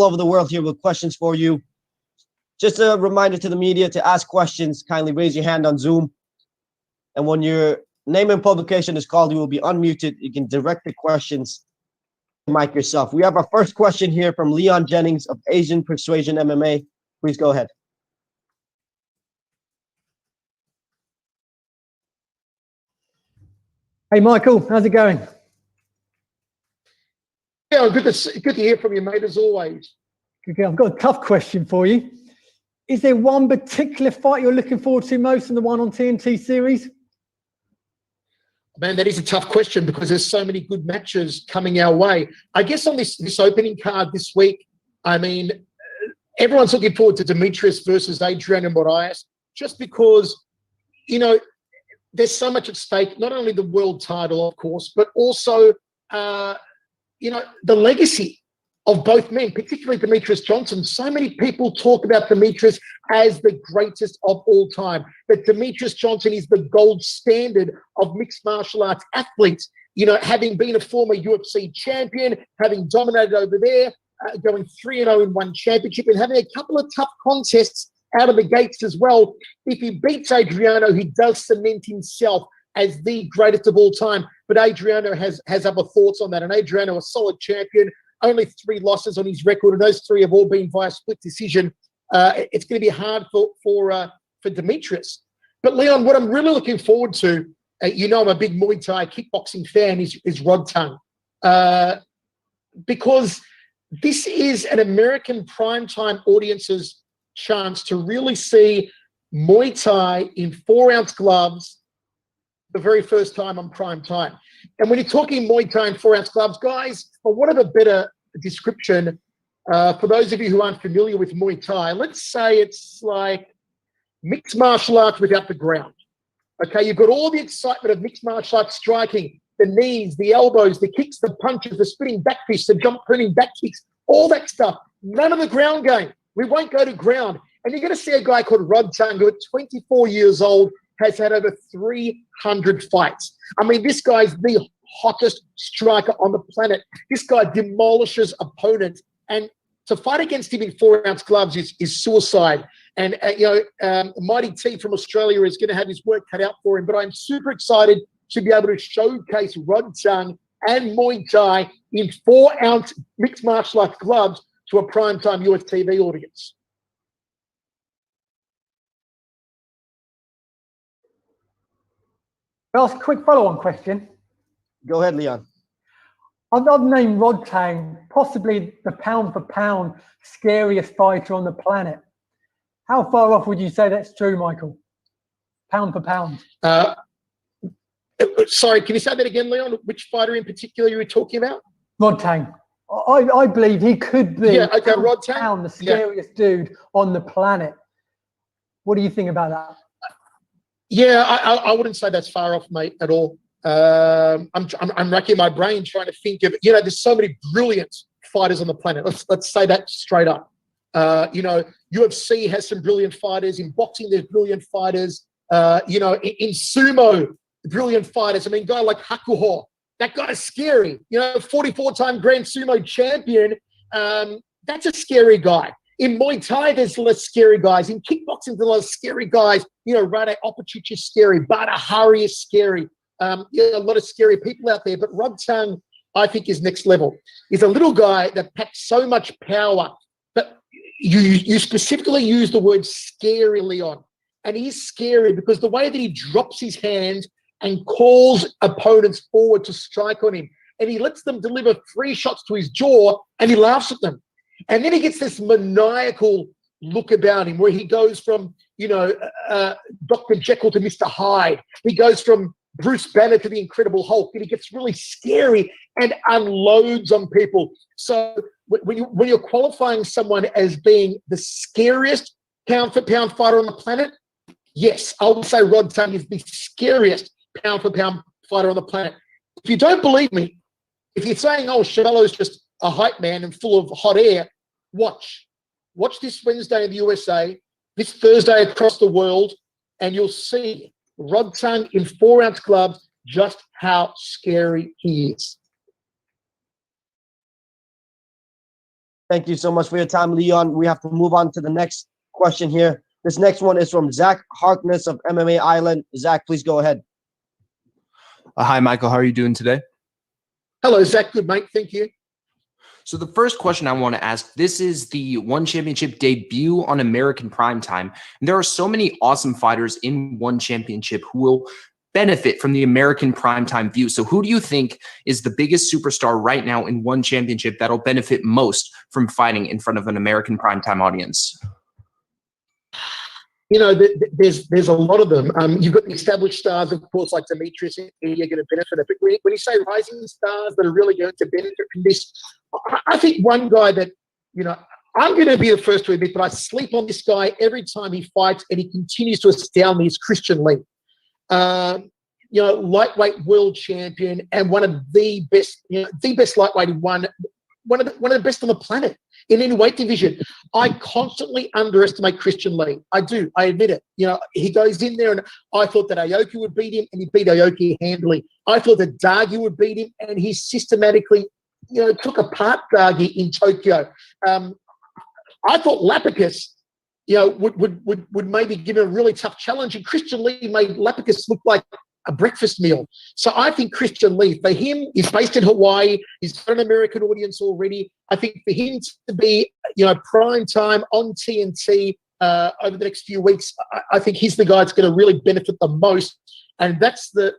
all over the world here with questions for you. Just a reminder to the media to ask questions. Kindly raise your hand on Zoom. And when your name and publication is called, you will be unmuted. You can direct the questions to Mike yourself. We have our first question here from Leon Jennings of Asian Persuasion MMA. Please go ahead. Hey, Michael, how's it going? Yeah, good to hear from you, mate, as always. Okay, I've got a tough question for you. Is there one particular fight you're looking forward to most in the one on TNT series? Man, that is a tough question because there's so many good matches coming our way. I guess on this opening card this week, I mean, everyone's looking forward to Demetrius versus Adriano Moraes, just because, you know, there's so much at stake, not only the world title, of course, but also, you know, the legacy of both men, particularly Demetrius Johnson. So many people talk about Demetrius as the greatest of all time, but Demetrius Johnson is the gold standard of mixed martial arts athletes. You know, having been a former UFC champion, having dominated over there, going 3-0 in one championship, and having a couple of tough contests out of the gates as well. If he beats Adriano, he does cement himself as the greatest of all time. But Adriano has other thoughts on that. And Adriano, a solid champion, only 3 losses on his record, and those 3 have all been via split decision. It's going to be hard for Demetrius. But Leon, what I'm really looking forward to, you know, I'm a big Muay Thai kickboxing fan, is Rod Tongue, because this is an American primetime audience's chance to really see Muay Thai in 4-ounce gloves the very first time on prime time. And when you're talking Muay Thai in 4-ounce gloves, guys, for whatever better description, for those of you who aren't familiar with Muay Thai, let's say it's like mixed martial arts without the ground. Okay, you've got all the excitement of mixed martial arts striking, the knees, the elbows, the kicks, the punches, the spinning back fists, the jump turning back kicks, all that stuff. None of the ground game. We won't go to ground. And you're going to see a guy called Rod Tongue, who at 24 years old has had over 300 fights. I mean, this guy's the hottest striker on the planet. This guy demolishes opponents. And to fight against him in 4-ounce gloves is suicide. And, you know, Mighty T from Australia is going to have his work cut out for him. But I'm super excited to be able to showcase Rod Tongue and Muay Thai in 4-ounce mixed martial arts gloves to a primetime US TV audience. I'll ask a quick follow-on question. Go ahead, Leon. I've named Rod Tongue possibly the pound-for-pound scariest fighter on the planet. How far off would you say that's true, Michael? Pound for pound. Sorry, can you say that again, Leon? Which fighter in particular you were talking about? Rod Tongue. I believe he could be Rod Tongue, the scariest dude on the planet. What do you think about that? Yeah, I wouldn't say that's far off, mate, at all. I'm racking my brain trying to think of, you know, there's so many brilliant fighters on the planet. Let's say that straight up. You know, UFC has some brilliant fighters. In boxing, there's brilliant fighters. You know, in sumo, brilliant fighters. I mean, a guy like Hakuho, that guy is scary. You know, 44-time Grand Sumo champion. That's a scary guy. In Muay Thai, there's less scary guys. In kickboxing, there's a lot of scary guys. You know, Rade Opacic is scary. Bada Hari is scary. Yeah, a lot of scary people out there. But Rod Tongue, I think, is next level. He's a little guy that packs so much power. But you specifically use the word scary, Leon. And he's scary because the way that he drops his hands and calls opponents forward to strike on him, and he lets them deliver 3 shots to his jaw, and he laughs at them. And then he gets this maniacal look about him where he goes from, you know, Dr. Jekyll to Mr. Hyde. He goes from Bruce Banner to the Incredible Hulk, and he gets really scary and unloads on people. So when you're qualifying someone as being the scariest pound-for-pound fighter on the planet, yes, I would say Rod Tongue is the scariest pound-for-pound fighter on the planet. If you don't believe me, if you're saying, oh, Schiavello is just a hype man and full of hot air, watch. Watch this Wednesday in the USA, this Thursday across the world, and you'll see Rod Tongue in 4-ounce gloves, just how scary he is. Thank you so much for your time, Leon. We have to move on to the next question here. This next one is from Zach Harkness of MMA Island. Zach, please go ahead. Hi, Michael. How are you doing today? Hello, Zach. Good, mate. Thank you. So the first question I want to ask, this is the ONE Championship debut on American Primetime. And there are so many awesome fighters in ONE Championship who will benefit from the American Primetime view. So who do you think is the biggest superstar right now in ONE Championship that'll benefit most from fighting in front of an American Primetime audience? You know, there's a lot of them. You've got the established stars, of course, like Demetrius, and you're going to benefit. But when you say rising stars that are really going to benefit from this, I think one guy that, you know, I'm going to be the first to admit, but I sleep on this guy every time he fights, and he continues to astound me, is Christian Lee. You know, lightweight world champion and one of the best, you know, the best lightweight in one of the best on the planet in any weight division. I constantly underestimate Christian Lee. I do. I admit it. You know, he goes in there, and I thought that Aoki would beat him, and he beat Aoki handily. I thought that Barghi would beat him, and he systematically, you know, took apart Barghi in Tokyo. I thought Lapicus, you know, would maybe give him a really tough challenge, and Christian Lee made Lapicus look like a breakfast meal. So I think Christian Lee, for him, he's based in Hawaii. He's got an American audience already. I think for him to be, you know, prime time on TNT over the next few weeks, I think he's the guy that's going to really benefit the most. And that's the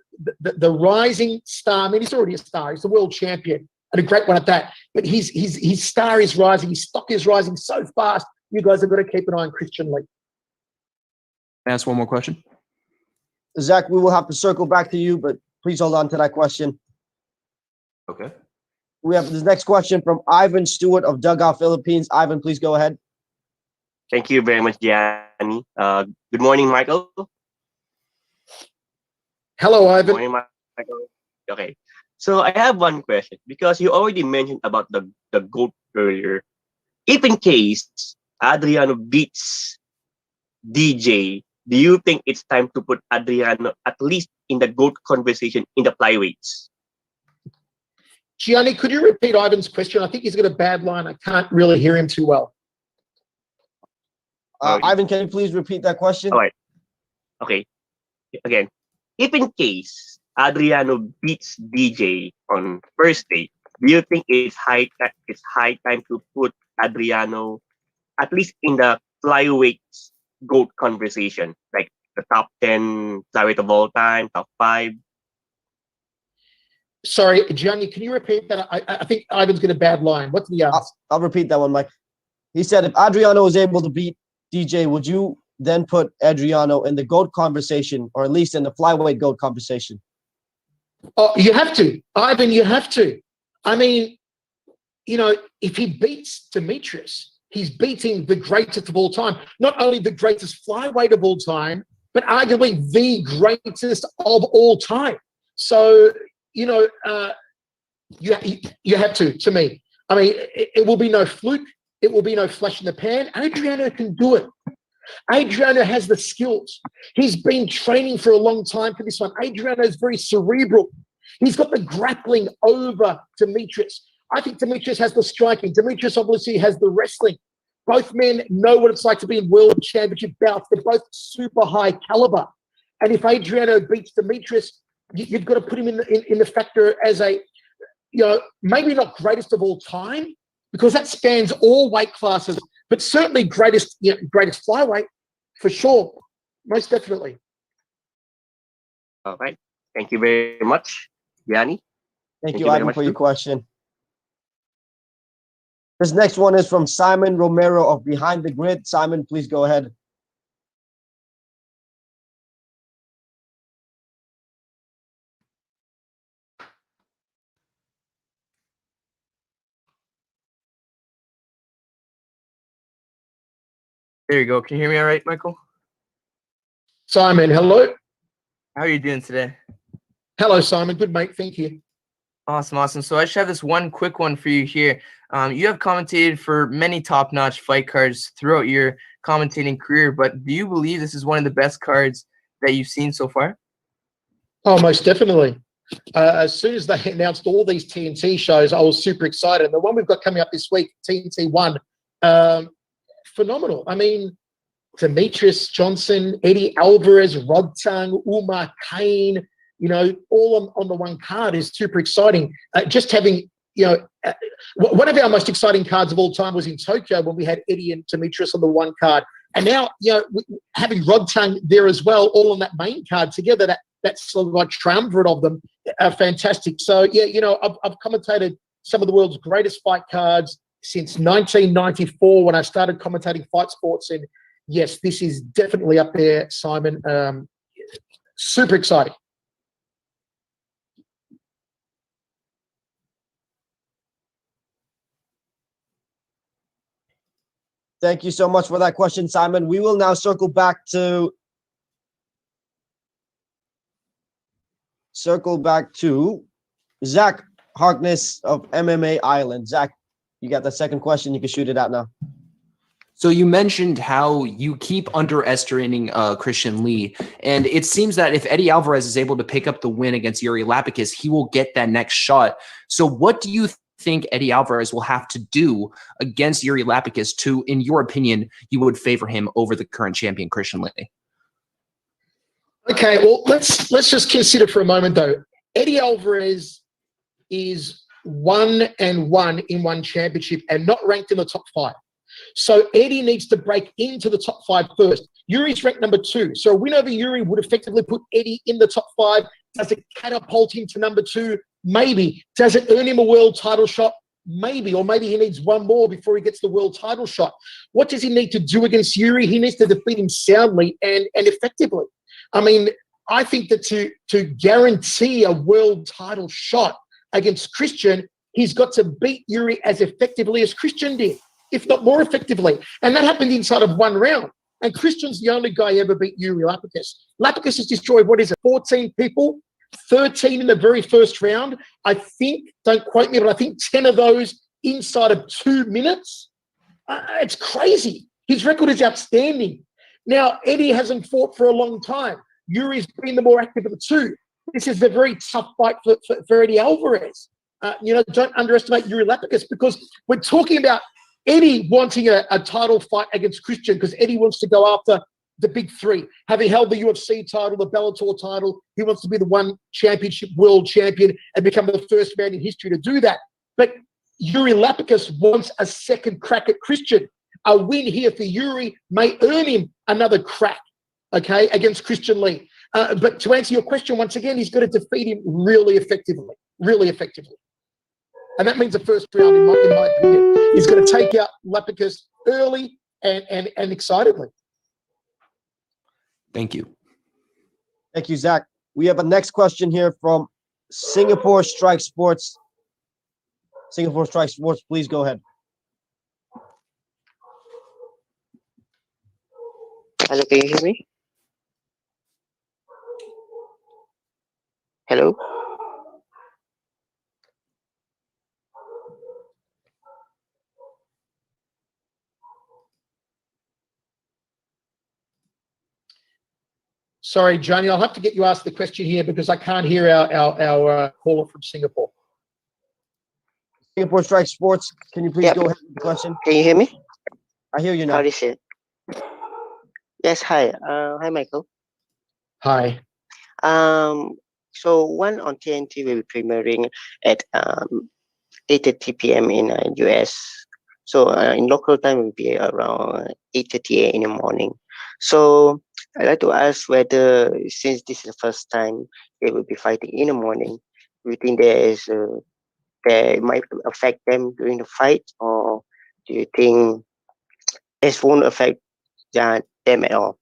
rising star. I mean, he's already a star. He's the world champion and a great one at that. But his star is rising. His stock is rising so fast. You guys have got to keep an eye on Christian Lee. Can I ask one more question? Zach, we will have to circle back to you, but please hold on to that question. Okay. We have this next question from Ivan Stewart of Dugout Philippines. Ivan, please go ahead. Thank you very much, Gianni. Good morning, Michael. Hello, Ivan. Good morning, Michael. Okay. So I have one question, because you already mentioned about the GOAT earlier. If in case Adriano beats DJ, do you think it's time to put Adriano at least in the GOAT conversation in the flyweights? Gianni, could you repeat Ivan's question? I think he's got a bad line. I can't really hear him too well. Ivan, can you please repeat that question? All right. Okay. Again, if in case Adriano beats DJ on first day, do you think it's high time to put Adriano at least in the flyweights GOAT conversation, like the top 10 flyweight of all time, top 5? Sorry, Gianni, can you repeat that? I think Ivan's got a bad line. What's the answer? I'll repeat that one, Mike. He said, if Adriano is able to beat DJ, would you then put Adriano in the GOAT conversation, or at least in the flyweight GOAT conversation? Oh, you have to. Ivan, you have to. I mean, you know, if he beats Demetrius, he's beating the greatest of all time. Not only the greatest flyweight of all time, but arguably the greatest of all time. So, you know, you have to me. I mean, it will be no fluke. It will be no flash in the pan. Adriano can do it. Adriano has the skills. He's been training for a long time for this one. Adriano is very cerebral. He's got the grappling over Demetrius. I think Demetrius has the striking. Demetrius obviously has the wrestling. Both men know what it's like to be in world championship bouts. They're both super high caliber. And if Adriano beats Demetrius, you've got to put him in the factor as a, you know, maybe not greatest of all time, because that spans all weight classes, but certainly greatest flyweight for sure, most definitely. All right. Thank you very much, Gianni. Thank you, Ivan, for your question. This next one is from Simon Romero of Behind the Grid. Simon, please go ahead. There you go. Can you hear me all right, Michael? Simon, hello. How are you doing today? Hello, Simon. Good, mate. Thank you. Awesome. So I just have this one quick one for you here. You have commentated for many top-notch fight cards throughout your commentating career, but do you believe this is one of the best cards that you've seen so far? Oh, most definitely. As soon as they announced all these TNT shows, I was super excited. And the one we've got coming up this week, TNT ONE, phenomenal. I mean, Demetrius Johnson, Eddie Alvarez, Rodtang, Umar Kane, you know, all on the one card is super exciting. Just having, you know, one of our most exciting cards of all time was in Tokyo when we had Eddie and Demetrius on the one card. And now, you know, having Rodtang there as well, all on that main card together, that's sort of like triumvirate of them, are fantastic. So, yeah, you know, I've commentated some of the world's greatest fight cards since 1994 when I started commentating fight sports. And yes, this is definitely up there, Simon. Super exciting. Thank you so much for that question, Simon. We will now circle back to Zach Harkness of MMA Island. Zach, you got the second question. You can shoot it out now. So you mentioned how you keep underestimating Christian Lee, and it seems that if Eddie Alvarez is able to pick up the win against Yuri Lapicus, he will get that next shot. So what do you think Eddie Alvarez will have to do against Yuri Lapicus to, in your opinion, you would favor him over the current champion Christian Lee? Okay, well, let's just consider for a moment though. Eddie Alvarez is 1-1 in one championship and not ranked in the top 5. So Eddie needs to break into the top 5 first. Yuri's ranked number 2. So a win over Yuri would effectively put Eddie in the top 5. Does it catapult him to number 2? Maybe. Does it earn him a world title shot? Maybe. Or maybe he needs one more before he gets the world title shot. What does he need to do against Yuri? He needs to defeat him soundly and effectively. I mean, I think that to guarantee a world title shot against Christian, he's got to beat Yuri as effectively as Christian did, if not more effectively. And that happened inside of one round. And Christian's the only guy ever beat Yuri Lapicus. Lapicus has destroyed, 14 people, 13 in the very first round. I think, don't quote me, but I think 10 of those inside of 2 minutes. It's crazy. His record is outstanding. Now, Eddie hasn't fought for a long time. Yuri's been the more active of the two. This is a very tough fight for Eddie Alvarez. You know, don't underestimate Yuri Lapicus, because we're talking about Eddie wanting a title fight against Christian, because Eddie wants to go after the big 3. Having held the UFC title, the Bellator title, he wants to be the one championship world champion and become the first man in history to do that. But Yuri Lapicus wants a second crack at Christian. A win here for Yuri may earn him another crack, okay, against Christian Lee. But to answer your question, once again, he's got to defeat him really effectively. And that means the first round, in my opinion. He's going to take out Lapicus early and excitedly. Thank you. Thank you, Zach. We have a next question here from Singapore Strike Sports. Singapore Strike Sports, please go ahead. Hello, can you hear me? Hello? Sorry, Johnny, I'll have to get you asked the question here because I can't hear our caller from Singapore. Singapore Strike Sports, can you please go ahead with the question? Can you hear me? I hear you now. How is it? Yes, hi. Hi, Michael. Hi. So one on TNT will be premiering at 8:30 p.m. in US. So in local time it will be around 8:30 a.m. in the morning. So I'd like to ask whether, since this is the first time they will be fighting in the morning, do you think there might affect them during the fight, or do you think this won't affect them at all?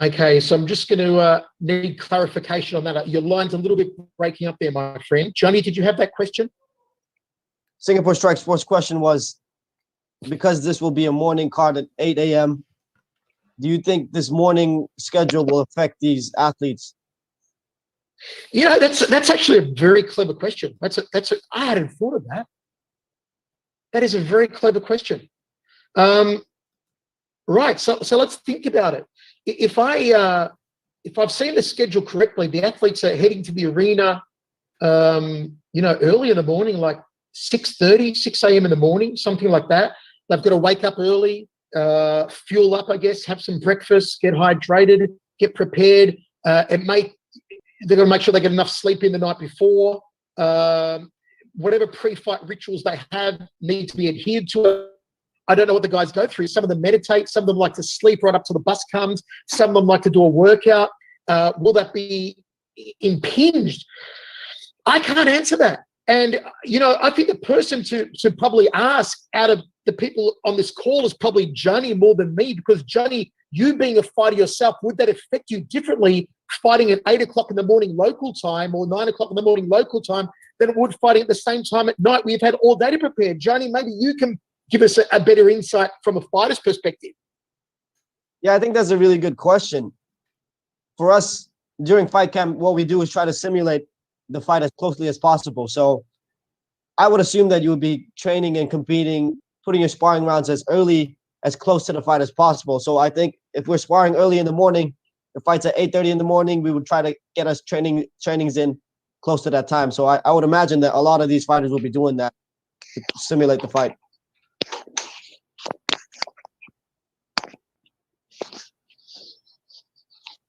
Okay, so I'm just going to need clarification on that. Your line's a little bit breaking up there, my friend. Johnny, did you have that question? Singapore Strike Sports question was, because this will be a morning card at 8 a.m., do you think this morning schedule will affect these athletes? You know, that's actually a very clever question. I hadn't thought of that. That is a very clever question. Right. So let's think about it. If if I've seen the schedule correctly, the athletes are heading to the arena, early in the morning, like 6:30, 6 a.m. in the morning, something like that. They've got to wake up early, fuel up, I guess, have some breakfast, get hydrated, get prepared. They've got to make sure they get enough sleep in the night before. Whatever pre-fight rituals they have need to be adhered to. I don't know what the guys go through. Some of them meditate. Some of them like to sleep right up till the bus comes. Some of them like to do a workout. Will that be impinged? I can't answer that. And, I think the person to probably ask out of the people on this call is probably Johnny more than me, because Johnny, you being a fighter yourself, would that affect you differently fighting at 8 o'clock in the morning local time or 9 o'clock in the morning local time than it would fighting at the same time at night? We've had all day to prepare. Johnny, maybe you can give us a better insight from a fighter's perspective. Yeah, I think that's a really good question. For us, during fight camp, what we do is try to simulate the fight as closely as possible. So I would assume that you would be training and competing, putting your sparring rounds as close to the fight as possible. So I think if we're sparring early in the morning, the fight's at 8:30 in the morning, we would try to get us trainings in close to that time. So I would imagine that a lot of these fighters will be doing that to simulate the fight.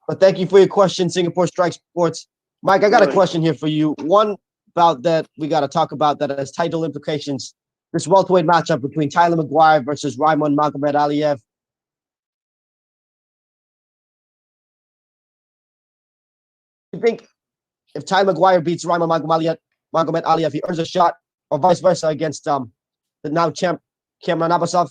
But thank you for your question, Singapore Strike Sports. Mike, I got a question here for you. One bout that we got to talk about that has title implications. This welterweight matchup between Tyler Maguire versus Raimon Magomed-Ankalaev. You think if Tyler Maguire beats Raimon Magomed-Ankalaev, he earns a shot, or vice versa against the now champ Cameron Abasov?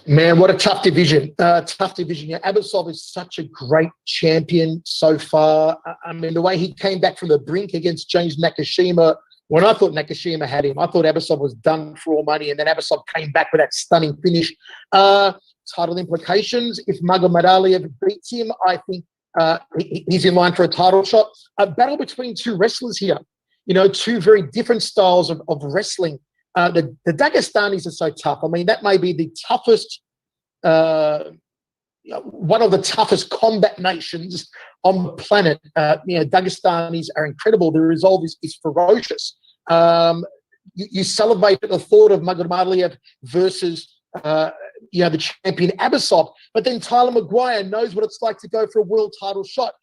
Man, what a tough division. Yeah, Abasov is such a great champion so far. I mean, the way he came back from the brink against James Nakashima, when I thought Nakashima had him, I thought Abasov was done for all money, and then Abasov came back with that stunning finish. Title implications, if Magomed-Ankalaev beats him, I think he's in line for a title shot. A battle between two wrestlers here, two very different styles of wrestling. The Dagestanis are so tough. I mean, that may be the toughest, one of the toughest combat nations on the planet. Dagestanis are incredible. The resolve is ferocious. You celebrate at the thought of Magomed-Ankalaev versus the champion Abasov, but then Tyler Maguire knows what it's like to go for a world title shot.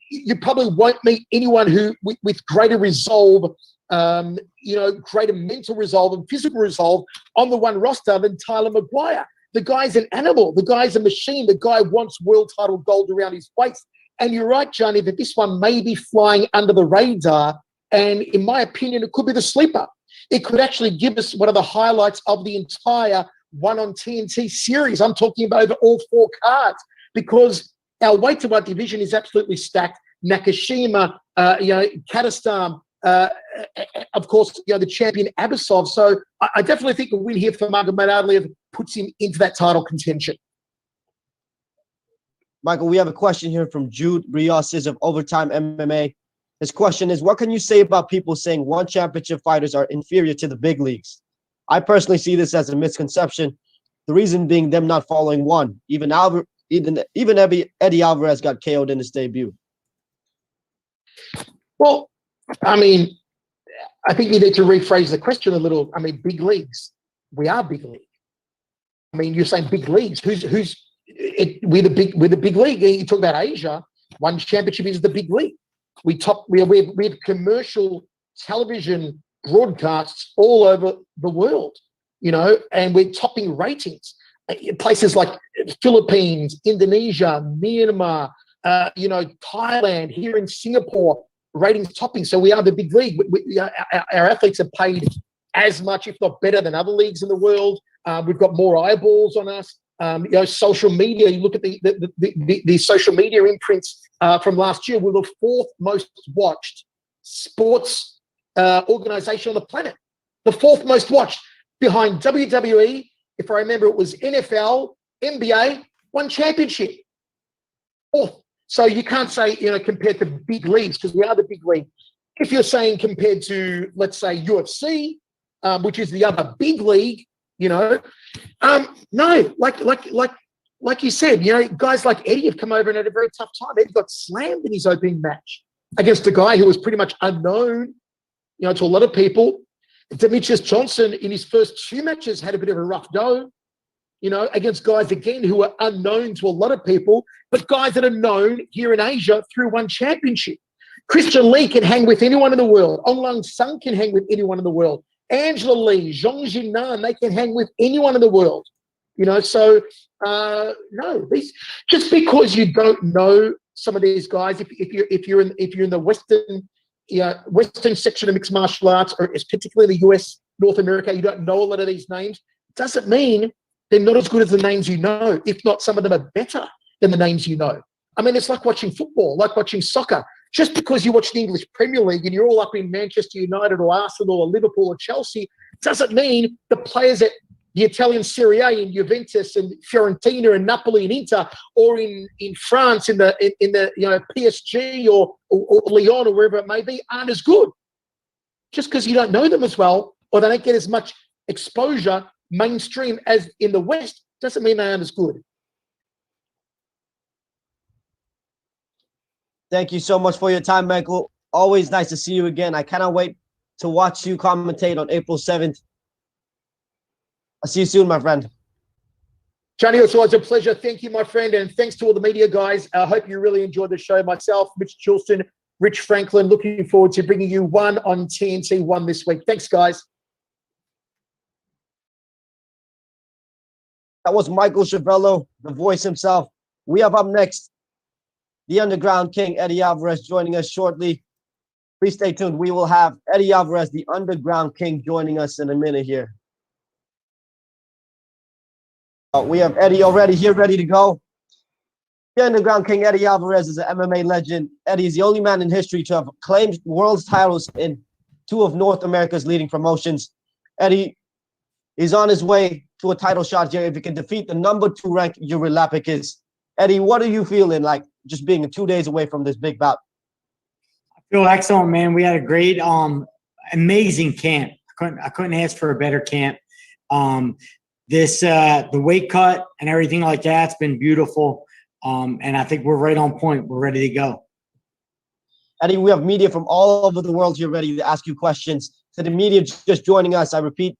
You probably won't meet anyone who with greater resolve, greater mental resolve and physical resolve on the one roster than Tyler Maguire. The guy's an animal. The guy's a machine. The guy wants world title gold around his waist. And you're right, Johnny, that this one may be flying under the radar. And in my opinion, it could be the sleeper. It could actually give us one of the highlights of the entire One on TNT series. I'm talking about over all four cards, because our weight-to-weight division is absolutely stacked. Nakashima, Kazakhstan, of course, the champion Abasov. So I definitely think a win here for Magomed-Ankalaev puts him into that title contention. Michael, we have a question here from Jude Rios of Overtime MMA. His question is, what can you say about people saying one championship fighters are inferior to the big leagues? I personally see this as a misconception. The reason being them not following one. Even Eddie Alvarez got KO'd in his debut. Well, I mean, I think you need to rephrase the question a little. I mean, big leagues. We are big league. I mean, you're saying big leagues. We're the big league. You talk about Asia. One championship is the big league. We have commercial television broadcasts all over the world, and we're topping ratings. Places like Philippines, Indonesia, Myanmar, Thailand, here in Singapore, ratings topping. So we are the big league. Our athletes are paid as much, if not better, than other leagues in the world. We've got more eyeballs on us. Social media. You look at the social media imprints from last year. We're the fourth most watched sports organization on the planet. The fourth most watched, behind WWE. If I remember, it was NFL, NBA, one championship. Fourth. So you can't say, compared to big leagues, because we are the big league. If you're saying compared to, let's say, UFC, which is the other big league, no, like like you said, you know, guys like Eddie have come over and had a very tough time. Eddie got slammed in his opening match against a guy who was pretty much unknown, you know, to a lot of people. Demetrius Johnson in his first 2 matches had a bit of a rough go, you know, against guys, again, who are unknown to a lot of people, but guys that are known here in Asia through one championship. Christian Lee can hang with anyone in the world. Ong Lang Sung can hang with anyone in the world. Angela Lee, Zhong Jinan, they can hang with anyone in the world. You know, so no, these, just because you don't know some of these guys, if you're in the Western section of mixed martial arts, or particularly the US, North America, you don't know a lot of these names, doesn't mean they're not as good as the names you know. If not, some of them are better than the names you know. I mean, it's like watching football, like watching soccer. Just because you watch the English Premier League and you're all up in Manchester United or Arsenal or Liverpool or Chelsea, doesn't mean the players at the Italian Serie A in Juventus and Fiorentina and Napoli and Inter, or in France in the you know, PSG or Lyon or wherever it may be, aren't as good. Just because you don't know them as well, or they don't get as much exposure mainstream as in the West, doesn't mean they aren't as good. Thank you so much for your time, Michael. Always nice to see you again. I cannot wait to watch you commentate on April 7th. I'll see you soon, my friend. Johnny, it's always a pleasure. Thank you, my friend, and thanks to all the media guys. I hope you really enjoyed the show. Myself, Mitch Chilston, Rich Franklin, looking forward to bringing you ONE on TNT ONE this week. Thanks, guys. That was Michael Schiavello, the voice himself. We have up next the Underground King, Eddie Alvarez, joining us shortly. Please stay tuned. We will have Eddie Alvarez, the Underground King, joining us in a minute here. We have Eddie already here, ready to go. The Underground King, Eddie Alvarez, is an MMA legend. Eddie is the only man in history to have claimed world titles in 2 of North America's leading promotions. Eddie is on his way to a title shot here if he can defeat the number 2 ranked Yuri Lapikis. Eddie, what are you feeling like just being 2 days away from this big bout? I feel excellent, man. We had a great, amazing camp. I couldn't ask for a better camp. The weight cut and everything like that's been beautiful. And I think we're right on point. We're ready to go. Eddie, we have media from all over the world here ready to ask you questions. To the media just joining us, I repeat,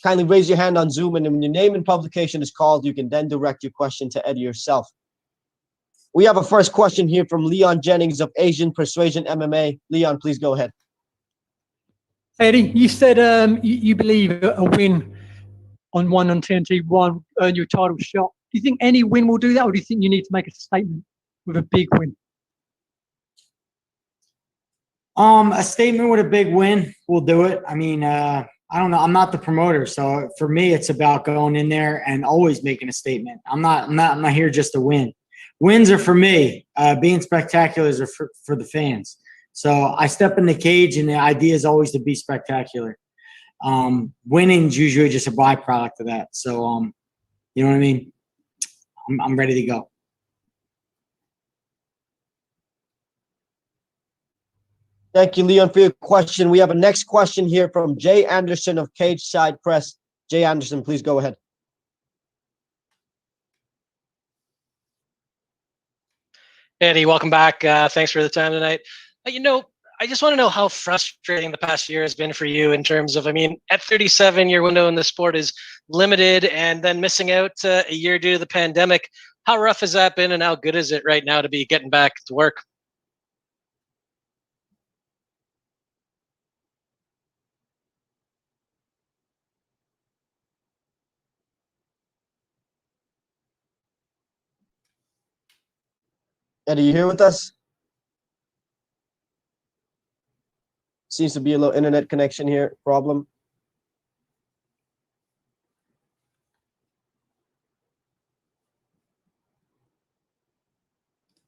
kindly raise your hand on Zoom, and when your name and publication is called, you can then direct your question to Eddie yourself. We have a first question here from Leon Jennings of Asian Persuasion MMA. Leon, please go ahead. Eddie, you said you believe a win on ONE on TNT ONE earn your title shot. Do you think any win will do that, or do you think you need to make a statement with a big win? A statement with a big win will do it. I mean, I don't know. I'm not the promoter, so for me, it's about going in there and always making a statement. I'm not here just to win. Wins are for me. Being spectacular is for the fans. So I step in the cage, and the idea is always to be spectacular. Winning is usually just a byproduct of that. So, you know what I mean? I'm ready to go. Thank you, Leon, for your question. We have a next question here from Jay Anderson of Cage Side Press. Jay Anderson, please go ahead. Eddie, welcome back. Thanks for the time tonight. You know, I just want to know how frustrating the past year has been for you in terms of, I mean, at 37, your window in the sport is limited, and then missing out a year due to the pandemic. How rough has that been, and how good is it right now to be getting back to work? Eddie, you here with us? Seems to be a little internet connection here problem.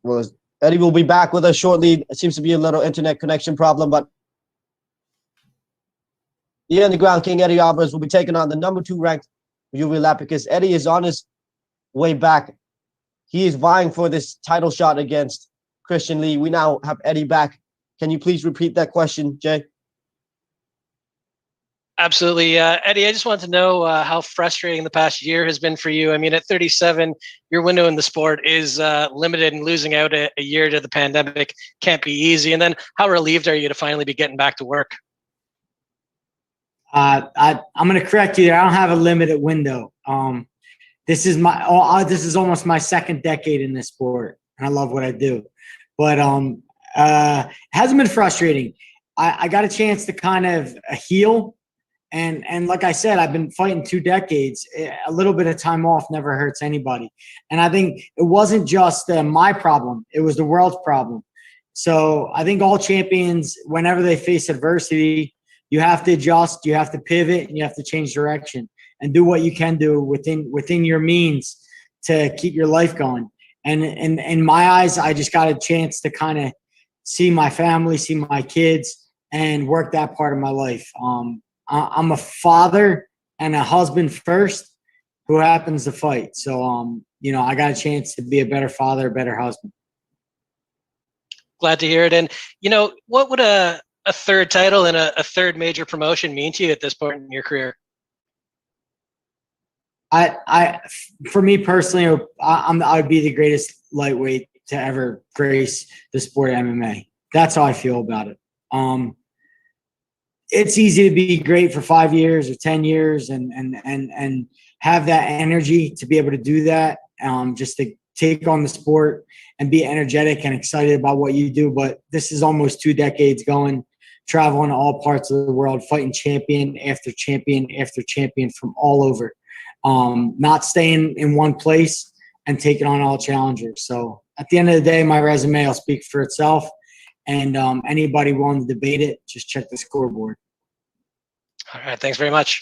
Well, Eddie will be back with us shortly. It seems to be a little internet connection problem, but the Underground King, Eddie Alvarez, will be taking on the number 2 ranked Yuri Lapikis. Eddie is on his way back. He is vying for this title shot against Christian Lee. We now have Eddie back. Can you please repeat that question, Jay? Absolutely. Eddie, I just wanted to know how frustrating the past year has been for you. I mean, at 37, your window in the sport is limited, and losing out a year to the pandemic can't be easy. And then how relieved are you to finally be getting back to work? I'm going to correct you there. I don't have a limited window. This is almost my second decade in this sport, and I love what I do. But it hasn't been frustrating. I got a chance to kind of heal. And like I said, I've been fighting 2 decades. A little bit of time off never hurts anybody. And I think it wasn't just my problem. It was the world's problem. So I think all champions, whenever they face adversity, you have to adjust, you have to pivot, and you have to change direction and do what you can do within your means to keep your life going. And in my eyes, I just got a chance to kind of see my family, see my kids, and work that part of my life. I'm a father and a husband first who happens to fight. So, I got a chance to be a better father, a better husband. Glad to hear it. And, what would a third title and a third major promotion mean to you at this point in your career? For me personally, I would be the greatest lightweight to ever grace the sport of MMA. That's how I feel about it. It's easy to be great for 5 years or 10 years and have that energy to be able to do that, just to take on the sport and be energetic and excited about what you do. But this is almost 2 decades going, traveling to all parts of the world, fighting champion after champion after champion from all over, not staying in one place and taking on all challengers. So at the end of the day, my resume will speak for itself. And anybody willing to debate it, just check the scoreboard. All right. Thanks very much.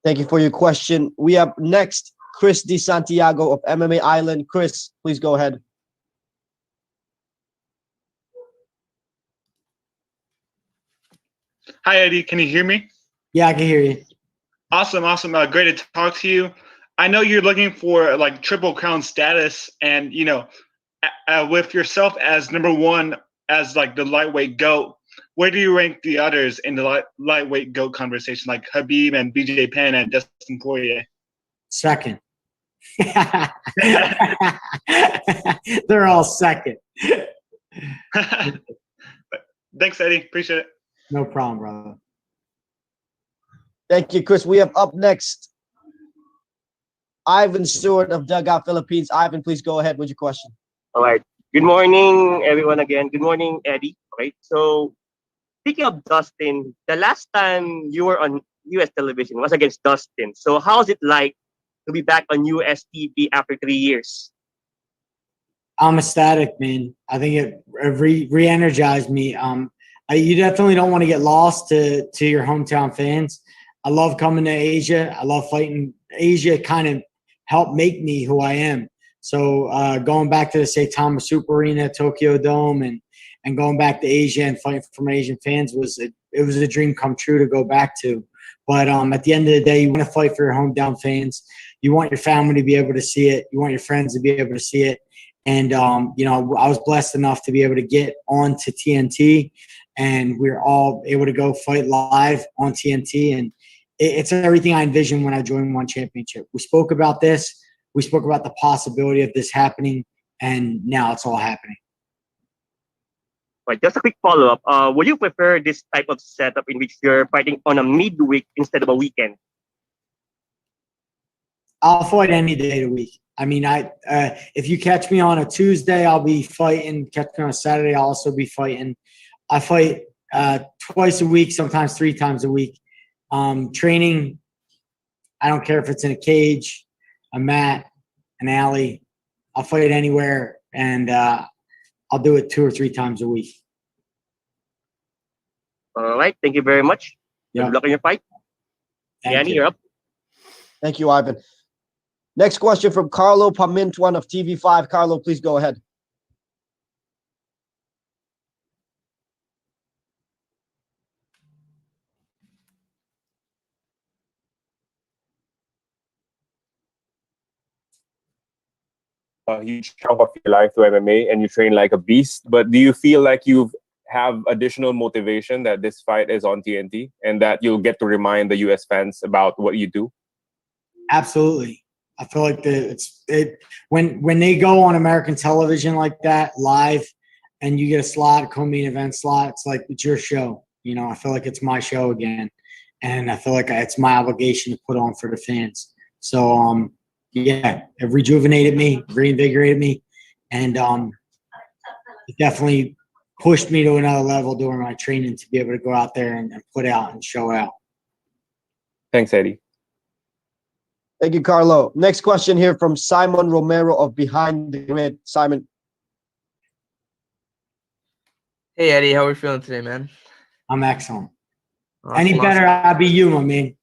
Thank you for your question. We have next Chris DeSantiago of MMA Island. Chris, please go ahead. Hi, Eddie. Can you hear me? Yeah, I can hear you. Awesome. Great to talk to you. I know you're looking for like Triple Crown status, and with yourself as number one, as like the lightweight GOAT, where do you rank the others in the lightweight GOAT conversation, like Khabib and BJ Penn and Dustin Poirier? Second. They're all second. Thanks, Eddie. Appreciate it. No problem, brother. Thank you, Chris. We have up next Ivan Stewart of Dugout Philippines. Ivan, please go ahead with your question. All right. Good morning, everyone again. Good morning, Eddie. All right. So, speaking of Dustin, the last time you were on US television was against Dustin. So, how's it like to be back on US TV after 3 years? I'm ecstatic, man. I think it re-energized me. You definitely don't want to get lost to your hometown fans. I love coming to Asia. I love fighting. Asia kind of helped make me who I am. So going back to the St. Thomas Super Arena, Tokyo Dome, and going back to Asia and fighting for Asian fans was a dream come true to go back to. But at the end of the day, you want to fight for your hometown fans. You want your family to be able to see it. You want your friends to be able to see it. And I was blessed enough to be able to get onto TNT, and we were all able to go fight live on TNT. And it's everything I envisioned when I joined One Championship. We spoke about this. We spoke about the possibility of this happening, and now it's all happening. Right, just a quick follow-up. Would you prefer this type of setup in which you're fighting on a midweek instead of a weekend? I'll fight any day of the week. I mean, if you catch me on a Tuesday, I'll be fighting. Catch me on a Saturday, I'll also be fighting. I fight twice a week, sometimes 3 times a week. Training, I don't care if it's in a cage, a mat, an alley. I'll fight anywhere, and I'll do it 2 or 3 times a week. All right. Thank you very much. Yep. Good luck in your fight. Yanni, you're up. Thank you, Ivan. Next question from Carlo Pamintuan of TV5. Carlo, please go ahead. A huge chunk of your life to MMA and you train like a beast, but do you feel like you've have additional motivation that this fight is on TNT and that you'll get to remind the US fans about what you do? Absolutely. I feel like when they go on American television like that live and you get a slot, co-main event slot, it's like it's your show. You know, I feel like it's my show again. And I feel like it's my obligation to put on for the fans. So, yeah, it rejuvenated me, reinvigorated me, and it definitely pushed me to another level during my training to be able to go out there and put out and show out. Thanks, Eddie. Thank you, Carlo. Next question here from Simon Romero of Behind the Grid. Simon. Hey, Eddie, how are we feeling today, man? I'm excellent. Awesome, Any better, I'll be you, my man.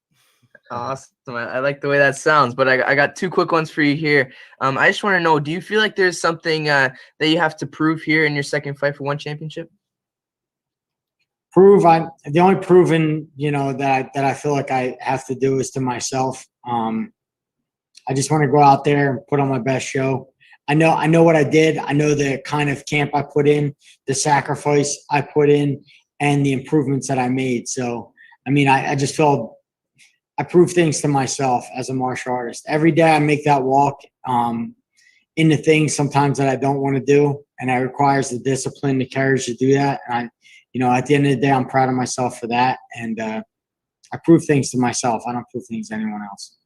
Awesome. I like the way that sounds, but I got two quick ones for you here. I just want to know, do you feel like there's something that you have to prove here in your second fight for ONE championship? The only proving, that I feel like I have to do is to myself. I just want to go out there and put on my best show. I know what I did. I know the kind of camp I put in, the sacrifice I put in, and the improvements that I made. So, I mean, I just feel I prove things to myself as a martial artist. Every day I make that walk into things sometimes that I don't want to do, and it requires the discipline, the courage to do that. And at the end of the day, I'm proud of myself for that. And I prove things to myself. I don't prove things to anyone else.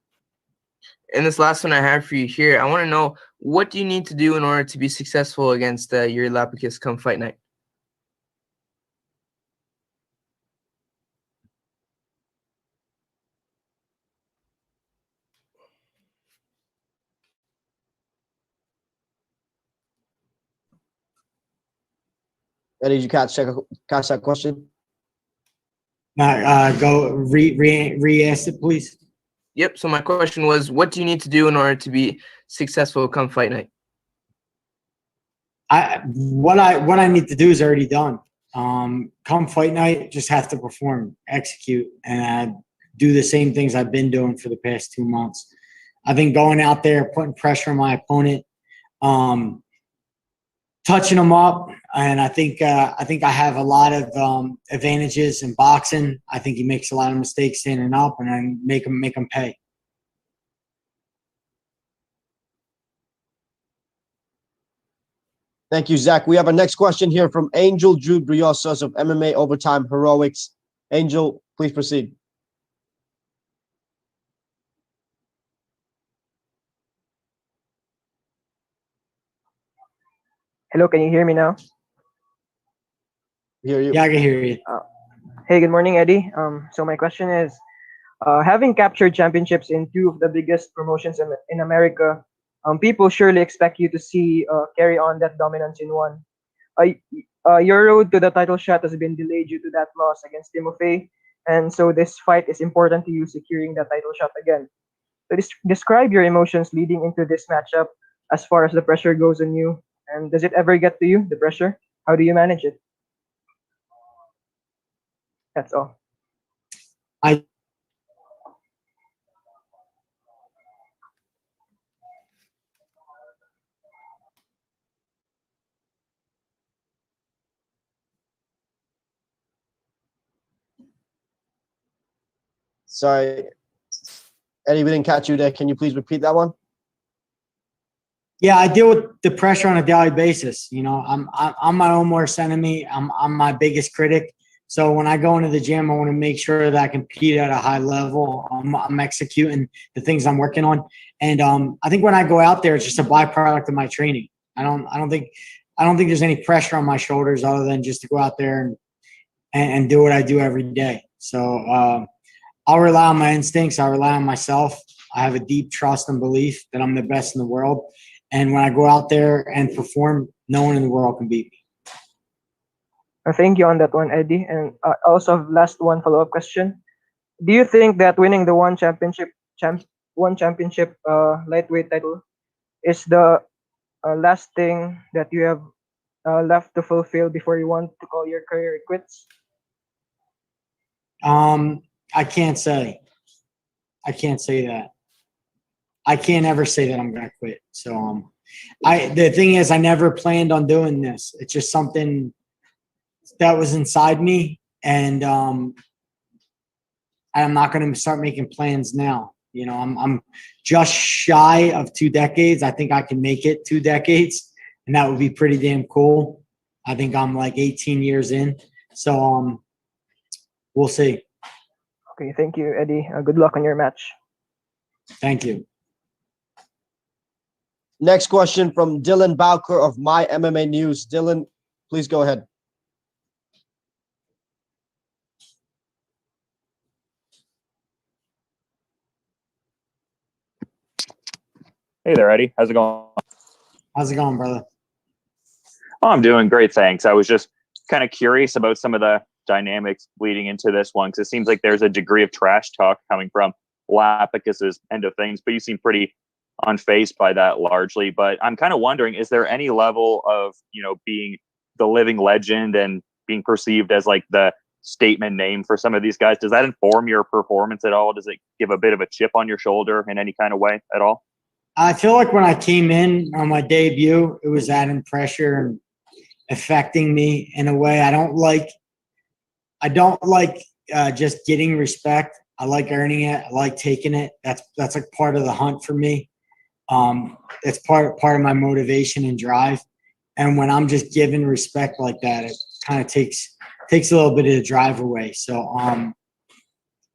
And this last one I have for you here, I want to know, what do you need to do in order to be successful against Yuri Lapicus come fight night? Eddie, did you catch that question? Go re-ask it, please. Yep. So my question was, what do you need to do in order to be successful come fight night? What I need to do is already done. Come fight night, just have to perform, execute, and do the same things I've been doing for the past 2 months. I've been going out there, putting pressure on my opponent, touching them up, and I think I have a lot of advantages in boxing. I think he makes a lot of mistakes standing up, and I make him pay. Thank you, Zach. We have a next question here from Angel Jude Briosas of MMA Overtime Heroics. Angel, please proceed. Hello, can you hear me now? Hear you. Yeah, I can hear you. Hey, good morning, Eddie. So my question is, having captured championships in two of the biggest promotions in America, people surely expect you to carry on that dominance in ONE. Your road to the title shot has been delayed due to that loss against Timofey, and so this fight is important to you securing that title shot again. So describe your emotions leading into this matchup as far as the pressure goes on you, and does it ever get to you, the pressure? How do you manage it? That's all. Sorry, Eddie, we didn't catch you there. Can you please repeat that one? Yeah, I deal with the pressure on a daily basis. I'm my own worst enemy. I'm my biggest critic. So when I go into the gym, I want to make sure that I compete at a high level. I'm executing the things I'm working on, and I think when I go out there, it's just a byproduct of my training. I don't think there's any pressure on my shoulders other than just to go out there and do what I do every day. So I'll rely on my instincts. I rely on myself. I have a deep trust and belief that I'm the best in the world. And when I go out there and perform, no one in the world can beat me. Thank you on that one, Eddie. And also, last one follow-up question: do you think that winning the ONE championship lightweight title is the last thing that you have left to fulfill before you want to call your career quits? I can't say that. I can't ever say that I'm gonna quit. So the thing is, I never planned on doing this. It's just something inside me, and I'm not going to start making plans now. You know, I'm just shy of 2 decades. I think I can make it 2 decades, and that would be pretty damn cool. I think I'm like 18 years in, so we'll see. Okay, thank you, Eddie. Good luck on your match. Thank you. Next question from Dylan Bowker of My MMA News. Dylan, please go ahead. Hey there, Eddie. How's it going? How's it going, brother? Oh, I'm doing great, thanks. I was just kind of curious about some of the dynamics leading into this one, because it seems like there's a degree of trash talk coming from Lapicus's end of things, but you seem pretty unfazed by that largely. But I'm kind of wondering, is there any level of, you know, being the living legend and being perceived as like the statement name for some of these guys? Does that inform your performance at all? Does it give a bit of a chip on your shoulder in any kind of way at all? I feel like when I came in on my debut, it was adding pressure and affecting me in a way. I don't like just getting respect. I like earning it. I like taking it. That's like part of the hunt for me. It's part of my motivation and drive. And when I'm just given respect like that, it kind of takes a little bit of the drive away. So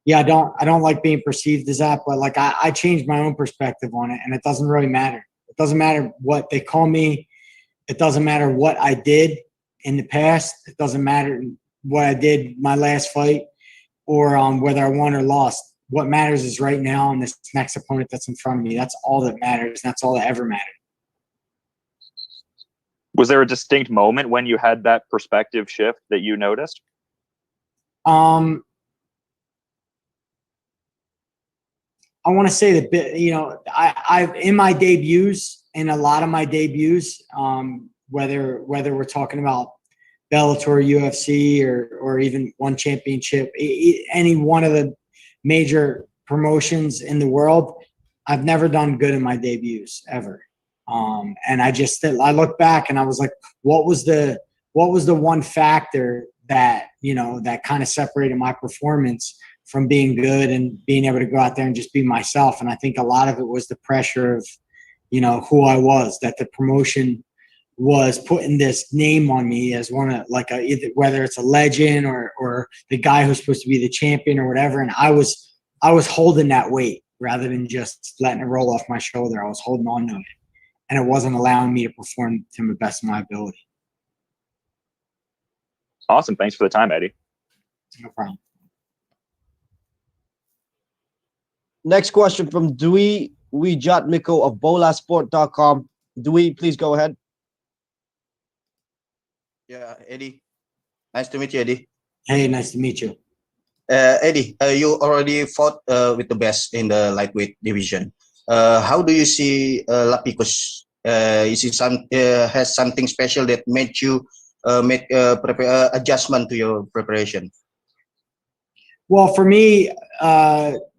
yeah, I don't like being perceived as that, but like I changed my own perspective on it, and it doesn't really matter. It doesn't matter what they call me. It doesn't matter what I did in the past. It doesn't matter what I did my last fight, or whether I won or lost. What matters is right now and this next opponent that's in front of me. That's all that matters. That's all that ever mattered. Was there a distinct moment when you had that perspective shift that you noticed? I want to say that, you know, I've in my debuts, in a lot of my debuts, whether we're talking about Bellator, UFC, or even one championship, any one of the major promotions in the world, I've never done good in my debuts ever. And I look back and I was like, what was the one factor that, you know, that kind of separated my performance from being good and being able to go out there and just be myself? And I think a lot of it was the pressure of, you know, who I was, that the promotion was putting this name on me as one of either whether it's a legend or the guy who's supposed to be the champion or whatever. And I was holding that weight rather than just letting it roll off my shoulder. I was holding on to it, and it wasn't allowing me to perform to the best of my ability. Awesome. Thanks for the time, Eddie. No problem. Next question from Dewey Wijatmiko of bolasport.com. Dewey, please go ahead. Yeah, Eddie. Nice to meet you, Eddie. Hey, nice to meet you. Eddie, you already fought with the best in the lightweight division. How do you see Lapicus? Is he has something special that made you make adjustment to your preparation? Well, for me,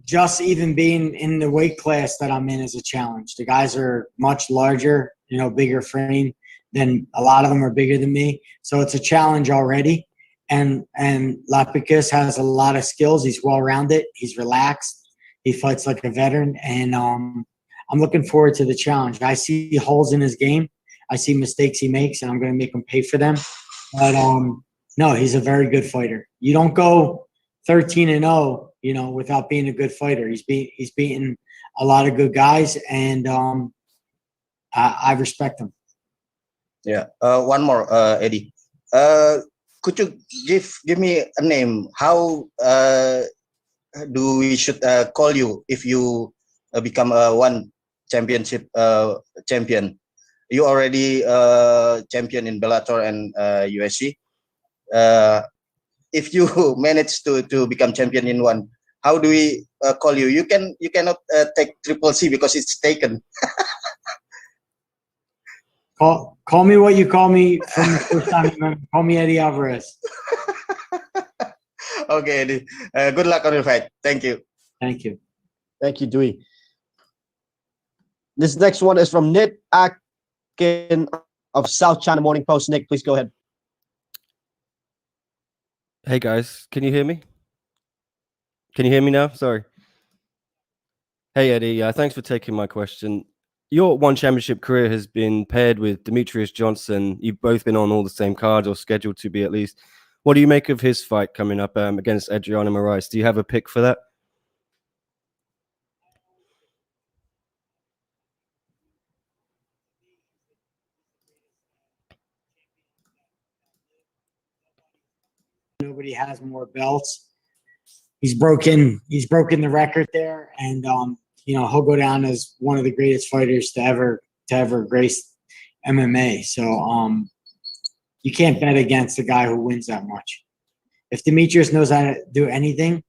just even being in the weight class that I'm in is a challenge. The guys are much larger, you know, bigger frame than a lot of them are bigger than me. So it's a challenge already. And Lapicus has a lot of skills. He's well-rounded. He's relaxed. He fights like a veteran. And I'm looking forward to the challenge. I see holes in his game. I see mistakes he makes, and I'm going to make him pay for them. But no, he's a very good fighter. You don't go 13-0, you know, without being a good fighter. He's beaten a lot of good guys, and I respect him. Yeah. One more, Eddie. Could you give me a name? How do we should call you if you become one championship champion? You already champion in Bellator and UFC. If you manage to become champion in one, how do we call you? You cannot take Triple C because it's taken. Call me what you call me from the first time. Call me Eddie Alvarez. Okay, Eddie. Good luck on your fight. Thank you. Thank you. Thank you, Dewey. This next one is from Nick Atkin of South China Morning Post. Nick, please go ahead. Hey guys, can you hear me? Can you hear me now? Sorry. Hey Eddie, thanks for taking my question. Your one championship career has been paired with Demetrius Johnson. You've both been on all the same cards, or scheduled to be at least. What do you make of his fight coming up against Adriano Moraes? Do you have a pick for that? Nobody has more belts. He's broken the record there, and he'll go down as one of the greatest fighters to ever grace MMA. So you can't bet against a guy who wins that much. If Demetrius knows how to do anything,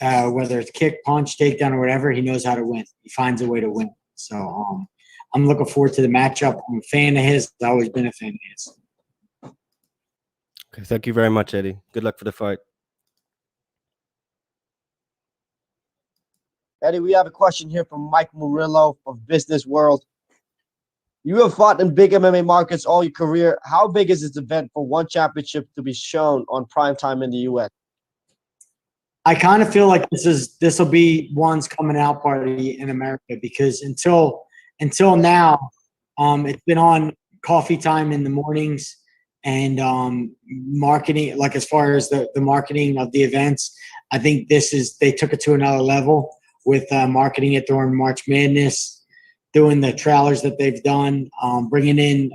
whether it's kick, punch, takedown, or whatever, he knows how to win. He finds a way to win. So I'm looking forward to the matchup. I'm a fan of his. I've always been a fan of his. Okay, thank you very much, Eddie. Good luck for the fight. Eddie, we have a question here from Mike Murillo of Business World. You have fought in big MMA markets all your career. How big is this event for one championship to be shown on primetime in the US? I kind of feel like this will be one's coming out party in America, because until now, it's been on coffee time in the mornings and marketing, like as far as the marketing of the events. I think they took it to another level with marketing it during March Madness, doing the trailers that they've done, bringing in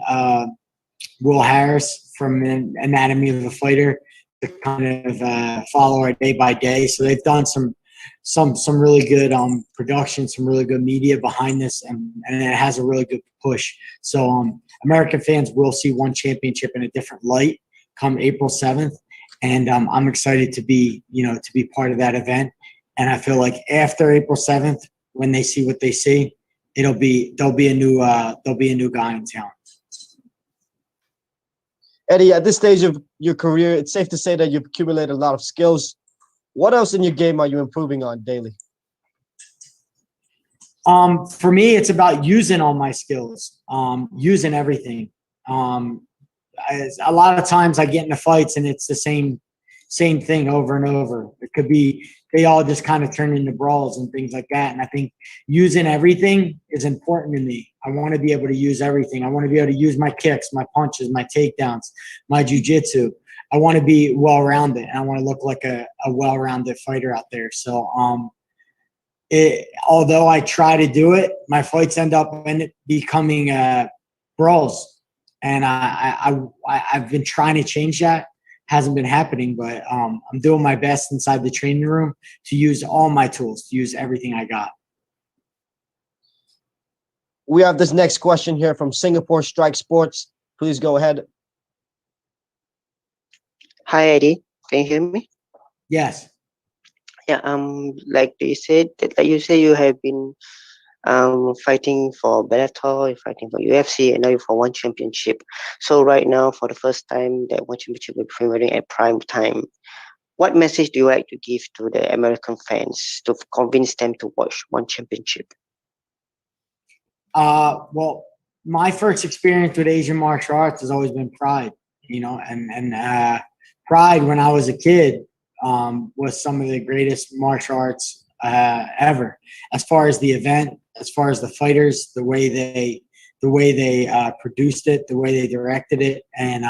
Will Harris from Anatomy of a Fighter to kind of follow our day by day. So they've done some really good production, some really good media behind this, and it has a really good push. So American fans will see one championship in a different light come April 7th, and I'm excited to be part of that event. And I feel like after April 7th, when they see what they see, there'll be a new guy in town. Eddie, at this stage of your career, it's safe to say that you've accumulated a lot of skills. What else in your game are you improving on daily? For me, it's about using all my skills, using everything. A lot of times I get into fights and it's the same thing over and over. It could be they all just kind of turn into brawls and things like that. And I think using everything is important to me. I want to be able to use everything. I want to be able to use my kicks, my punches, my takedowns, my jiu-jitsu. I want to be well-rounded, and I want to look like a well-rounded fighter out there. So although I try to do it, my fights end up becoming brawls. And I've been trying to change that. Hasn't been happening, but I'm doing my best inside the training room to use all my tools, to use everything I got. We have this next question here from Singapore Strike Sports. Please go ahead. Hi, Eddie. Can you hear me? Yes. Yeah. Like you said, you have been fighting for Bellator, you're fighting for UFC, and now you're for one championship. So right now, for the first time, that one championship will be premiering at prime time. What message do you like to give to the American fans to convince them to watch one championship? Well, my first experience with Asian martial arts has always been Pride, and Pride when I was a kid was some of the greatest martial arts ever. As far as the event, as far as the fighters, the way they produced it, the way they directed it, and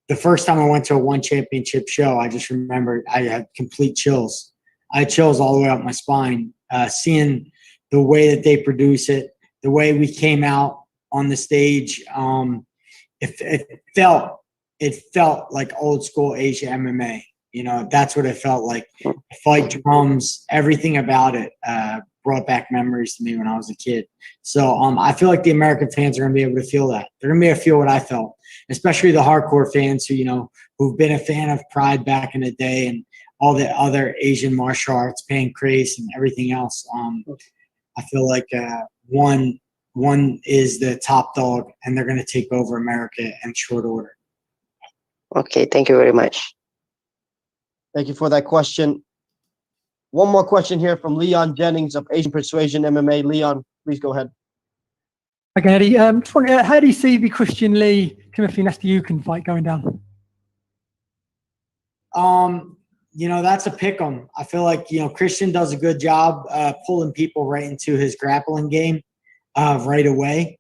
the first time I went to a one championship show, I just remember I had complete chills. I had chills all the way up my spine, seeing the way that they produce it, the way we came out on the stage. It felt like old school Asia MMA. That's what it felt like. Fight drums, everything about it brought back memories to me when I was a kid. So I feel like the American fans are going to be able to feel that. They're going to be able to feel what I felt, especially the hardcore fans who've been a fan of Pride back in the day and all the other Asian martial arts, pancrase and everything else. I feel like one is the top dog, and they're going to take over America in short order. Okay, thank you very much. Thank you for that question. One more question here from Leon Jennings of Asian Persuasion MMA. Leon, please go ahead. Okay, Eddie. Just wondering, how do you see the Christian Lee Timothy Nastasiuk fight going down? That's a pick 'em. I feel like, Christian does a good job pulling people right into his grappling game right away.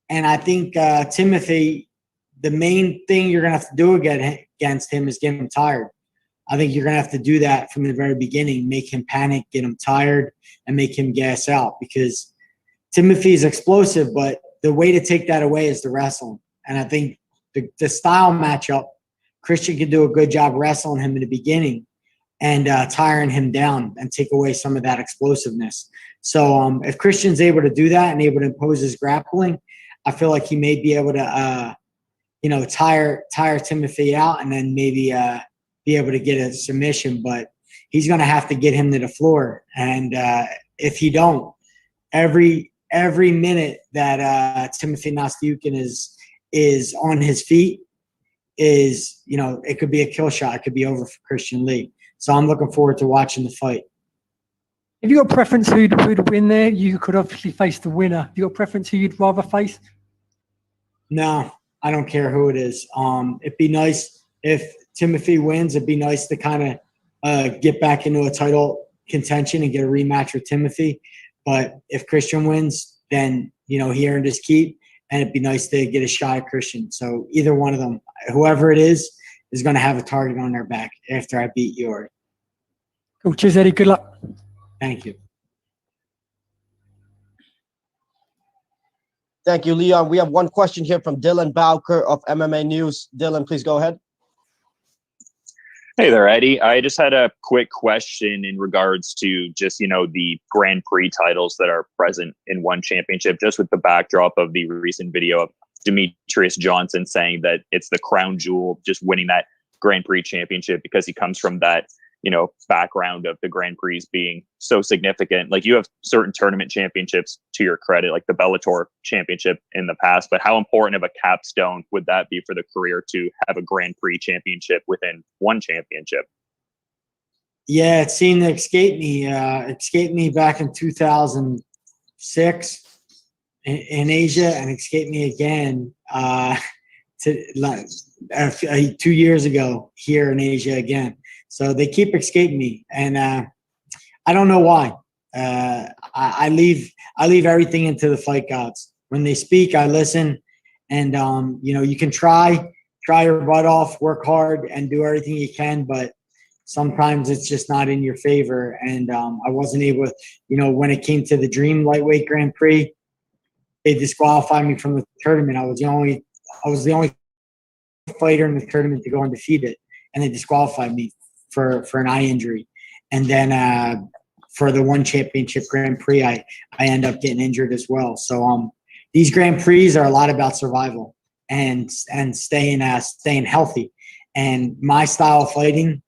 And I think Timothy, the main thing you're going to have to do against him is get him tired. I think you're going to have to do that from the very beginning, make him panic, get him tired, and make him gas out, because Timothy is explosive, but the way to take that away is to wrestle him. And I think the style matchup, Christian can do a good job wrestling him in the beginning and tiring him down and take away some of that explosiveness. So if Christian's able to do that and able to impose his grappling, I feel like he may be able to, tire Timothy out and then maybe be able to get a submission. But he's going to have to get him to the floor. And if he don't, every minute that Timothy Nastyukhin is on his feet is, it could be a kill shot. It could be over for Christian Lee. So I'm looking forward to watching the fight. Have you got a preference who to win there? You could obviously face the winner. Have you got a preference who you'd rather face? No, I don't care who it is. It'd be nice if Timothy wins. It'd be nice to kind of get back into a title contention and get a rematch with Timothy. But if Christian wins, then, he earned his keep, and it'd be nice to get a shot at Christian. So either one of them, whoever it is going to have a target on their back after I beat Yori. Cool. Cheers, Eddie. Good luck. Thank you. Thank you, Leon. We have one question here from Dylan Bowker of MMA News. Dylan, please go ahead. Hey there, Eddie. I just had a quick question in regards to just, the Grand Prix titles that are present in one championship, just with the backdrop of the recent video of Demetrius Johnson saying that it's the crown jewel, just winning that Grand Prix championship because he comes from that, background of the Grand Prix being so significant. Like, you have certain tournament championships to your credit, like the Bellator championship in the past, but how important of a capstone would that be for the career to have a Grand Prix championship within one championship? Yeah, it seemed to escape me back in 2006 in Asia, and escaped me again 2 years ago here in Asia again. So they keep escaping me, and I don't know why. I leave everything into the fight gods. When they speak, I listen, and you can try your butt off, work hard, and do everything you can, but sometimes it's just not in your favor. And I wasn't able, when it came to the Dream Lightweight Grand Prix, they disqualified me from the tournament. I was the only fighter in the tournament to go undefeated, and they disqualified me for an eye injury. And then for the one championship Grand Prix, I end up getting injured as well. So these Grand Prix are a lot about survival and staying healthy. And my style of fighting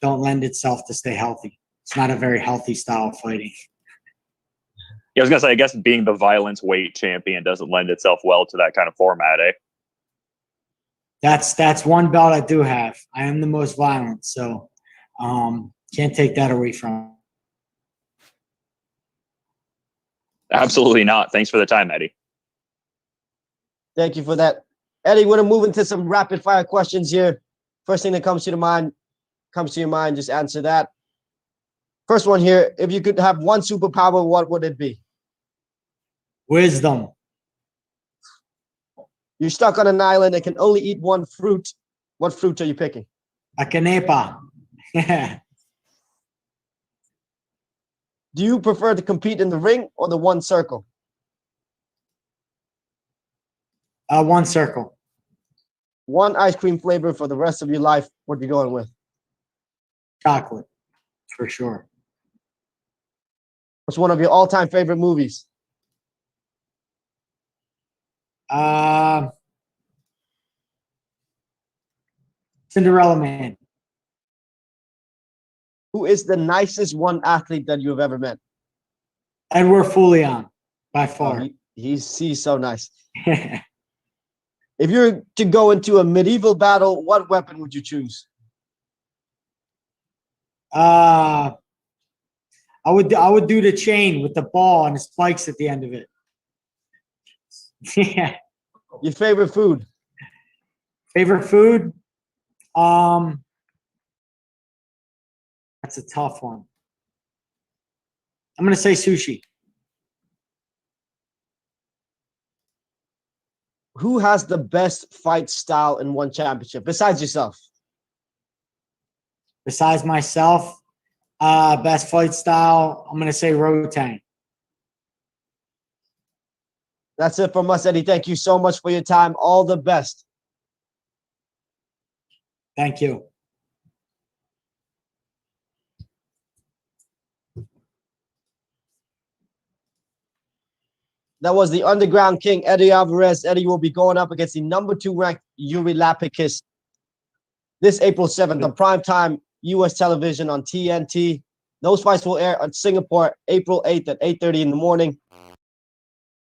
don't lend itself to stay healthy. It's not a very healthy style of fighting. Yeah, I was gonna say, I guess being the violence weight champion doesn't lend itself well to that kind of format, eh? That's one belt I do have. I am the most violent, so can't take that away from. Absolutely not. Thanks for the time, Eddie. Thank you for that. Eddie, we're going to move into some rapid fire questions here. First thing that comes to your mind, just answer that. First one here, if you could have one superpower, what would it be? Wisdom. You're stuck on an island and can only eat one fruit. What fruit are you picking? A canepa. Do you prefer to compete in the ring or the one circle? One circle. One ice cream flavor for the rest of your life. What are you going with? Chocolate, for sure. What's one of your all-time favorite movies? Cinderella Man. Who is the nicest one athlete that you have ever met? Edward Foulion, by far. Oh, he's so nice. If you were to go into a medieval battle, what weapon would you choose? I would do the chain with the ball and the spikes at the end of it. Yeah. Your favorite food? Favorite food? That's a tough one. I'm going to say sushi. Who has the best fight style in one championship besides yourself? Besides myself, best fight style, I'm going to say Rotang. That's it from us, Eddie. Thank you so much for your time. All the best. Thank you. That was the Underground King, Eddie Alvarez. Eddie will be going up against the number 2 ranked Yuri Lapikis this April 7th on primetime U.S. television on TNT. Those fights will air on Singapore April 8th at 8:30 in the morning.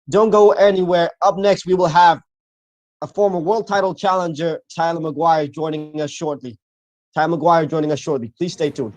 Don't go anywhere. Up next, we will have a former world title challenger, Tyler Maguire, joining us shortly. Tyler Maguire joining us shortly. Please stay tuned.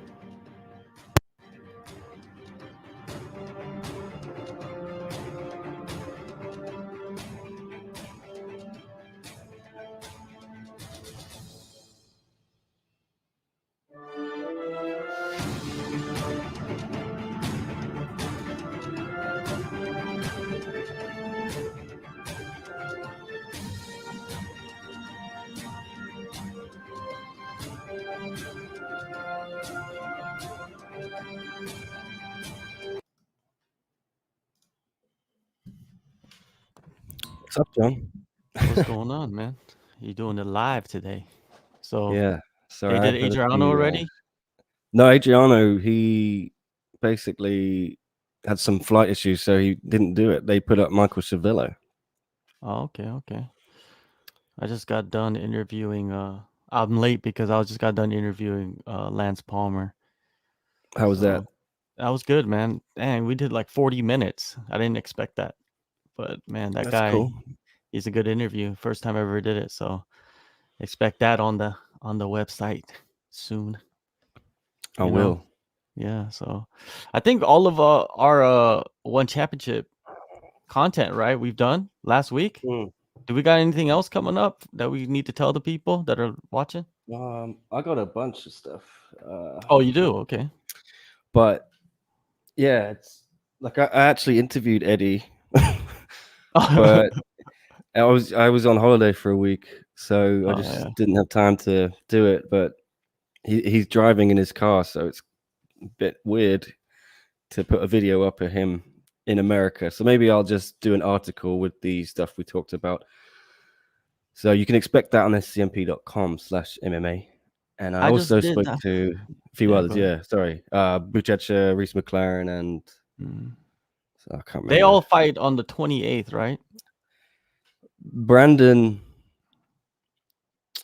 What's up, John? What's going on, man? You're doing it live today. So Yeah. Sorry, they I did had a Adriano few, already? No, Adriano, he basically had some flight issues, so he didn't do it. They put up Michael Schiavello. Oh, okay. I just got done interviewing. I'm late because I just got done interviewing Lance Palmer. How was that? That was good, man. Dang, we did like 40 minutes. I didn't expect that, but man, that That's guy, cool. he's a good interview. First time I ever did it, so expect that on the website soon. I you know? will. Yeah, so I think all of our one championship content, right? We've done last week. Do we got anything else coming up that we need to tell the people that are watching? I got a bunch of stuff. Oh, you do? Okay. But yeah, it's like I actually interviewed Eddie, but I was on holiday for a week, so I just didn't have time to do it. But he's driving in his car, so it's a bit weird to put a video up of him in America. So maybe I'll just do an article with the stuff we talked about. So you can expect that on scmp.com/MMA. And I just also did spoke that. to a few Yeah, others. go ahead. Yeah, sorry. Buchecha, Reese McLaren, and so I can't remember. They all fight on the 28th, right? Brandon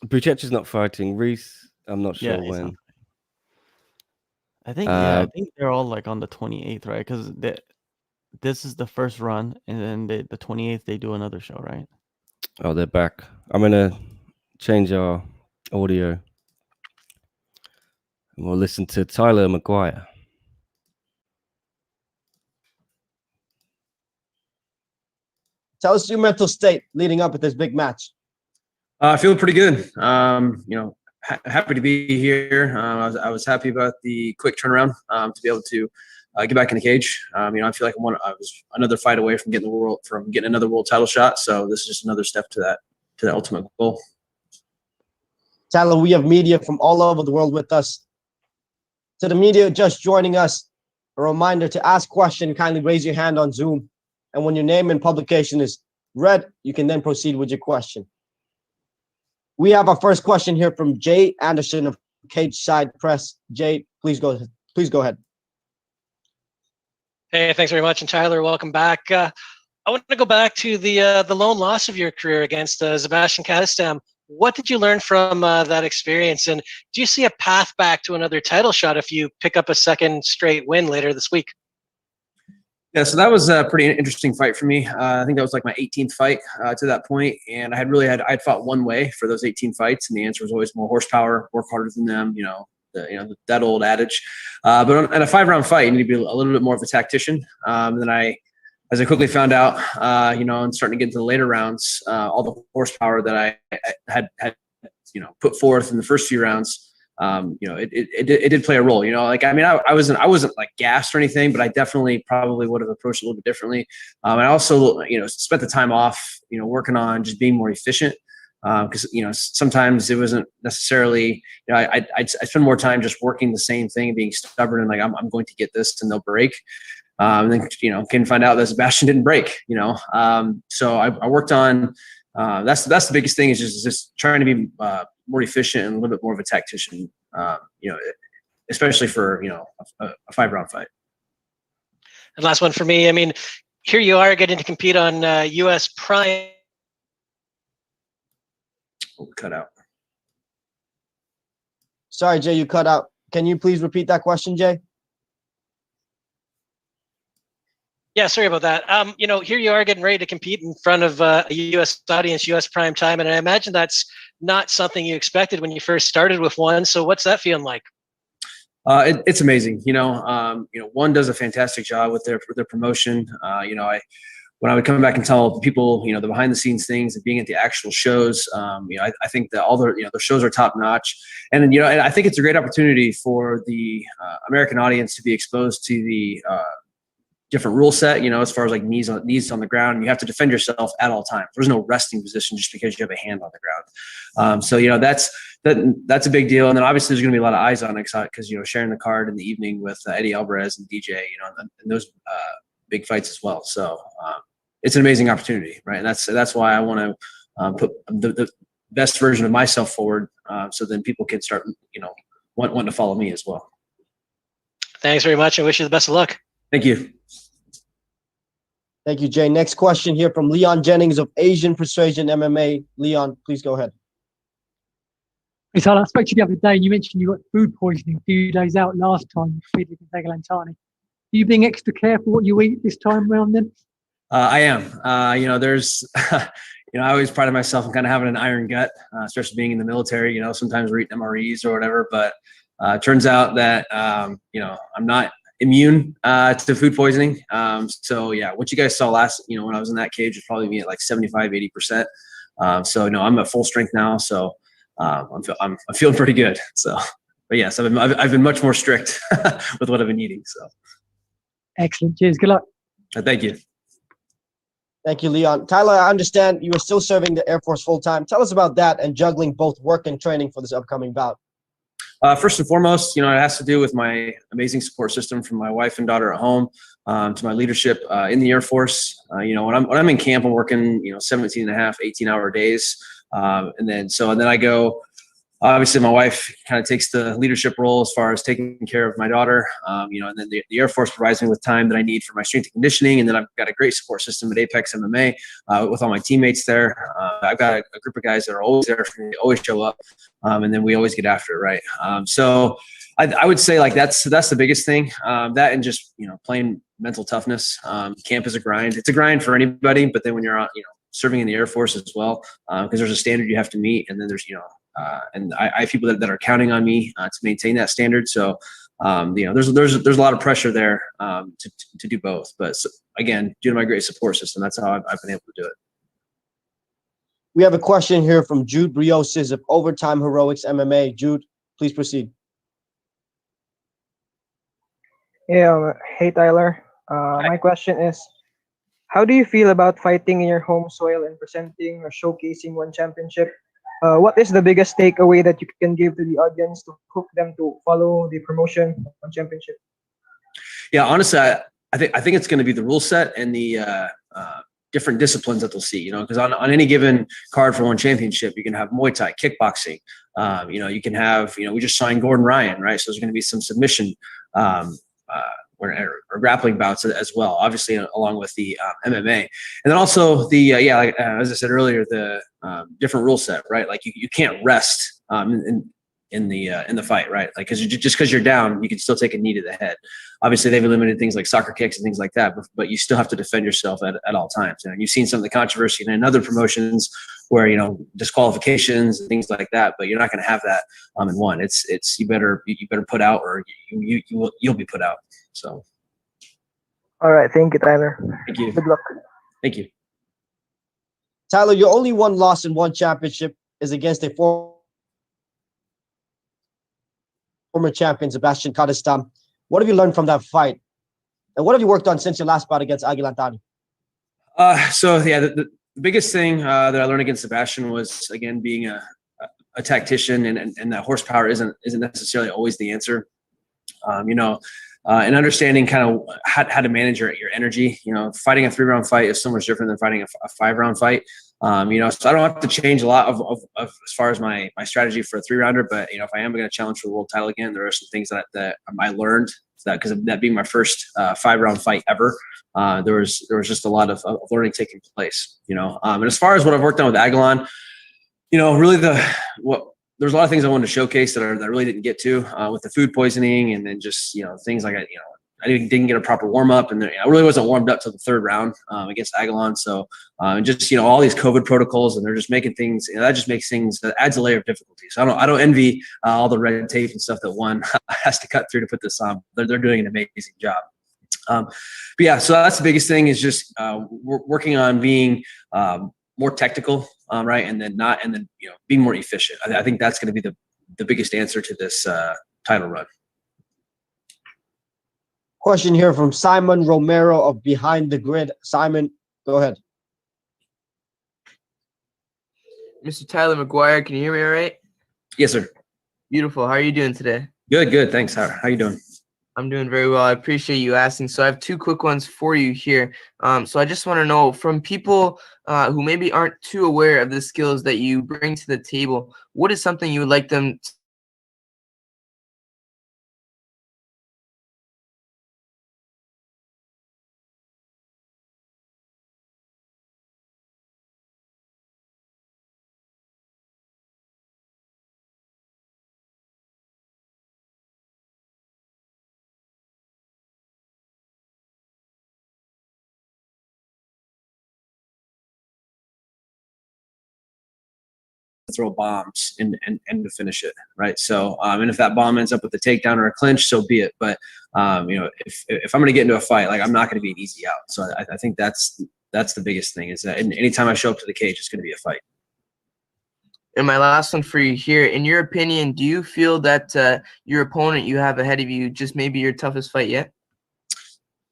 Buchecha's not fighting. Reese, I'm not Yeah, sure he's not when. I think they're all like on the 28th, right? Because this is the first run, and then the 28th they do another show, right? Oh, they're back. I'm gonna change our audio, and we'll listen to Tyler Maguire. Tell us your mental state leading up to this big match. Feeling pretty good. Happy to be here. I was happy about the quick turnaround to be able to get back in the cage. I feel like I was another fight away from getting another world title shot. So this is just another step to that ultimate goal. Tyler, we have media from all over the world with us. To the media just joining us, a reminder to ask question, kindly raise your hand on Zoom. And when your name and publication is read, you can then proceed with your question. We have our first question here from Jay Anderson of Cage Side Press. Jay, please go ahead. Hey, thanks very much. And Tyler, welcome back. I want to go back to the lone loss of your career against Sebastian Kadestam. What did you learn from that experience? And do you see a path back to another title shot if you pick up a second straight win later this week? Yeah, so that was a pretty interesting fight for me. I think that was like my 18th fight to that point, and I'd fought one way for those 18 fights, and the answer was always more horsepower, work harder than them. That old adage. But in a 5-round fight, you need to be a little bit more of a tactician. Then as I quickly found out, and starting to get into the later rounds, all the horsepower that I had put forth in the first few rounds it did play a role. Like, I mean, I wasn't like gassed or anything, but I definitely probably would have approached it a little bit differently. And I also, spent the time off, working on just being more efficient. Because sometimes it wasn't necessarily, I spend more time just working the same thing, being stubborn and like I'm going to get this and they'll break. And then can find out that Sebastian didn't break. So I worked on that's the biggest thing is just trying to be more efficient and a little bit more of a tactician. Especially for a 5-round fight. And last one for me. I mean, here you are getting to compete on U.S. Prime. Cut out. Sorry, Jay, you cut out. Can you please repeat that question, Jay? Yeah, sorry about that. Here you are getting ready to compete in front of a U.S. audience, U.S. prime time, and I imagine that's not something you expected when you first started with ONE. So what's that feeling like? It's amazing. ONE does a fantastic job with their promotion. When I would come back and tell people, the behind the scenes things and being at the actual shows, I think that all their shows are top notch. And, and I think it's a great opportunity for the American audience to be exposed to the different rule set, as far as like knees on the ground. And you have to defend yourself at all times. There's no resting position just because you have a hand on the ground. So, that's a big deal. And then obviously there's going to be a lot of eyes on it because, sharing the card in the evening with Eddie Alvarez and DJ, and those big fights as well. So, it's an amazing opportunity, right? And that's why I want to put the best version of myself forward, so then people can start, wanting to follow me as well. Thanks very much. I wish you the best of luck. Thank you. Thank you, Jay. Next question here from Leon Jennings of Asian Persuasion MMA. Leon, please go ahead. Hey, Tyler, I spoke to you the other day and you mentioned you got food poisoning a few days out last time you competed with Lantani. Are you being extra careful what you eat this time around then? I am. There's, I always prided myself on kind of having an iron gut, especially being in the military. Sometimes we're eating MREs or whatever, but it turns out that, I'm not immune to food poisoning. So yeah, what you guys saw last, when I was in that cage was probably me at like 75, 80%. So no, I'm at full strength now. So I'm feeling pretty good. So, but yes, I've been much more strict with what I've been eating. So excellent. Cheers. Good luck. Thank you. Thank you, Leon. Tyler, I understand you are still serving the Air Force full time. Tell us about that and juggling both work and training for this upcoming bout. First and foremost, it has to do with my amazing support system from my wife and daughter at home, to my leadership in the Air Force. When I'm in camp, I'm working, 17 and a half, 18-hour days. And then I go, obviously my wife kind of takes the leadership role as far as taking care of my daughter, and then the Air Force provides me with time that I need for my strength and conditioning. And then I've got a great support system at Apex MMA with all my teammates there. I've got a group of guys that are always there for me, always show up, and then we always get after it, right? So I would say like that's the biggest thing. That and just plain mental toughness. Camp is a grind. It's a grind for anybody, but then when you're serving in the Air Force as well, because there's a standard you have to meet, and then there's and I have people that are counting on me to maintain that standard. So, there's a lot of pressure there to do both. But again, due to my great support system, that's how I've been able to do it. We have a question here from Jude Briosis of Overtime Heroics MMA. Jude, please proceed. Yeah. Hey, Tyler. My question is, how do you feel about fighting in your home soil and presenting or showcasing ONE championship? What is the biggest takeaway that you can give to the audience to hook them to follow the promotion ONE championship? Yeah, honestly, I think it's going to be the rule set and the different disciplines that they'll see. Because on any given card for ONE championship, you can have Muay Thai, kickboxing. You can have we just signed Gordon Ryan, right? So there's going to be some submission or grappling bouts as well, obviously along with the MMA, and then also the as I said earlier, the different rule set, right? Like you can't rest in the fight, right? Like because you're down, you can still take a knee to the head. Obviously, they've eliminated things like soccer kicks and things like that, but you still have to defend yourself at all times. And you've seen some of the controversy in other promotions where disqualifications and things like that, but you're not going to have that in ONE. It's you better put out, or you'll be put out. So. All right, thank you, Tyler. Thank you. Good luck. Thank you. Tyler, your only one loss in ONE championship is against a former former champion Sebastian Kadestam. What have you learned from that fight? And what have you worked on since your last bout against Aguilantani? The biggest thing that I learned against Sebastian was, again, being a tactician, and that horsepower isn't necessarily always the answer. And understanding kind of how to manage your energy. Fighting a 3-round fight is so much different than fighting a 5-round fight. So I don't have to change a lot of as far as my strategy for a 3-rounder. But if I am going to challenge for the world title again, there are some things that I learned because of that being my first 5-round fight ever. There was just a lot of learning taking place. And as far as what I've worked on with Aguilan, really there's a lot of things I wanted to showcase that I really didn't get to with the food poisoning, and then just things like I didn't get a proper warm up, and I really wasn't warmed up till the 3rd round against Aguilan. So just all these COVID protocols, and they're just making things that just makes things, that adds a layer of difficulty. So I don't envy all the red tape and stuff that ONE has to cut through to put this on. They're doing an amazing job. But yeah, so that's the biggest thing is just working on being more technical, right, and then being more efficient. I think that's going to be the biggest answer to this title run. Question here from Simon Romero of Behind the Grid. Simon, go ahead. Mr. Tyler Maguire, can you hear me all right? Yes, sir. Beautiful. How are you doing today? Good. Thanks. How you doing? I'm doing very well. I appreciate you asking. So I have 2 quick ones for you here. So I just want to know from people who maybe aren't too aware of the skills that you bring to the table, what is something you would like them to throw bombs and to finish it, right? So and if that bomb ends up with a takedown or a clinch, so be it. But if I'm going to get into a fight, I'm not going to be an easy out. So I think that's the biggest thing, is that anytime I show up to the cage, it's going to be a fight. And my last one for you here, in your opinion, do you feel that your opponent you have ahead of you just maybe your toughest fight yet?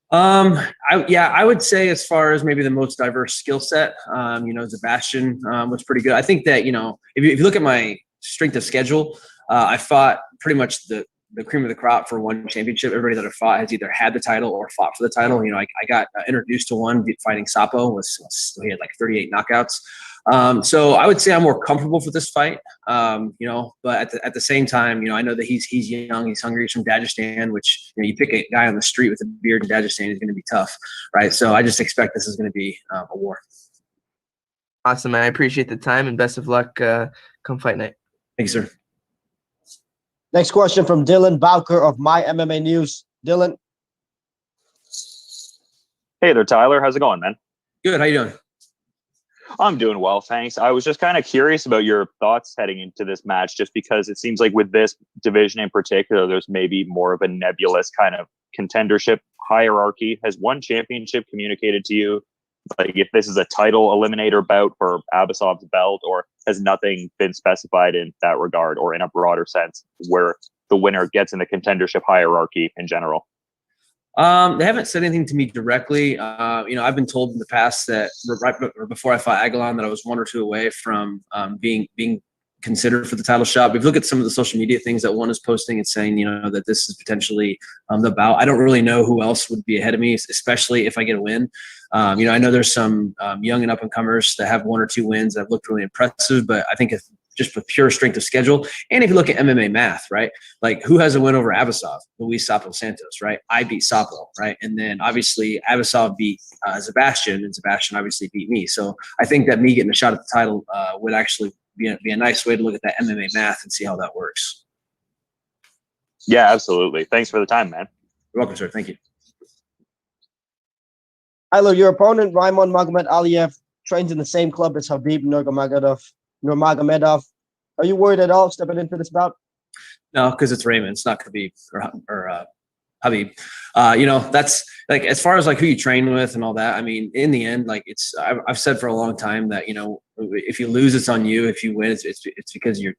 I would say, as far as maybe the most diverse skill set, Sebastian was pretty good. I think that, if you look at my strength of schedule, I fought pretty much the cream of the crop for ONE championship. Everybody that I fought has either had the title or fought for the title. I got introduced to ONE fighting Sapo. He had like 38 knockouts. So I would say I'm more comfortable for this fight, but at the same time, I know that he's young, he's hungry, he's from Dagestan, which, you pick a guy on the street with a beard in Dagestan is going to be tough, right? So I just expect this is going to be a war. Awesome, man. I appreciate the time and best of luck come fight night. Thanks, sir. Next question from Dylan Bowker of My MMA News. Dylan. Hey there, Tyler. How's it going, man? Good. How you doing? I'm doing well, thanks. I was just kind of curious about your thoughts heading into this match, just because it seems like with this division in particular, there's maybe more of a nebulous kind of contendership hierarchy. Has ONE championship communicated to you, like, if this is a title eliminator bout for Abasov's belt, or has nothing been specified in that regard, or in a broader sense where the winner gets in the contendership hierarchy in general? They haven't said anything to me directly. I've been told in the past that before I fought Aguilan that I was 1 or 2 away from being considered for the title shot. But if you look at some of the social media things that ONE is posting and saying, that this is potentially the bout, I don't really know who else would be ahead of me, especially if I get a win. I know there's some young and up and comers that have 1 or 2 wins that have looked really impressive, but I think if just with pure strength of schedule. And if you look at MMA math, right? Like, who has a win over Abasov? Luis Sapo Santos, right? I beat Sapo, right? And then obviously Abasov beat Sebastian, and Sebastian obviously beat me. So I think that me getting a shot at the title would actually be a nice way to look at that MMA math and see how that works. Yeah, absolutely. Thanks for the time, man. You're welcome, sir. Thank you. Tyler, your opponent, Raimon Magomed Aliyev, trains in the same club as Habib Nurmagomedov. Are you worried at all stepping into this bout? No, because it's Raymond. It's not Khabib or Habib. That's like, as far as like who you train with and all that. I mean, in the end, like, I've said for a long time that if you lose, it's on you. If you win, it's because your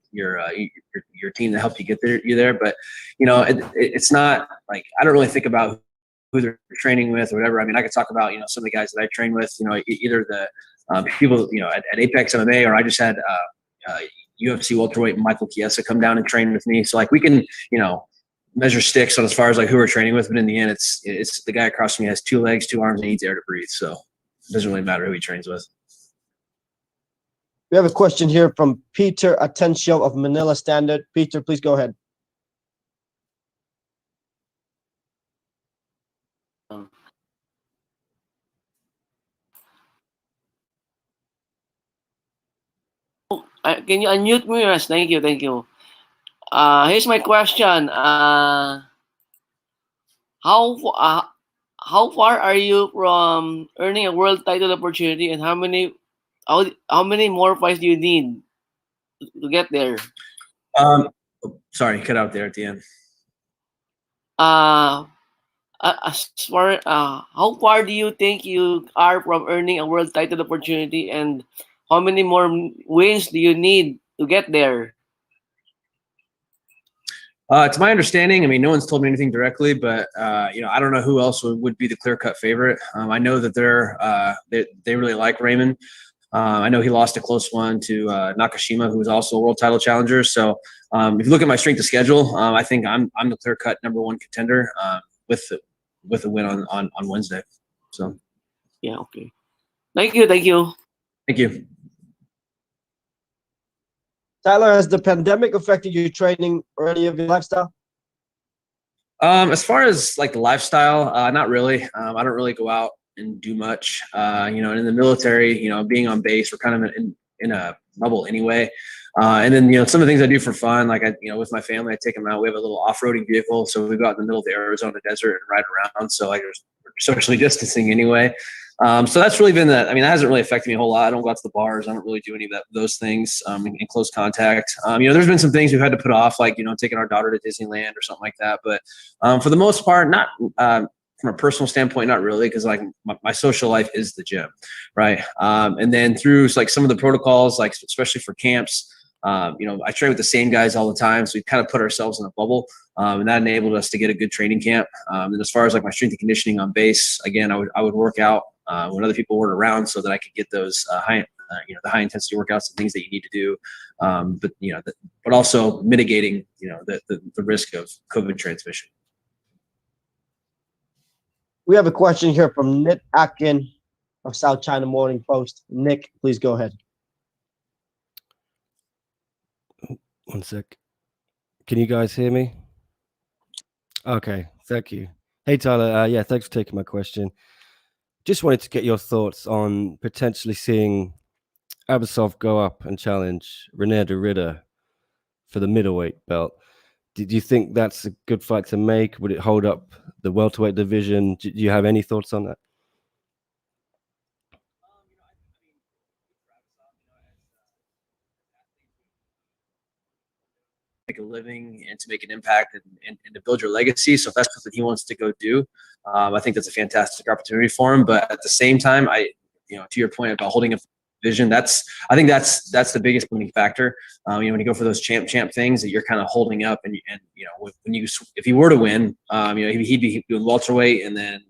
team that helped you get there. You're there, but it's not like I don't really think about who they're training with or whatever. I mean, I could talk about some of the guys that I train with. Either the people at Apex MMA, or I just had UFC welterweight Michael Schiavello come down and train with me. So like we can measure sticks on as far as like who we're training with, but in the end, it's the guy across from me has 2 legs, 2 arms, and needs air to breathe. So it doesn't really matter who he trains with. We have a question here from Peter Atencio of Manila Standard. Peter, please go ahead. Can you unmute me? Yes, thank you, thank you. Here's my question. How far are you from earning a world title opportunity, and how many more fights do you need to get there? Sorry, cut out there at the end. As far how far do you think you are from earning a world title opportunity, and how many more wins do you need to get there? To my understanding, I mean, no one's told me anything directly, but I don't know who else would be the clear-cut favorite. I know that they really like Raymond. I know he lost a close one to Nakashima, who was also a world title challenger. So if you look at my strength of schedule, I think I'm the clear-cut #1 contender with a win on Wednesday. So yeah, okay. Thank you. Thank you. Tyler, has the pandemic affected your training or any of your lifestyle? As far as like the lifestyle, not really. I don't really go out and do much. And in the military, being on base, we're kind of in a bubble anyway. And then, some of the things I do for fun, like with my family, I take them out. We have a little off-roading vehicle, so we go out in the middle of the Arizona desert and ride around. So like we're socially distancing anyway. So that's really been that. I mean, that hasn't really affected me a whole lot. I don't go out to the bars. I don't really do any of those things in close contact. There's been some things we've had to put off, like taking our daughter to Disneyland or something like that. But for the most part, not from a personal standpoint, not really, because like my social life is the gym, right? And then through like some of the protocols, like especially for camps, I train with the same guys all the time, so we kind of put ourselves in a bubble, and that enabled us to get a good training camp. And as far as like my strength and conditioning on base, again, I would work out when other people weren't around, so that I could get those the high intensity workouts and things that you need to do, but also mitigating the risk of COVID transmission. We have a question here from Nick Atkin of South China Morning Post. Nick, please go ahead. One sec. Can you guys hear me? Okay, thank you. Hey, Tyler. Yeah, thanks for taking my question. Just wanted to get your thoughts on potentially seeing Abasov go up and challenge René de Ridder for the middleweight belt. Did you think that's a good fight to make? Would it hold up the welterweight division? Do you have any thoughts on that? Make a living and to make an impact and to build your legacy. So if that's something he wants to go do, I think that's a fantastic opportunity for him. But at the same time, to your point about holding a vision, I think that's the biggest limiting factor. When you go for those champ things that you're kind of holding up, and if he were to win, he'd be doing welterweight and then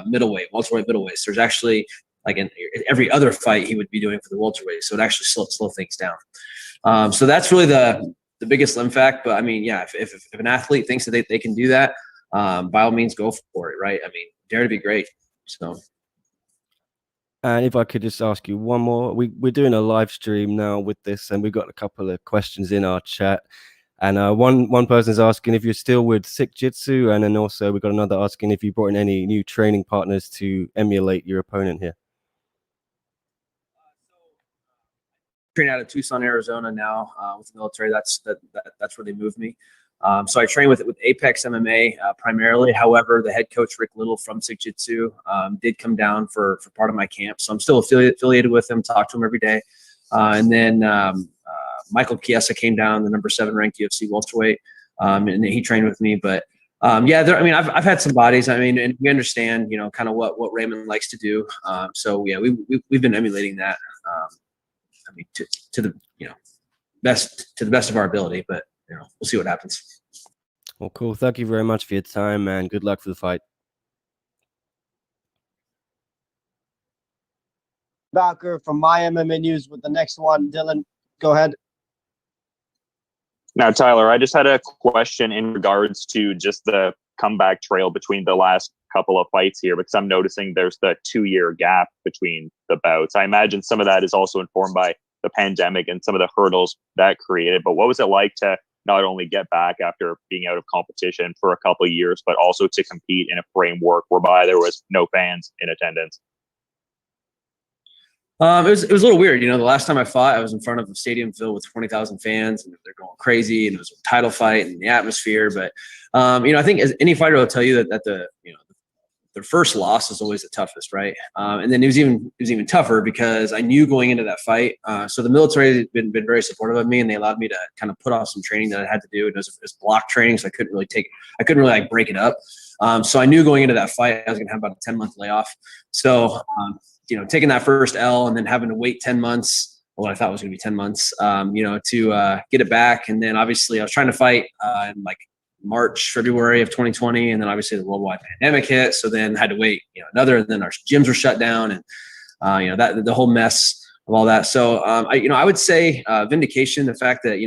middleweight. So there's actually like in every other fight he would be doing for the welterweight. So it actually slow things down. So that's really the biggest limb fact. But I mean, yeah, if an athlete thinks that they can do that, by all means go for it, right? I mean, dare to be great. So. And if I could just ask you one more, we're doing a live stream now with this, and we've got a couple of questions in our chat. And one person's asking if you're still with Sick Jitsu, and then also we've got another asking if you brought in any new training partners to emulate your opponent here. Train out of Tucson, Arizona now with the military. That's where they moved me. So I train with Apex MMA primarily. However, the head coach Rick Little from Sick Jitsu did come down for part of my camp, so I'm still affiliated with him. Talk to him every day. And then Michael Schiavello came down, the #7 ranked UFC welterweight, and he trained with me. But yeah, I mean, I've had some bodies. I mean, and we understand, kind of what Raymond likes to do. So yeah, we've been emulating that. I mean, to the best of our ability. But we'll see what happens. Well, cool. Thank you very much for your time, and good luck for the fight. Backer from My MMA News with the next one. Dylan, go ahead. Now, Tyler, I just had a question in regards to just the comeback trail between the last couple of fights here, because I'm noticing there's the 2-year gap between the bouts. I imagine some of that is also informed by the pandemic and some of the hurdles that created. But what was it like to not only get back after being out of competition for a couple of years, but also to compete in a framework whereby there was no fans in attendance? It was a little weird. The last time I fought, I was in front of a stadium filled with 20,000 fans, and they're going crazy, and it was a title fight and the atmosphere. But I think as any fighter will tell you that their first loss is always the toughest, right? And then it was even tougher because I knew going into that fight. So the military has been very supportive of me, and they allowed me to kind of put off some training that I had to do. It was block training, so I couldn't really like break it up. So I knew going into that fight I was going to have about a 10-month layoff. So taking that first L and then having to wait 10 months, what I thought was going to be 10 months, to get it back. And then obviously I was trying to fight in like March, February of 2020. And then obviously the worldwide pandemic hit. So then had to wait, another, and then our gyms were shut down, and, that the whole mess of all that. So, I would say vindication, the fact that,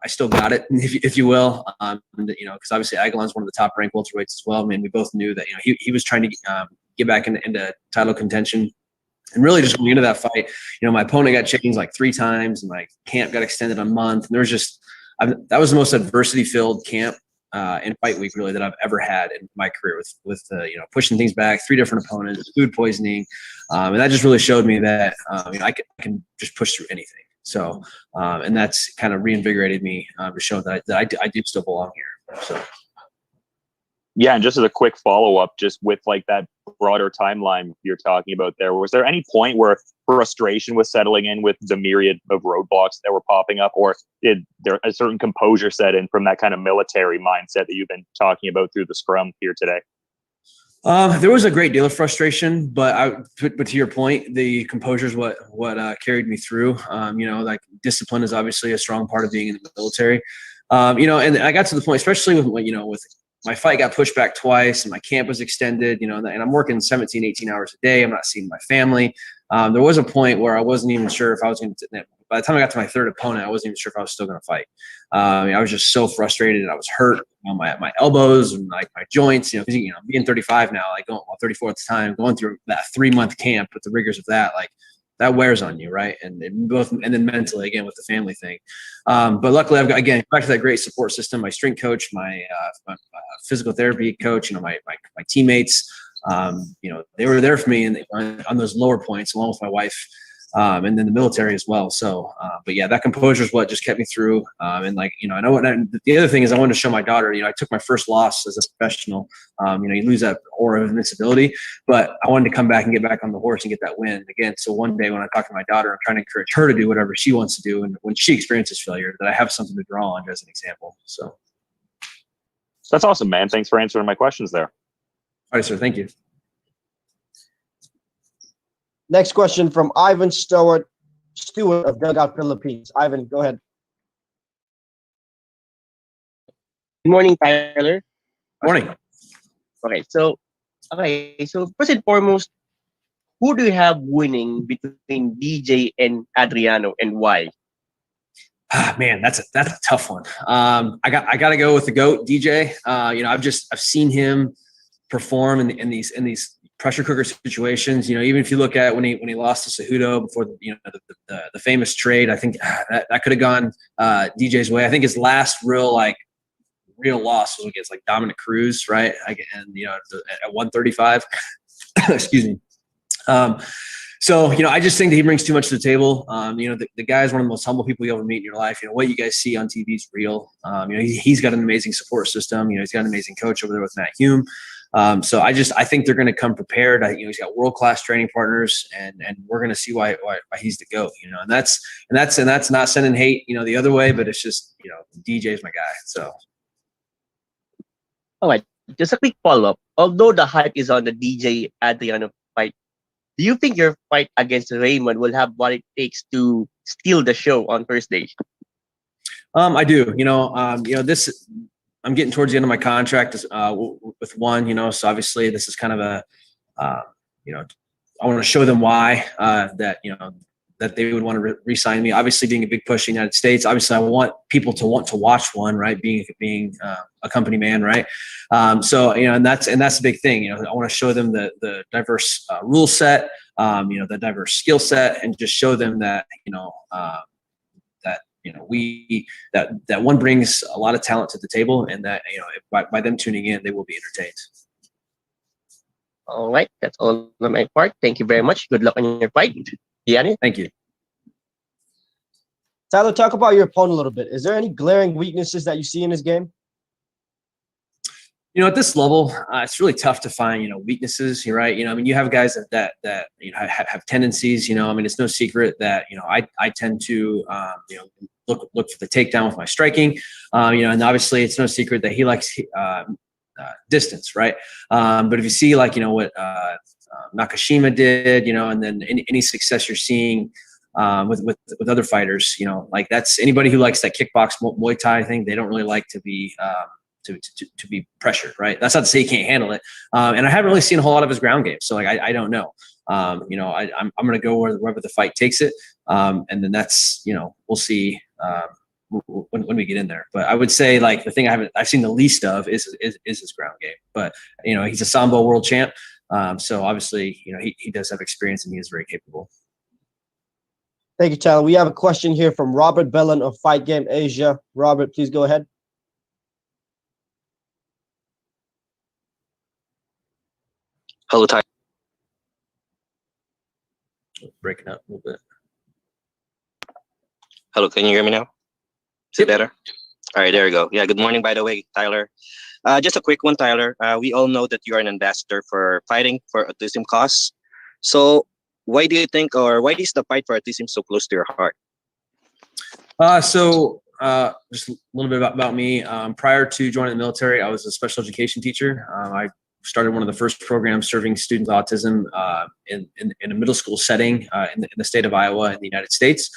I still got it, if you will, because obviously Aguilar's one of the top ranked welterweights as well. I mean, we both knew that, he was trying to get back into title contention. And really just going into that fight, my opponent got changed like 3 times, and my camp got extended a month. And there was just, that was the most adversity filled camp in fight week really that I've ever had in my career, with pushing things back, 3 different opponents, food poisoning. And that just really showed me that, I can just push through anything. So, and that's kind of reinvigorated me to show that I do still belong here. So. Yeah, and just as a quick follow-up, just with like that broader timeline you're talking about there, was there any point where frustration was settling in with the myriad of roadblocks that were popping up, or did there a certain composure set in from that kind of military mindset that you've been talking about through the scrum here today? There was a great deal of frustration, but to your point, the composure is what carried me through. Like discipline is obviously a strong part of being in the military. And I got to the point, especially with my fight got pushed back twice, and my camp was extended, and I'm working 17, 18 hours a day. I'm not seeing my family. There was a point where I wasn't even sure if I was going to, by the time I got to my 3rd opponent, I wasn't even sure if I was still going to fight. I was just so frustrated, and I was hurt on my elbows and like my joints, because, being 35 now, 34 at the time, going through that 3-month camp with the rigors of that, like, that wears on you, right? And then mentally again with the family thing. But luckily, I've got, again, back to that great support system. My strength coach, my physical therapy coach, my teammates, they were there for me and on those lower points, along with my wife, and then the military as well. So, but yeah, that composure is what just kept me through. And I know the other thing is I wanted to show my daughter, I took my first loss as a professional. You lose that aura of invincibility, but I wanted to come back and get back on the horse and get that win again. So one day when I talk to my daughter, I'm trying to encourage her to do whatever she wants to do. And when she experiences failure, that I have something to draw on as an example. So that's awesome, man. Thanks for answering my questions there. All right, sir. Thank you. Next question from Ivan Stewart of Dugout Philippines. Ivan, go ahead. Good morning, Tyler. Morning. Okay, so first and foremost, who do you have winning between DJ and Adriano, and why? Man, that's a tough one. I got to go with the GOAT, DJ. I've seen him perform in these pressure cooker situations. Even if you look at when he lost to Cejudo before the famous trade, I think that could have gone DJ's way. I think his last real loss was against Dominic Cruz, right? And at 135. Excuse me. So, I just think that he brings too much to the table. The guy is one of the most humble people you ever meet in your life. What you guys see on TV is real. He's got an amazing support system. He's got an amazing coach over there with Matt Hume. So I think they're going to come prepared. He's got world-class training partners, and we're going to see why he's the GOAT. And that's not sending hate, the other way, but it's just, DJ's my guy. So. All right, just a quick follow-up. Although the hype is on the DJ Adriano fight, do you think your fight against Raymond will have what it takes to steal the show on Thursday? I do. This. I'm getting towards the end of my contract with ONE. So obviously this is kind of a, I want to show them why that they would want to re-sign me. Obviously, being a big push in the United States, obviously I want people to want to watch ONE, right? Being a company man, right? So and that's the big thing. I want to show them the diverse rule set, the diverse skill set, and just show them that that ONE brings a lot of talent to the table, and that by them tuning in, they will be entertained. All right, that's all on my part. Thank you very much. Good luck on your fight, Yanni. Thank you. Tyler, talk about your opponent a little bit. Is there any glaring weaknesses that you see in his game? At this level, it's really tough to find, weaknesses. You're right. You have guys that have tendencies. It's no secret that I tend to look for the takedown with my striking. And obviously it's no secret that he likes distance, right? But if you see what Nakashima did, and then any success you're seeing with other fighters, that's anybody who likes that kickbox Muay Thai thing. They don't really like to be to be pressured, right? That's not to say he can't handle it. And I haven't really seen a whole lot of his ground game, so I don't know. I'm going to go wherever the fight takes it, and then that's we'll see when we get in there. But I would say the thing I've seen the least of is his ground game. But he's a Sambo world champ, so obviously he does have experience and he is very capable. Thank you, Tyler. We have a question here from Robert Bellin of Fight Game Asia. Robert, please go ahead. Hello, Tyler. Breaking up a little bit. Hello, can you hear me now? Is it better? All right, there we go. Yeah, good morning, by the way, Tyler. Just a quick one, Tyler. We all know that you are an ambassador for fighting for autism cause. So why do you think, or why is the fight for autism so close to your heart? Just a little bit about me. Prior to joining the military, I was a special education teacher. I started one of the first programs serving students with autism in a middle school setting in the state of Iowa in the United States.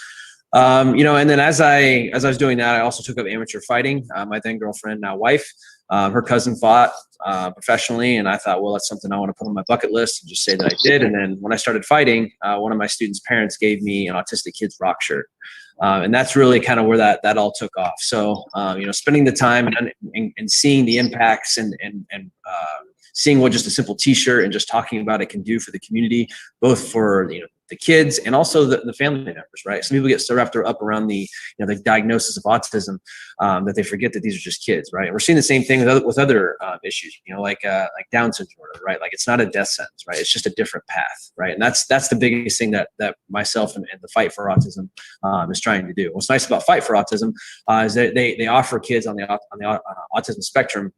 And then as I was doing that, I also took up amateur fighting. My then girlfriend, now wife, her cousin fought professionally, and I thought, well, that's something I want to put on my bucket list and just say that I did. And then when I started fighting, one of my students' parents gave me an autistic kid's rock shirt. And that's really kind of where that all took off. So, spending the time and seeing the impacts and seeing what just a simple t-shirt and just talking about it can do for the community, both for the kids and also the family members, right? Some people get so wrapped up around the diagnosis of autism that they forget that these are just kids, right? And we're seeing the same thing with other issues, like Down syndrome, right? Like it's not a death sentence, right? It's just a different path, right? And that's the biggest thing that myself and the Fight for Autism is trying to do. What's nice about Fight for Autism is that they offer kids on the autism spectrum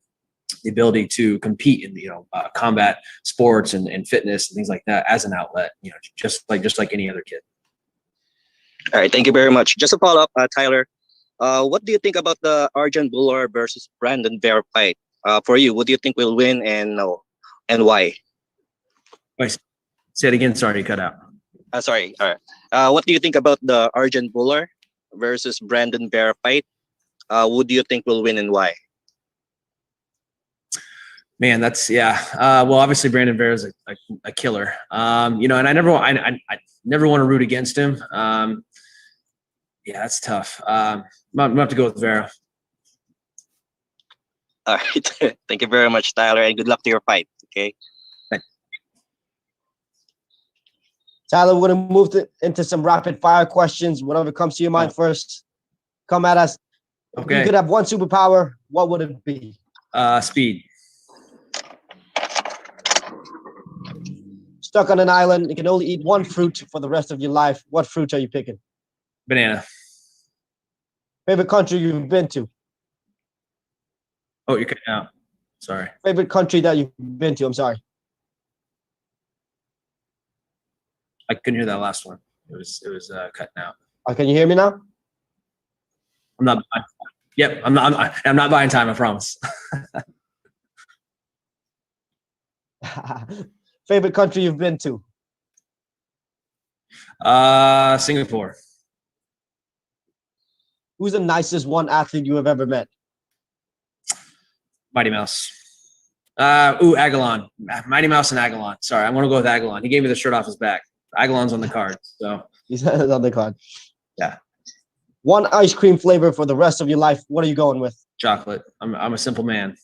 the ability to compete in combat sports and fitness and things like that as an outlet, just like any other kid. All right, thank you very much. Just a follow-up, Tyler. What do you think about the Arjan Buller versus Brandon Vera fight? For you, what do you think will win and why? Wait, say it again. Sorry, you cut out. Sorry. All right. What do you think about the Arjan Buller versus Brandon Vera fight? Who do you think will win and why? Man, that's well, obviously Brandon Vera is a killer. And I never want to root against him. That's tough. I'm gonna have to go with Vera. All right. Thank you very much, Tyler, and good luck to your fight. Okay. Thanks. Tyler, we're gonna move into some rapid fire questions. Whatever comes to your mind first, come at us. Okay. If you could have one superpower, what would it be? Speed. Stuck on an island, you can only eat one fruit for the rest of your life. What fruit are you picking? Banana. Favorite country you've been to? Oh, you're cutting out. Sorry. Favorite country that you've been to? I'm sorry. I couldn't hear that last one. It was cutting out. Can you hear me now? I'm not. Yep. I'm not buying time. I promise. Favorite country you've been to? Singapore. Who's the nicest one athlete you have ever met? Mighty Mouse. Aguilon. Mighty Mouse and Aguilon. Sorry, I'm going to go with Aguilon. He gave me the shirt off his back. Aguilon's on the card. So He's on the card. Yeah. One ice cream flavor for the rest of your life. What are you going with? Chocolate. I'm a simple man.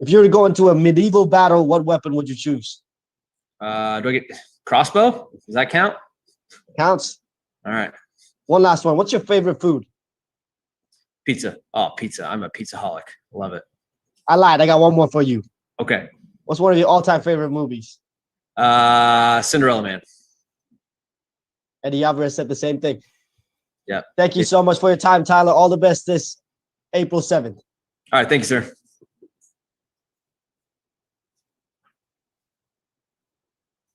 If you were to go into a medieval battle, what weapon would you choose? Do I get crossbow? Does that count? Counts. All right. One last one. What's your favorite food? Pizza. Oh, pizza. I'm a pizzaholic. Love it. I lied. I got one more for you. Okay. What's one of your all-time favorite movies? Cinderella Man. Eddie Alvarez said the same thing. Yeah. Thank you so much for your time, Tyler. All the best this April 7th. All right. Thank you, sir.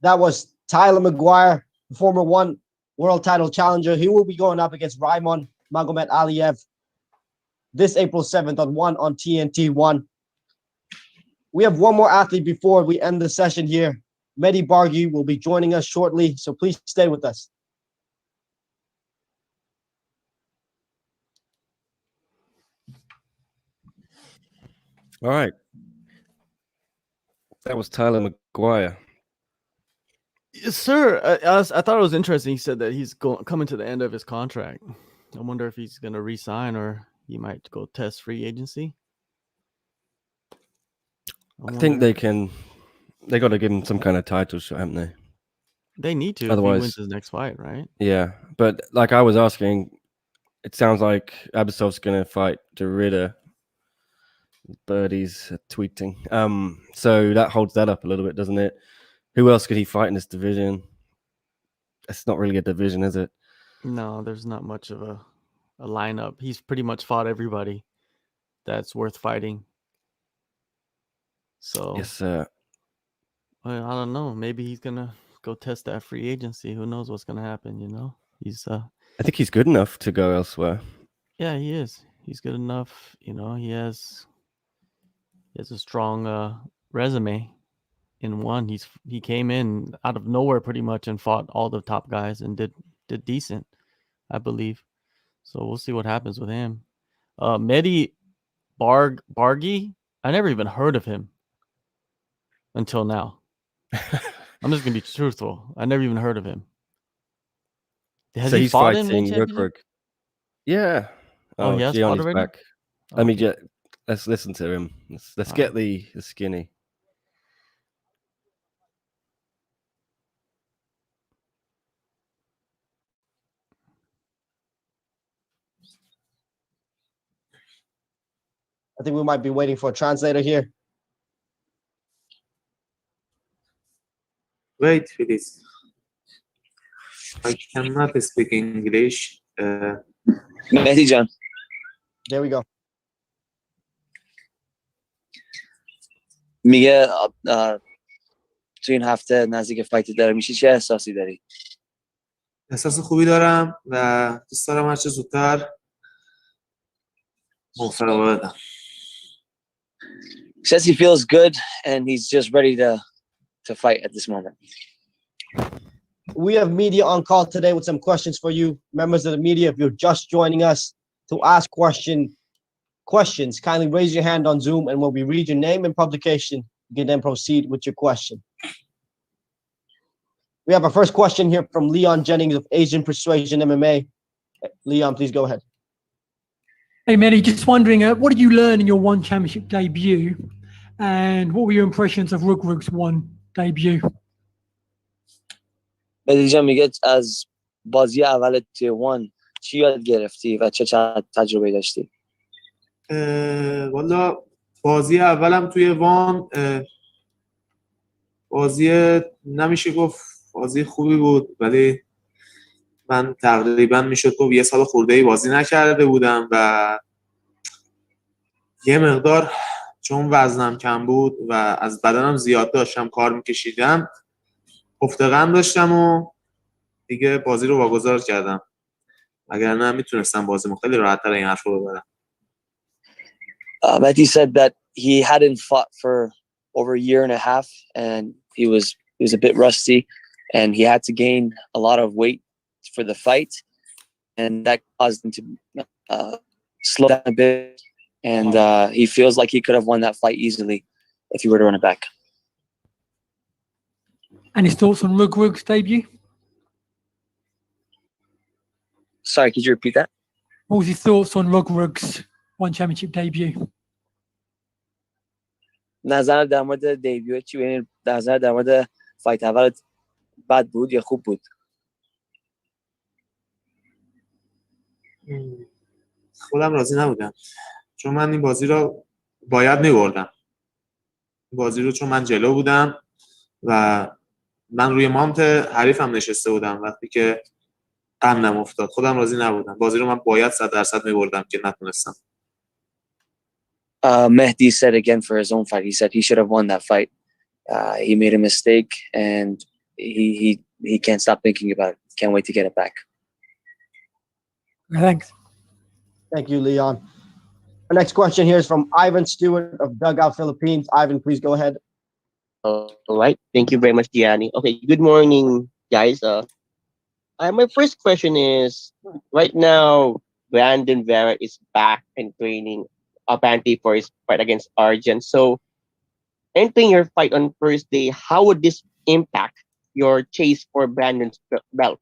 That was Tyler Maguire, former ONE world title challenger. He will be going up against Raimon Magomed Aliyev this April 7th on ONE on TNT 1. We have one more athlete before we end the session here. Mehdi Barghi will be joining us shortly, so please stay with us. All right. That was Tyler Maguire. Yes, sir. I thought it was interesting. He said that he's coming to the end of his contract. I wonder if he's going to resign or he might go test free agency. I think they got to give him some kind of title shot, haven't they? They need to. Otherwise, if he wins his next fight, right? Yeah, but like I was asking, it sounds like Abasov's going to fight Derrida. Birdie's tweeting. So that holds that up a little bit, doesn't it? Who else could he fight in this division? It's not really a division, is it? No, there's not much of a lineup. He's pretty much fought everybody that's worth fighting. So Yes, sir. Well, I don't know. Maybe he's gonna go test that free agency. Who knows what's gonna happen? He's I think he's good enough to go elsewhere. yeah, he is. He's good enough. He has a strong resume in ONE. He came in out of nowhere pretty much and fought all the top guys and did decent, I believe. So we'll see what happens with him. Mehdi Barghi, I never even heard of him until now. I'm just gonna be truthful. I never even heard of him. Has so he he's fought in fighting one championship? Rukrook. Yeah. Oh, he has fought Gianni's already? back. Let me let's listen to him. Let's get the skinny. I think we might be waiting for a translator here. Wait, please. I cannot speak English. Mehdi Jan. There we go. میگه تو این هفته نزدیک فایت داره میشه چه احساسی داری؟ احساس خوبی دارم و دوست دارم هر چه زودتر مسابقه بدم. Says he feels good and he's just ready to fight at this moment. We have media on call today with some questions for you, members of the media. If you're just joining us to ask questions, kindly raise your hand on Zoom, and when we read your name and publication, you can then proceed with your question. We have our first question here from Leon Jennings of Asian Persuasion MMA. Leon, please go ahead. Hey, Mehdi, just wondering, what did you learn in your ONE Championship debut, and what were your impressions of Rukrook's ONE debut? مهدی جان میگه از بازی اول توی وان چی یاد گرفتی و چه تجربه داشتی؟ والا بازی اولم توی وان بازی نمیشه گفت بازی خوبی بود، ولی من تقریبا میشد گفت یه سال خورده‌ای بازی نکرده بودم و یه مقدار چون وزنم کم بود و از بدنم زیاد داشتم کار میکشیدم افتقان داشتم و دیگه بازی رو واگذار کردم، اگر نه میتونستم بازی خیلی راحت‌تر این حرف رو ببرم. Mehdi said that he hadn't fought for over a year and a half and he was a bit rusty and he had to gain a lot of weight for the fight, and that caused him to slow down a bit. And he feels like he could have won that fight easily if he were to run it back. And his thoughts on Rug's debut? Sorry, could you repeat that? What was his thoughts on Rug's One Championship debut? نظر در مورد دیبیو چی؟ یعنی نظر در مورد فایت اول بد بود یا خوب بود؟ خودم راضی نبودم چون من این بازی رو باید می‌بردم. بازی رو چون من جلو بودم و من روی مانت حریفم نشسته بودم وقتی که قندم افتاد. خودم راضی نبودم. بازی رو من باید 100% می‌بردم که نتونستم. Mehdi said again for his own fight, he said he should have won that fight. He made a mistake and he can't stop thinking about it. Can't wait to get it back. Thanks. Thank you, Leon. Our next question here is from Ivan Stewart of Dugout Philippines. Ivan, please go ahead. All right. Thank you very much, Gianni. Okay, good morning, guys. My first question is, right now, Brandon Vera is back and training apparently for his fight against Arjun. So, entering your fight on Thursday, how would this impact your chase for Brandon's belt?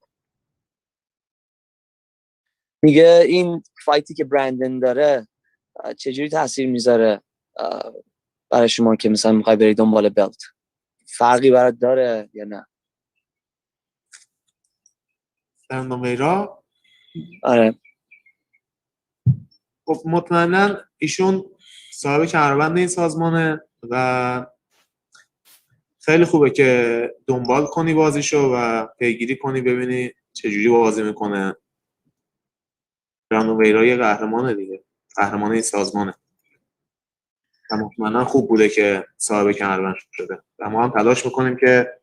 میگه این فایتی که برندن داره چجوری تاثیر میذاره برای شما که مثلا میخوای بری دنبال بلت؟ فرقی برات داره یا نه؟ برندن ویرا؟ آره. خب مطمئنا ایشون صاحب کمربند این سازمانه و خیلی خوبه که دنبال کنی بازیشو و پیگیری کنی ببینی چجوری بازی میکنه. برندن ویرا یه قهرمانه دیگه، قهرمان این سازمانه و مطمئنا خوب بوده که صاحب کمربند شده و ما هم تلاش میکنیم که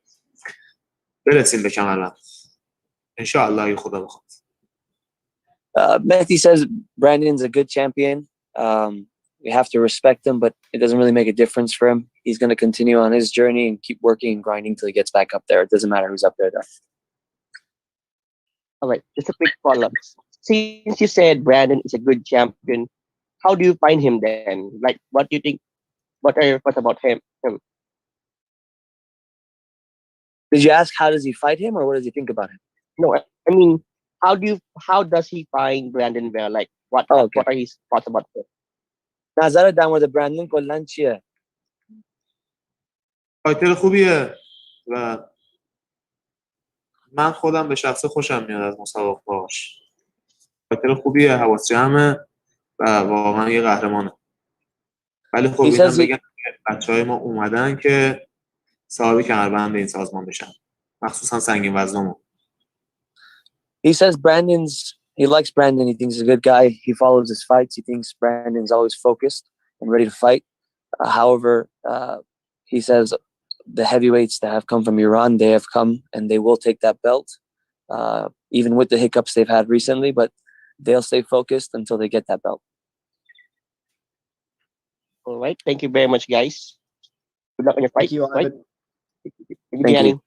برسیم به کمربند انشاءالله اگه خدا بخواد. Mehdi says Brandon's a good champion. We have to respect him, but it doesn't really make a difference for him. He's going to continue on his journey and keep working and grinding till he gets back up there. It doesn't matter who's up there, though. All right, just a quick follow-up. Since you said Brandon is a good champion, how do you find him then? Like, what do you think? What are your thoughts about him? Did you ask how does he fight him, or what does he think about him? No, I mean, how does he find Brandon Vera? Like, what are his thoughts about him? نظر در مورد برندن کلا چیه؟ فایتر خوبیه و من خودم به شخصه خوشم میاد از مسابقه باش. فایتر خوبیه، حواس جمعه و واقعا یه قهرمانه. ولی خب اینم بگم بچهای ما اومدن که صاحب کمربند این سازمان بشن، مخصوصا سنگین وزنمون. He says he likes Brandon. He thinks he's a good guy. He follows his fights. He thinks Brandon's always focused and ready to fight. However, he says the heavyweights that have come from Iran, they have come and they will take that belt, even with the hiccups they've had recently, but they'll stay focused until they get that belt. All right. Thank you very much, guys. Good luck on your fight. Thank you, Ivan. Thank you.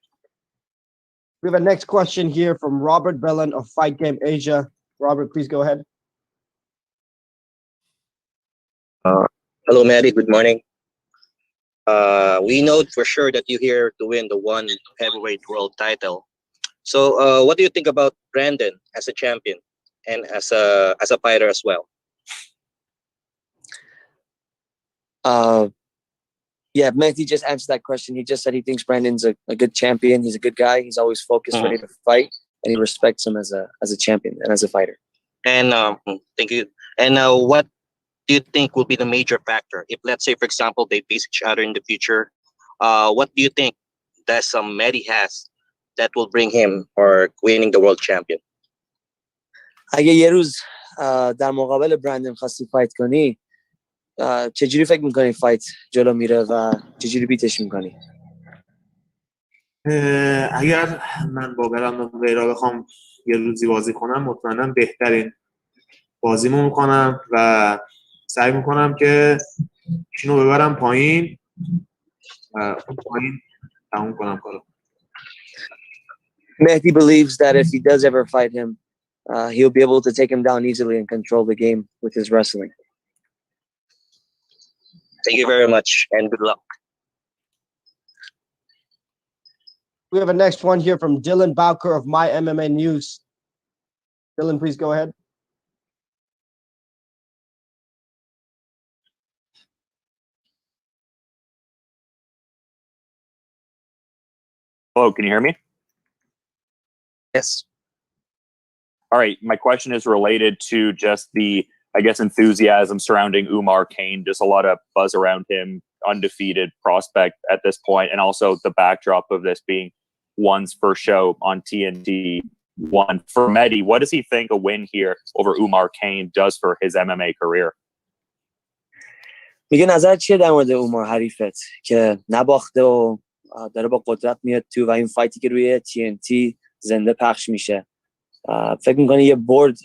We have a next question here from Robert Bellin of Fight Game Asia. Robert, please go ahead. Hello, Mehdi. Good morning. We know for sure that you're here to win the one heavyweight world title. So, what do you think about Brandon as a champion and as a fighter as well? Yeah, Mehdi just answered that question. He just said he thinks Brandon's a good champion. He's a good guy. He's always focused, ready to fight, and he respects him as a champion and as a fighter. And thank you. And what do you think will be the major factor if, let's say, for example, they face each other in the future? What do you think that Mehdi has that will bring him or winning the world champion? اگه یه روز در مقابل برندن خواستی فایت کنی چجوری فکر میکنی فایت جلو میره و چجوری بیتش میکنی؟ اگر من با برندن ویرا بخوام یه روزی بازی کنم مطمئنا بهترین بازیمو میکنم و سعی میکنم که ایشونو ببرم پایین و پایین تموم کنم کارو. Mehdi believes that if he does ever fight him, he'll be able to take him down easily and control the game with his wrestling. Thank you very much, and good luck. We have a next one here from Dylan Bowker of My MMA News. Dylan, please go ahead. Hello, can you hear me? Yes. All right. My question is related to just the, I guess, enthusiasm surrounding Umar Kane. Just a lot of buzz around him, undefeated prospect at this point, and also the backdrop of this being ONE's first show on TNT. ONE for Mehdi, what does he think a win here over Umar Kane does for his MMA career? میگه نظر چیه در مورد عمر حریفت که نباخته و داره با قدرت میاد تو و این فایتی که روی TNT زنده پخش میشه فکر میکنی یه برد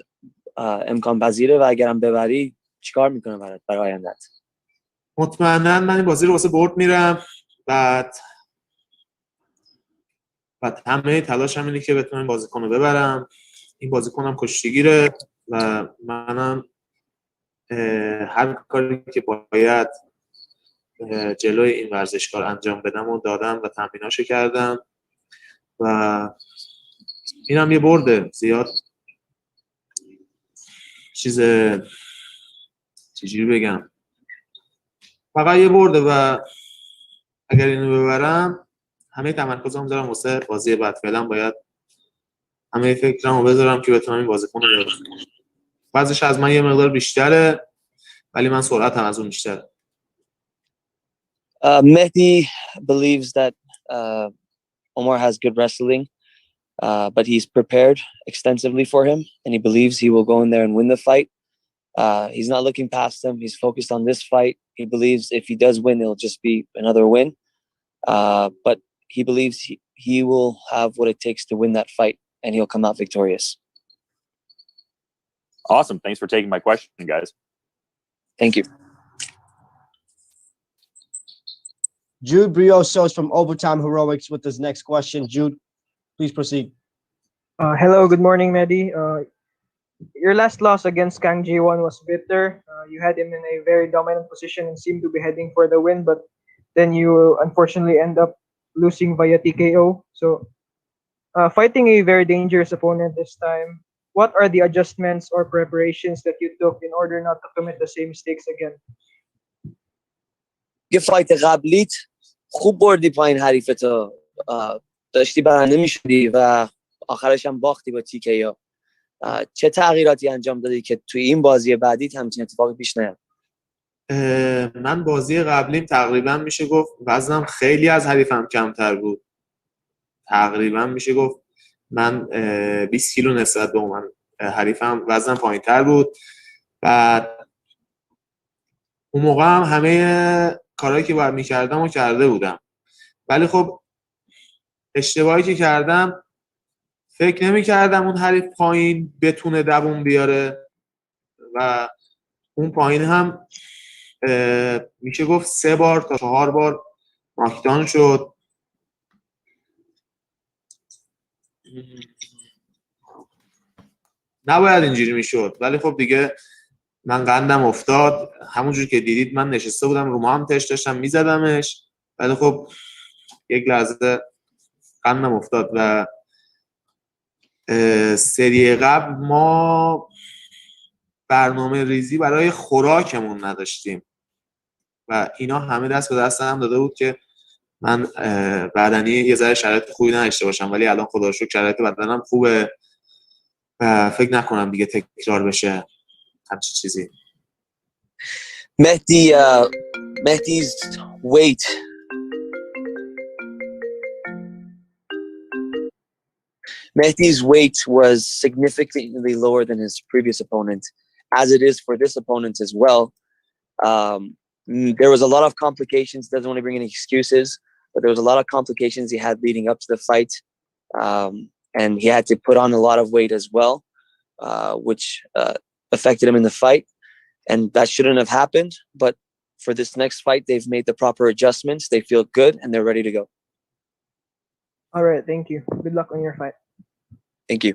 امکان پذیره و اگرم ببری چیکار میکنه برای آیندت؟ مطمئنا من این بازی رو واسه برد میرم بعد همه تلاشم اینه که بتونم بازیکن رو ببرم. این بازیکنم کشتیگیره و منم هر کاری که باید جلوی این ورزشکار انجام بدم و دادم و تمریناشو کردم و اینم یه برده زیاد چجوری بگم فقط یه برده و اگر اینو ببرم همه تمرکزم دارم واسه بازی بعد. فعلا باید همه فکرمو بذارم که بتونم این بازیکن رو ببرم. وزنش از من یه مقدار بیشتره ولی من سرعتم از اون بیشتره. Mehdi believes that Omar has good wrestling, but he's prepared extensively for him, and he believes he will go in there and win the fight. He's not looking past him. He's focused on this fight. He believes if he does win, it'll just be another win. But he believes he will have what it takes to win that fight, and he'll come out victorious. Awesome. Thanks for taking my question, guys. Thank you. Jude Briosos from Overtime Heroics with his next question. Jude, please proceed. Hello, good morning, Mehdi. Your last loss against Kang Ji-won was bitter. You had him in a very dominant position and seemed to be heading for the win, but then you unfortunately end up losing via TKO. So, fighting a very dangerous opponent this time, what are the adjustments or preparations that you took in order not to commit the same mistakes again? یه فایت قبلیت خوب بردی پایین حریفتو داشتی برنده میشدی و آخرش هم باختی با TKO. چه تغییراتی انجام دادی که توی این بازی بعدیت همچین اتفاقی پیش نیاد؟ من بازی قبلیم تقریبا میشه گفت وزنم خیلی از حریفم کمتر بود. تقریبا میشه گفت من 20 کیلو نسبت به من حریفم وزنم پایینتر بود. بعد اون موقع هم همه کارهایی که باید میکردم و کرده بودم. ولی خب اشتباهی که کردم فکر نمی‌کردم اون حریف پایین بتونه دووم بیاره و اون پایین هم میشه گفت 3 بار تا 4 بار ناکدان شد. نباید اینجوری میشد ولی خب دیگه من قندم افتاد. همونجور که دیدید من نشسته بودم رو ما هم تش داشتم میزدمش ولی خب یک لحظه قندم افتاد و سری قبل ما برنامه ریزی برای خوراکمون نداشتیم و اینا همه دست به دست هم داده بود که من بدنی یه ذره شرایط خوبی نداشته باشم ولی الان خدا رو شکر شرایط بدنم خوبه و فکر نکنم دیگه تکرار بشه همچین چیزی. Mehdi's weight was significantly lower than his previous opponent, as it is for this opponent as well. There was a lot of complications. Doesn't want to bring any excuses, but there was a lot of complications he had leading up to the fight, and he had to put on a lot of weight as well, which affected him in the fight. And that shouldn't have happened. But for this next fight, they've made the proper adjustments. They feel good and they're ready to go. All right, thank you. Good luck on your fight. Thank you.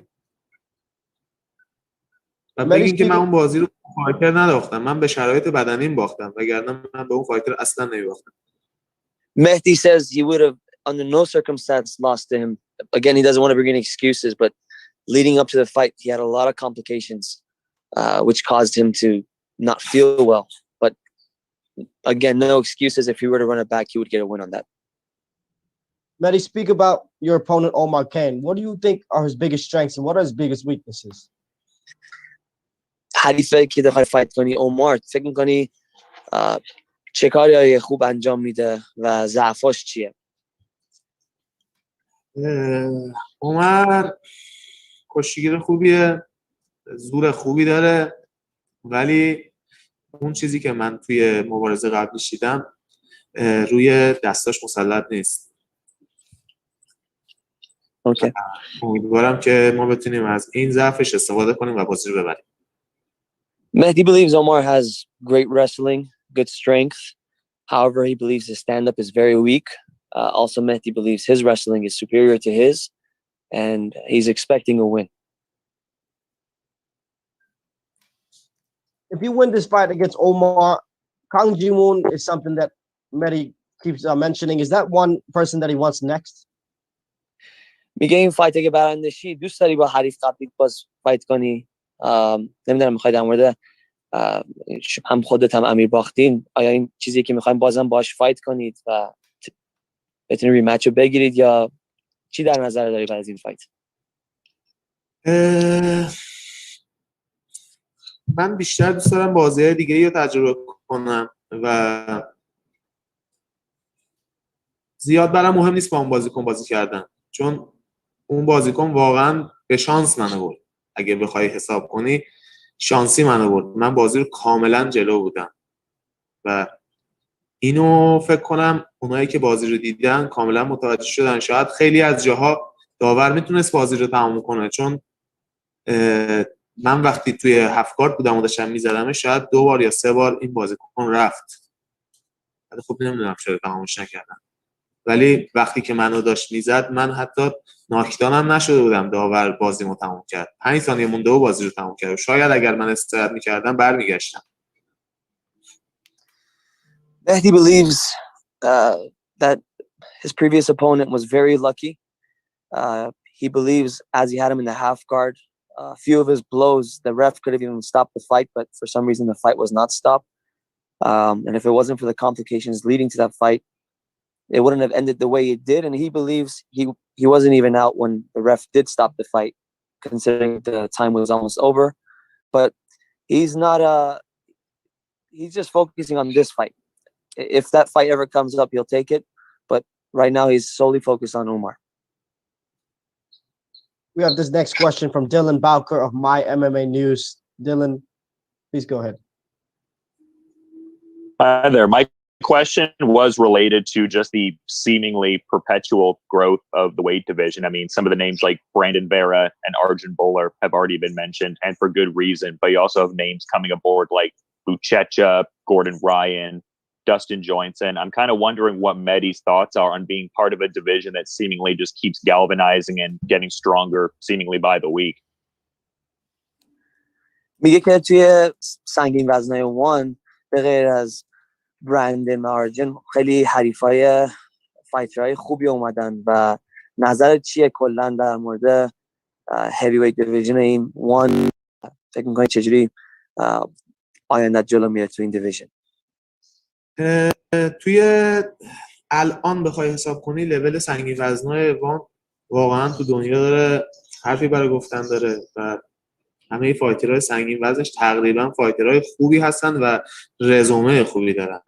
و بگین که من اون بازی رو فایتر نداختم، من به شرایط بدنیم باختم، وگرنه من به اون فایتر اصلا نمیباختم. Mehdi says he would have under no circumstance lost to him. Again, he doesn't want to bring any excuses, but leading up to the fight, he had a lot of complications, which caused him to not feel well. But again, no excuses. If he were to run it back, he would get a win on that. Mehdi, speak about your opponent, Omar Kane. What do you think are his biggest strengths and what are his biggest weaknesses? حریفه که دخوای فایت کنی عمر فکر میکنی چه کاری خوب انجام میده و ضعفاش چیه؟ عمر کشتیگیر خوبیه، زور خوبی داره، ولی اون چیزی که من توی مبارزه قبلیش دیدم روی دستاش مسلط نیست. اوکی. امیدوارم که ما بتونیم از این ضعفش استفاده کنیم و بازی رو ببریم. Mehdi believes Omar has great wrestling, good strength. However, he believes his stand-up is very weak. Also, Mehdi believes his wrestling is superior to his, and he's expecting a win. If you win this fight against Omar, Kang Ji-woon is something that Mehdi keeps mentioning. Is that one person that he wants next? میگه این فایت اگه برندشی دوست داری با حریف قبلیت باز فایت کنی؟ نمیدونم میخوای در مورد هم خودت هم امیر باختین آیا این چیزی که میخوایم بازم باش فایت کنید و بتونید ریمچ رو بگیرید یا چی در نظر داری بعد از این فایت؟ من بیشتر دوست دارم بازی‌های دیگه‌ای رو تجربه کنم و زیاد برام مهم نیست با اون بازیکن بازی کردن، چون اون بازیکن واقعا به شانس منو برد. اگه بخوای حساب کنی شانسی منو برد. من بازی رو کاملا جلو بودم و اینو فکر کنم اونایی که بازی رو دیدن کاملا متوجه شدن. شاید خیلی از جاها داور میتونست بازی رو تمام کنه، چون من وقتی توی هفت گارد بودم و داشتم میزدم شاید 2 بار یا 3 بار این بازیکن رفت. ولی خب نمیدونم چرا تمامش نکردن. ولی وقتی که منو داشت میزد من حتی ناکدانم نشده بودم، داور بازیمو تموم کرد. 5 ثانیه مونده و بازی رو تموم کرد. شاید اگر من استراحت میکردم برمیگشتم. Mehdi believes that his previous opponent was very lucky. He believes as he had him in the half guard, a few of his blows, the ref could have even stopped the fight, but for some reason the fight was not stopped. And if it wasn't for the complications leading to that fight, it wouldn't have ended the way it did. And he believes he wasn't even out when the ref did stop the fight, considering the time was almost over. But he's not he's just focusing on this fight. If that fight ever comes up, he'll take it. But right now he's solely focused on Umar. We have this next question from Dylan Bowker of My MMA News. Dylan, please go ahead. Hi there. My question was related to just the seemingly perpetual growth of the weight division. I mean, some of the names like Brandon Vera and Arjun Bowler have already been mentioned, and for good reason. But you also have names coming aboard like Buchecha, Gordon Ryan, Dustin Johnson. I'm kind of wondering what Mehdi's thoughts are on being part of a division that seemingly just keeps galvanizing and getting stronger seemingly by the week. میگه که توی سنگین وزنای وان به غیر از برندن آرجن خیلی حریفای فایترهای خوبی اومدن و نظر چیه کلا در مورد هیوی ویت دیویژن این وان؟ فکر می‌کنی چجوری آینده جلو میره تو این دیویژن؟ توی الان بخوای حساب کنی لول سنگین وزنای وان واقعا تو دنیا داره حرفی برای گفتن داره و همه فایترهای سنگین وزنش تقریبا فایترهای خوبی هستن و رزومه خوبی دارن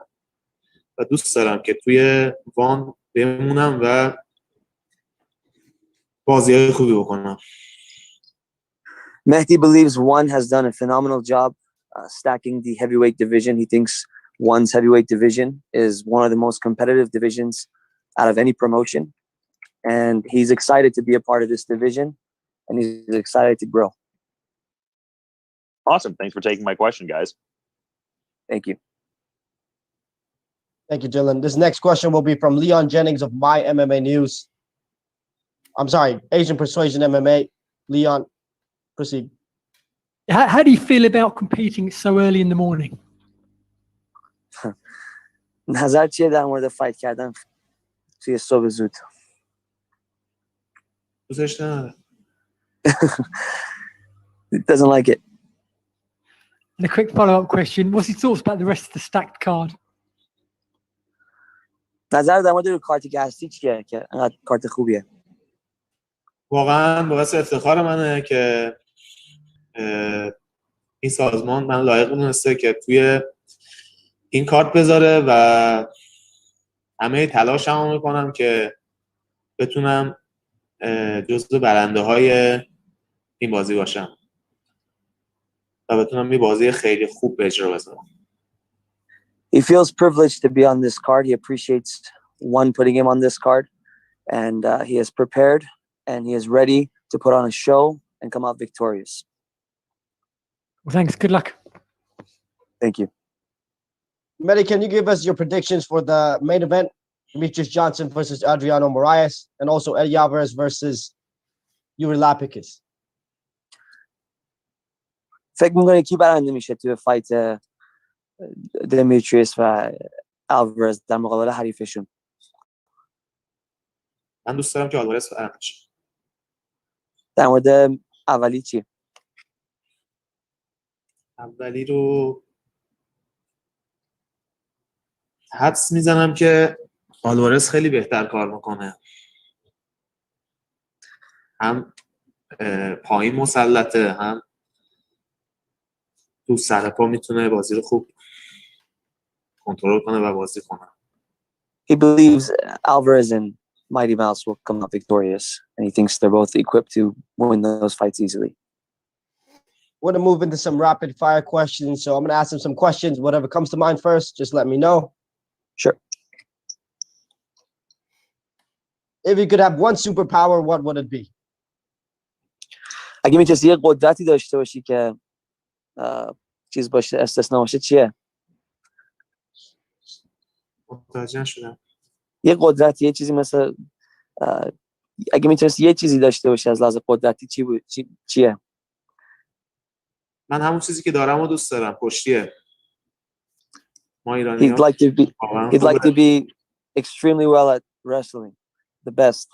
و دوست دارم که توی وان بمونم و بازی‌های خوبی بکنم. Mehdi believes ONE has done a phenomenal job stacking the heavyweight division. He thinks ONE's heavyweight division is one of the most competitive divisions out of any promotion. And he's excited to be a part of this division, and he's excited to grow. Awesome. Thanks for taking my question, guys. Thank you. Thank you, Dylan. This next question will be from Leon Jennings of My MMA News. I'm sorry, Asian Persuasion MMA. Leon, proceed. How do you feel about competing so early in the morning? نظر چیه در مورد فایت کردن توی صبح زود؟ دوستش نداره. It doesn't like it. And a quick follow-up question: what's his thoughts about the rest of the stacked card? نظر در مورد روی کارتی که هستی چیه که انقدر کارت خوبیه؟ واقعا باعث افتخار منه که این سازمان من لایق دونسته که توی این کارت بذاره و همه تلاشمو میکنم که بتونم جزو برنده های این بازی باشم و بتونم این بازی خیلی خوب به اجرا بذارم. He feels privileged to be on this card. He appreciates ONE putting him on this card, and he is prepared and he is ready to put on a show and come out victorious. Well, thanks. Good luck. Thank you. Mehdi, can you give us your predictions for the main event? Demetrius Johnson versus Adriano Moraes, and also Eddie Alvarez versus Yuri Lapikis. فکر می‌کنی کی برنده میشه توی فایت دمیتریوس و آلوارز در مقابل حریفشون؟ من دوست دارم که آلوارز برنده شه. در مورد اولی چی؟ اولی رو حدس میزنم که آلوارز خیلی بهتر کار میکنه. هم پایین مسلطه، هم تو سر پا میتونه بازی رو خوب کنترل کنه و بازی کنه. He believes Alvarez and Mighty Mouse will come out victorious, and he thinks they're both equipped to win those fights easily. We're going to move into some rapid fire questions. So I'm going to ask him some questions. Whatever comes to mind first, just let me know. Sure. If you could have one superpower, what would it be? اگه میتونستی یه قدرتی داشته باشی که چیز باشه، استثنا باشه، چیه؟ متوجه شدم. یه قدرت، یه چیزی مثل اگه میتونستی یه چیزی داشته باشی از لحاظ قدرتی چیه؟ من همون چیزی که دارم و دوست دارم، کشتیه. ما ایرانی‌ها He'd like to be extremely well at wrestling, the best.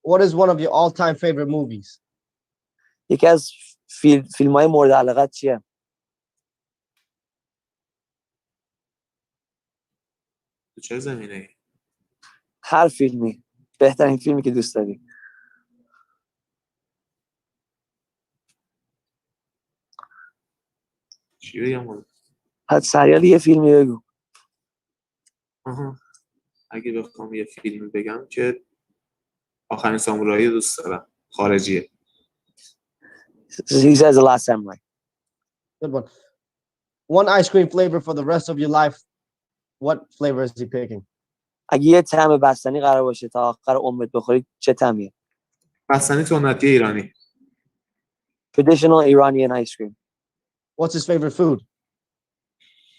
What is one of your all-time favorite movies? یکی از فیلم‌های مورد علاقت چیه؟ تو چه زمینه‌ای؟ هر فیلمی. بهترین فیلمی که دوست داری. چی بگم؟ حد سریال یه فیلمی بگو. اگه بخوام یه فیلم بگم که آخرین سامورایی دوست دارم، خارجیه. He says The Last Samurai. Good one. One ice cream flavor for the rest of your life. What flavor is he picking? اگه یه طعم بستنی قرار باشه تا آخر عمرت بخوری، چه طعمیه؟ بستنی سنتی ایرانی. Traditional Iranian ice cream. What's his favorite food?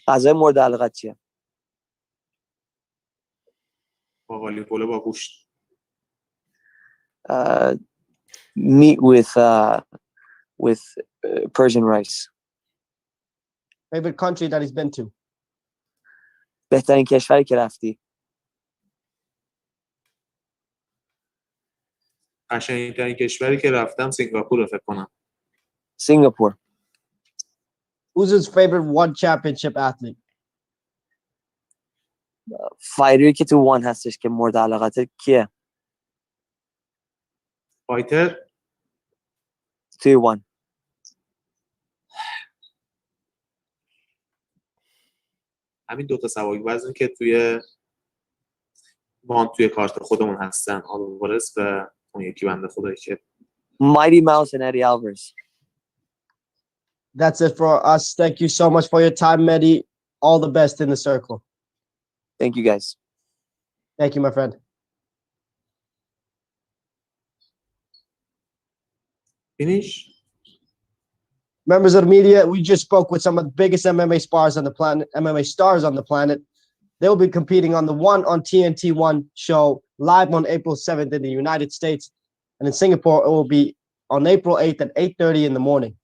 غذای مورد علاقت چیه؟ باقالی پلو با گوشت. Meat with Persian rice. Favorite country that he's been to? بهترین کشوری که رفتی؟ قشنگترین کشوری که رفتم سینگاپور فکر کنم. Singapore. Who's his favorite one championship athlete? فایتری که تو وان هستش که مورد علاقت کیه؟ فایتر؟ توی وان. همین دوتا سواک وزن که توی وان توی کارت خودمون هستن، آلوارز و اون یکی بنده خدایی که Mighty Mouse and Eddie Alvarez. That's it for us. Thank you so much for your time, Mehdi. All the best in the circle. Thank you, guys. Thank you, my friend. Finish? Members of the media, we just spoke with some of the biggest MMA stars on the planet. They will be competing on the ONE on TNT ONE show live on April 7th in the United States. And in Singapore, it will be on April 8th at 8:30 in the morning.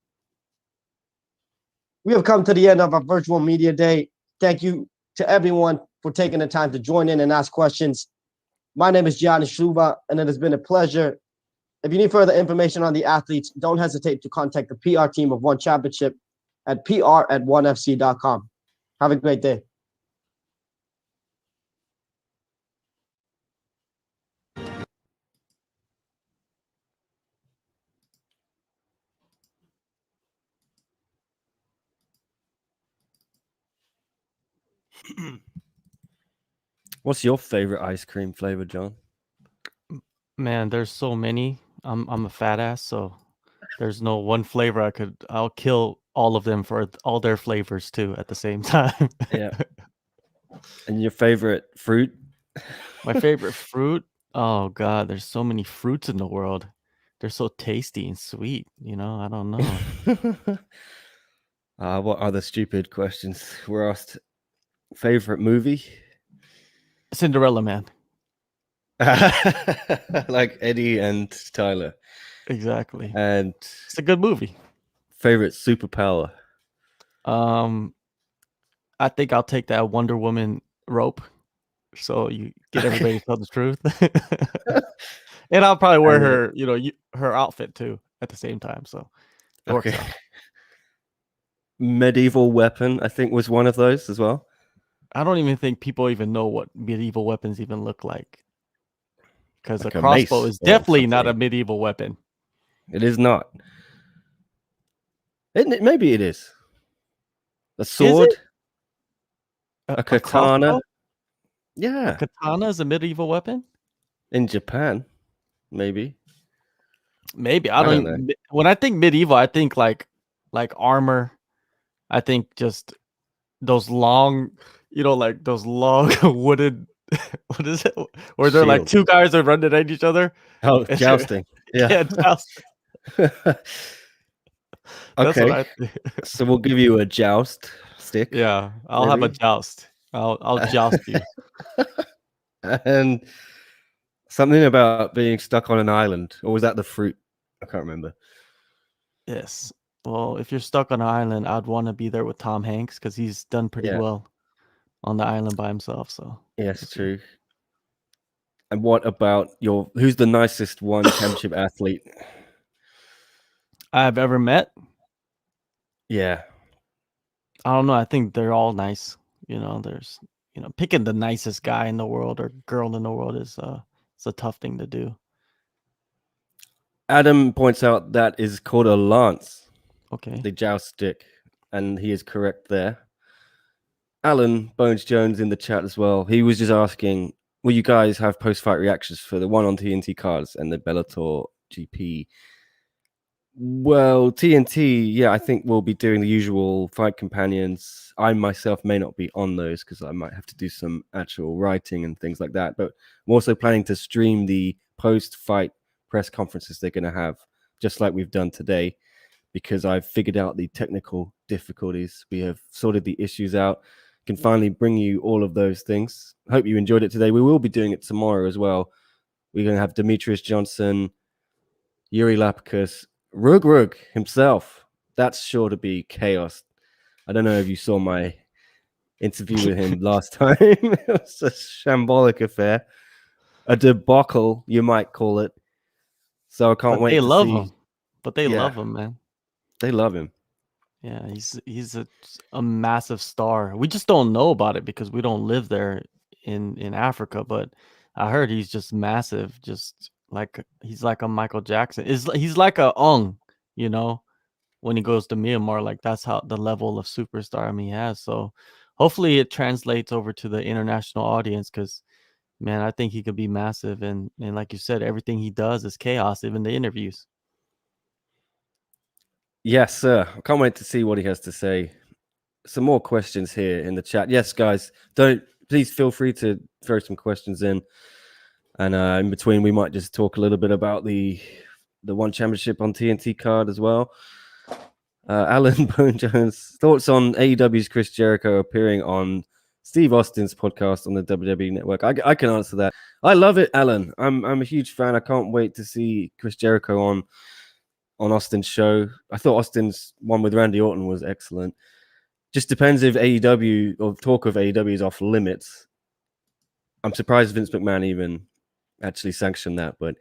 We have come to the end of our virtual media day. Thank you to everyone for taking the time to join in and ask questions. My name is Giannis Shuba, and it has been a pleasure. If you need further information on the athletes, don't hesitate to contact the PR team of One Championship at pr@onefc.com. Have a great day. What's your favorite ice cream flavor, John? Man, there's so many. I'm a fat ass, so there's no one flavor I'll kill all of them for all their flavors too at the same time. Yeah. And your favorite fruit? My favorite fruit? Oh God, there's so many fruits in the world. They're so tasty and sweet, I don't know. What other stupid questions were asked? Favorite movie? Cinderella Man. Like Eddie and Tyler. Exactly. And it's a good movie. Favorite superpower? I think I'll take that Wonder Woman rope. So you get everybody to tell the truth. And I'll probably wear her, her outfit too at the same time. So it works out. Medieval weapon, I think, was one of those as well. I don't even think people even know what medieval weapons even look like. Because Like a a crossbow mace is or definitely not a something. medieval weapon. It is not. Isn't it? Maybe it is. A sword? A katana? crossbow? Yeah. A katana is a medieval weapon? In Japan, maybe. Maybe. I don't know. When I think medieval, I think like armor. I think just those long, like those long wooden, what is it? Where they're like Shield. two guys are running at each other. Oh, And jousting. Yeah. yeah, jousting. That's Okay. what I think. So we'll give you a joust stick. Yeah, I'll have a maybe. joust. I'll joust you. And something about being stuck on an island, or was that the fruit? I can't remember. Yes. Well, if you're stuck on an island, I'd want to be there with Tom Hanks because he's done pretty Yeah. well on the island by himself. So Yes, true. And what about who's the nicest one championship athlete? I've ever met. Yeah. I don't know. I think they're all nice. There's picking the nicest guy in the world or girl in the world is it's a tough thing to do. Adam points out that is called a lance. Okay. The joust stick. And he is correct there. Alan Bones Jones in the chat as well. He was just asking, will you guys have post-fight reactions for the one on TNT cards and the Bellator GP? Well, TNT, yeah, I think we'll be doing the usual fight companions. I myself may not be on those because I might have to do some actual writing and things like that. But I'm also planning to stream the post-fight press conferences they're going to have, just like we've done today, because I've figured out the technical difficulties. We have sorted the issues out. Can finally bring you all of those things. Hope you enjoyed it today. We will be doing it tomorrow as well. We're going to have Demetrius Johnson, Yuri Lapkus, Rug himself. That's sure to be chaos. I don't know if you saw my interview with him last time. It was a shambolic affair. A debacle, you might call it. So I can't wait They to love see. him. But they Yeah. love him, man. They love him. Yeah, he's a massive star. We just don't know about it because we don't live there in Africa. But I heard he's just massive. Just like he's like a Michael Jackson. He's like a Ung, when he goes to Myanmar. Like that's how the level of superstar he has. So hopefully it translates over to the international audience because man, I think he could be massive. And like you said, everything he does is chaos, even the interviews. Yes, sir. I can't wait to see what he has to say. Some more questions here in the chat. Yes, guys, please feel free to throw some questions in. And in between, we might just talk a little bit about the One Championship on TNT card as well. Alan Bone Jones, thoughts on AEW's Chris Jericho appearing on Steve Austin's podcast on the WWE Network? I can answer that. I love it, Alan. I'm a huge fan. I can't wait to see Chris Jericho on. on Austin's show. I thought Austin's one with Randy Orton was excellent. Just depends if AEW or talk of AEW is off limits. I'm surprised Vince McMahon even actually sanctioned that, but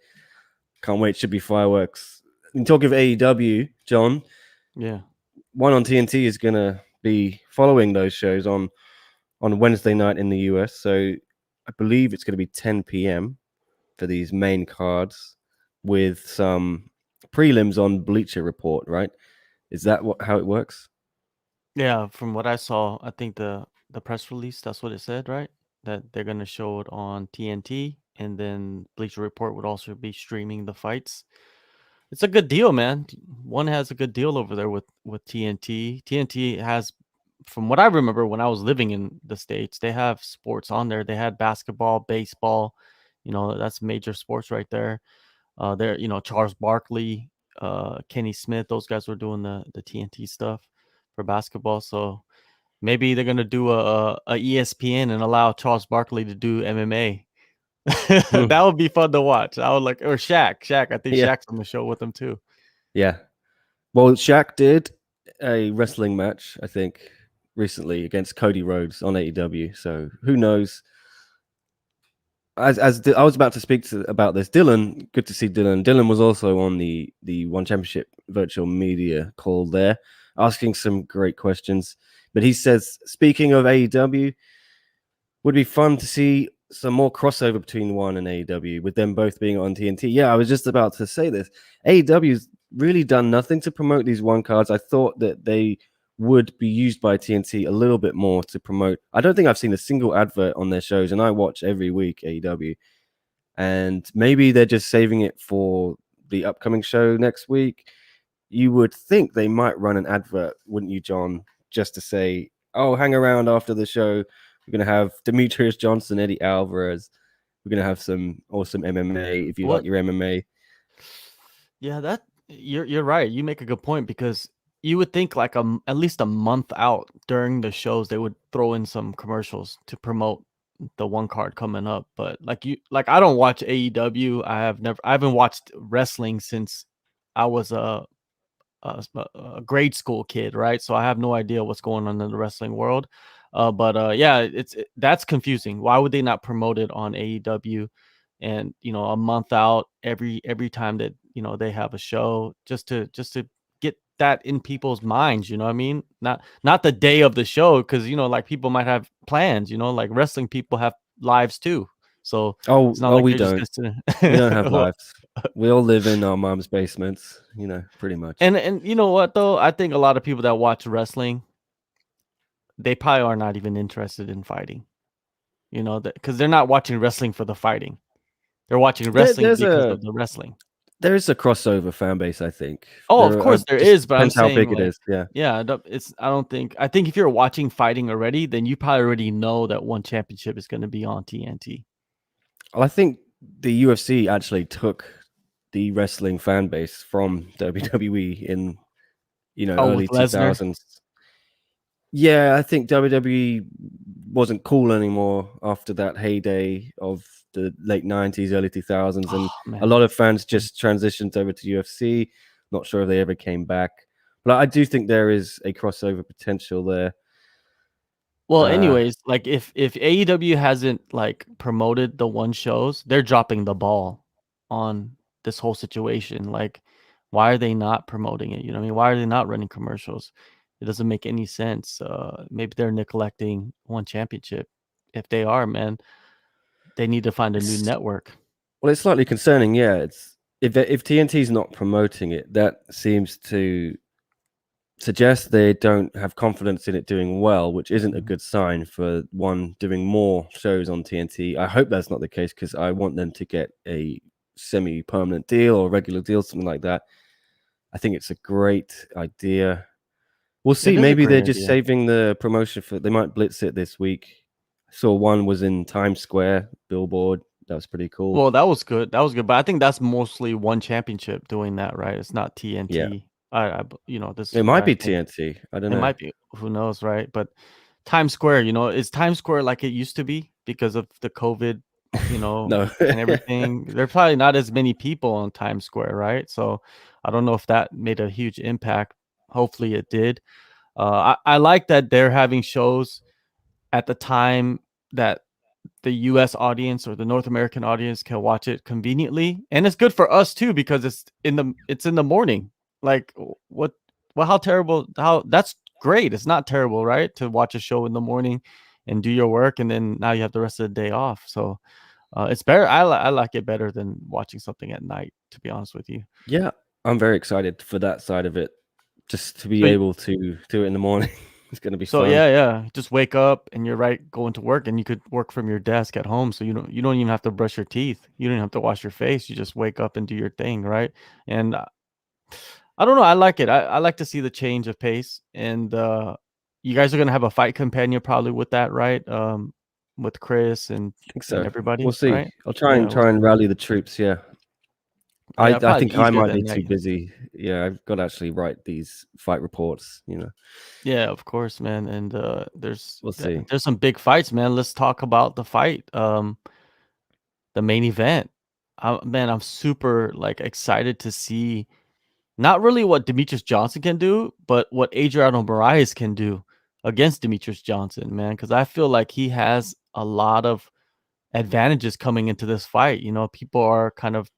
can't wait. Should be fireworks. In talk of AEW, John, Yeah. One on TNT is gonna be following those shows on Wednesday night in the US. So I believe it's gonna be 10 p.m. for these main cards with some prelims on Bleacher Report, right? Is that how it works? Yeah, from what I saw, I think the press release, that's what it said, right? That they're gonna show it on TNT, and then Bleacher Report would also be streaming the fights. It's a good deal, man. One has a good deal over there with TNT. TNT has, from what I remember when I was living in the States, they have sports on there. They had basketball, baseball, that's major sports right there. There, Charles Barkley, Kenny Smith, those guys were doing the TNT stuff for basketball. So maybe they're gonna do a ESPN and allow Charles Barkley to do MMA. That would be fun to watch. I would like, or Shaq. I think Yeah. Shaq's on the show with them too. Yeah. Well, Shaq did a wrestling match, I think, recently against Cody Rhodes on AEW. So who knows? As I was about to speak about this, Dylan. Good to see Dylan. Dylan was also on the One Championship virtual media call there, asking some great questions. But he says, speaking of AEW, would be fun to see some more crossover between One and AEW, with them both being on TNT. Yeah, I was just about to say this. AEW's really done nothing to promote these One cards. I thought that they would be used by TNT a little bit more to promote. I don't think I've seen a single advert on their shows, and I watch every week AEW. And maybe they're just saving it for the upcoming show next week. You would think they might run an advert, wouldn't you, John? Just to say, oh, hang around after the show. We're going to have Demetrius Johnson, Eddie Alvarez. We're going to have some awesome MMA if you like your MMA. Yeah, that you're right. You make a good point, because you would think like at least a month out during the shows they would throw in some commercials to promote the one card coming up. But I don't watch AEW. I haven't watched wrestling since I was a grade school kid, right? So I have no idea what's going on in the wrestling world. Yeah, that's confusing. Why would they not promote it on AEW? And a month out every time that they have a show, just to get that in people's minds. You know what I mean? Not the day of the show, because like people might have plans. Like wrestling people have lives too. So it's not like we they're don't. just gonna We don't have Well, lives. We all live in our mom's basements. Pretty much. And you know what though? I think a lot of people that watch wrestling, they probably are not even interested in fighting. Because they're not watching wrestling for the fighting. They're watching wrestling because of the wrestling. There is a crossover fan base, I think. Oh, of course there is, but I'm depends how saying big it like, is. Yeah. Yeah, I think if you're watching fighting already, then you probably already know that One Championship is going to be on TNT. Well, I think the UFC actually took the wrestling fan base from WWE in early with Lesnar? 2000s. Yeah, I think WWE wasn't cool anymore after that heyday of the late 90s, early 2000s, and a lot of fans just transitioned over to UFC. Not sure if they ever came back, but I do think there is a crossover potential there. Well, anyways, like if AEW hasn't like promoted the One shows, they're dropping the ball on this whole situation. Like, why are they not promoting it? You know what I mean? Why are they not running commercials? It doesn't make any sense. Maybe they're neglecting One Championship. If they are, man, they need to find a new network. Well, it's slightly concerning. Yeah, it's if TNT's not promoting it, that seems to suggest they don't have confidence in it doing well, which isn't a good sign for One doing more shows on TNT. I hope that's not the case, because I want them to get a semi-permanent deal or regular deal, something like that. I think it's a great idea. We'll see. Maybe they're just saving the promotion for. They might blitz it this week. I saw One was in Times Square billboard. That was pretty cool. Well, that was good. But I think that's mostly One Championship doing that, right? It's not TNT. Yeah. This. It might be TNT. I don't know. It might be. Who knows, right? But Times Square, is Times Square like it used to be because of the COVID, No. and everything? There are probably not as many people on Times Square, right? So I don't know if that made a huge impact. Hopefully it did. I like that they're having shows at the time that the US audience or the North American audience can watch it conveniently. And it's good for us too, because it's in the morning. Like how terrible, how that's great. It's not terrible, right? To watch a show in the morning and do your work, and then now you have the rest of the day off. So it's better. I like it better than watching something at night, to be honest with you. Yeah, I'm very excited for that side of it. Just to be able to do it in the morning. It's going to be fun. Yeah. Just wake up and you're going to work, and you could work from your desk at home. So you don't even have to brush your teeth. You don't have to wash your face. You just wake up and do your thing, right? And I don't know. I like it. I like to see the change of pace. And you guys are going to have a fight companion probably with that, right? With Chris and, I think so. And everybody. We'll see. Right? I'll try and rally the troops. Yeah. Yeah, I think I might be than too that. busy. Yeah, I've got to actually write these fight reports, Yeah, of course, man. And We'll see. there's some big fights, man. Let's talk about the fight. The main event. Man, I'm super excited to see not really what Demetrius Johnson can do, but what Adriano Moraes can do against Demetrius Johnson, man. Because I feel like he has a lot of advantages coming into this fight. People are kind of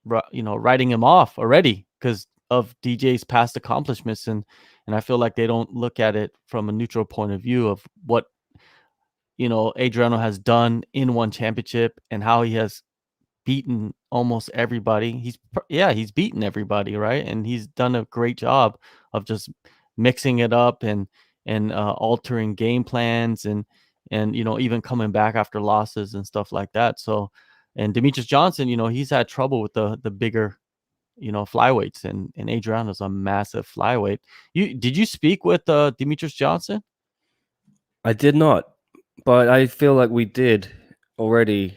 writing him off already because of DJ's past accomplishments, and I feel like they don't look at it from a neutral point of view of what Adriano has done in one championship and how he has beaten almost everybody. He's beaten everybody, right? And he's done a great job of just mixing it up and altering game plans and even coming back after losses and stuff like that. So, and Demetrius Johnson, he's had trouble with the bigger flyweights, and Adriano's a massive flyweight. Did you speak with Demetrius Johnson? I did not, but I feel like we did already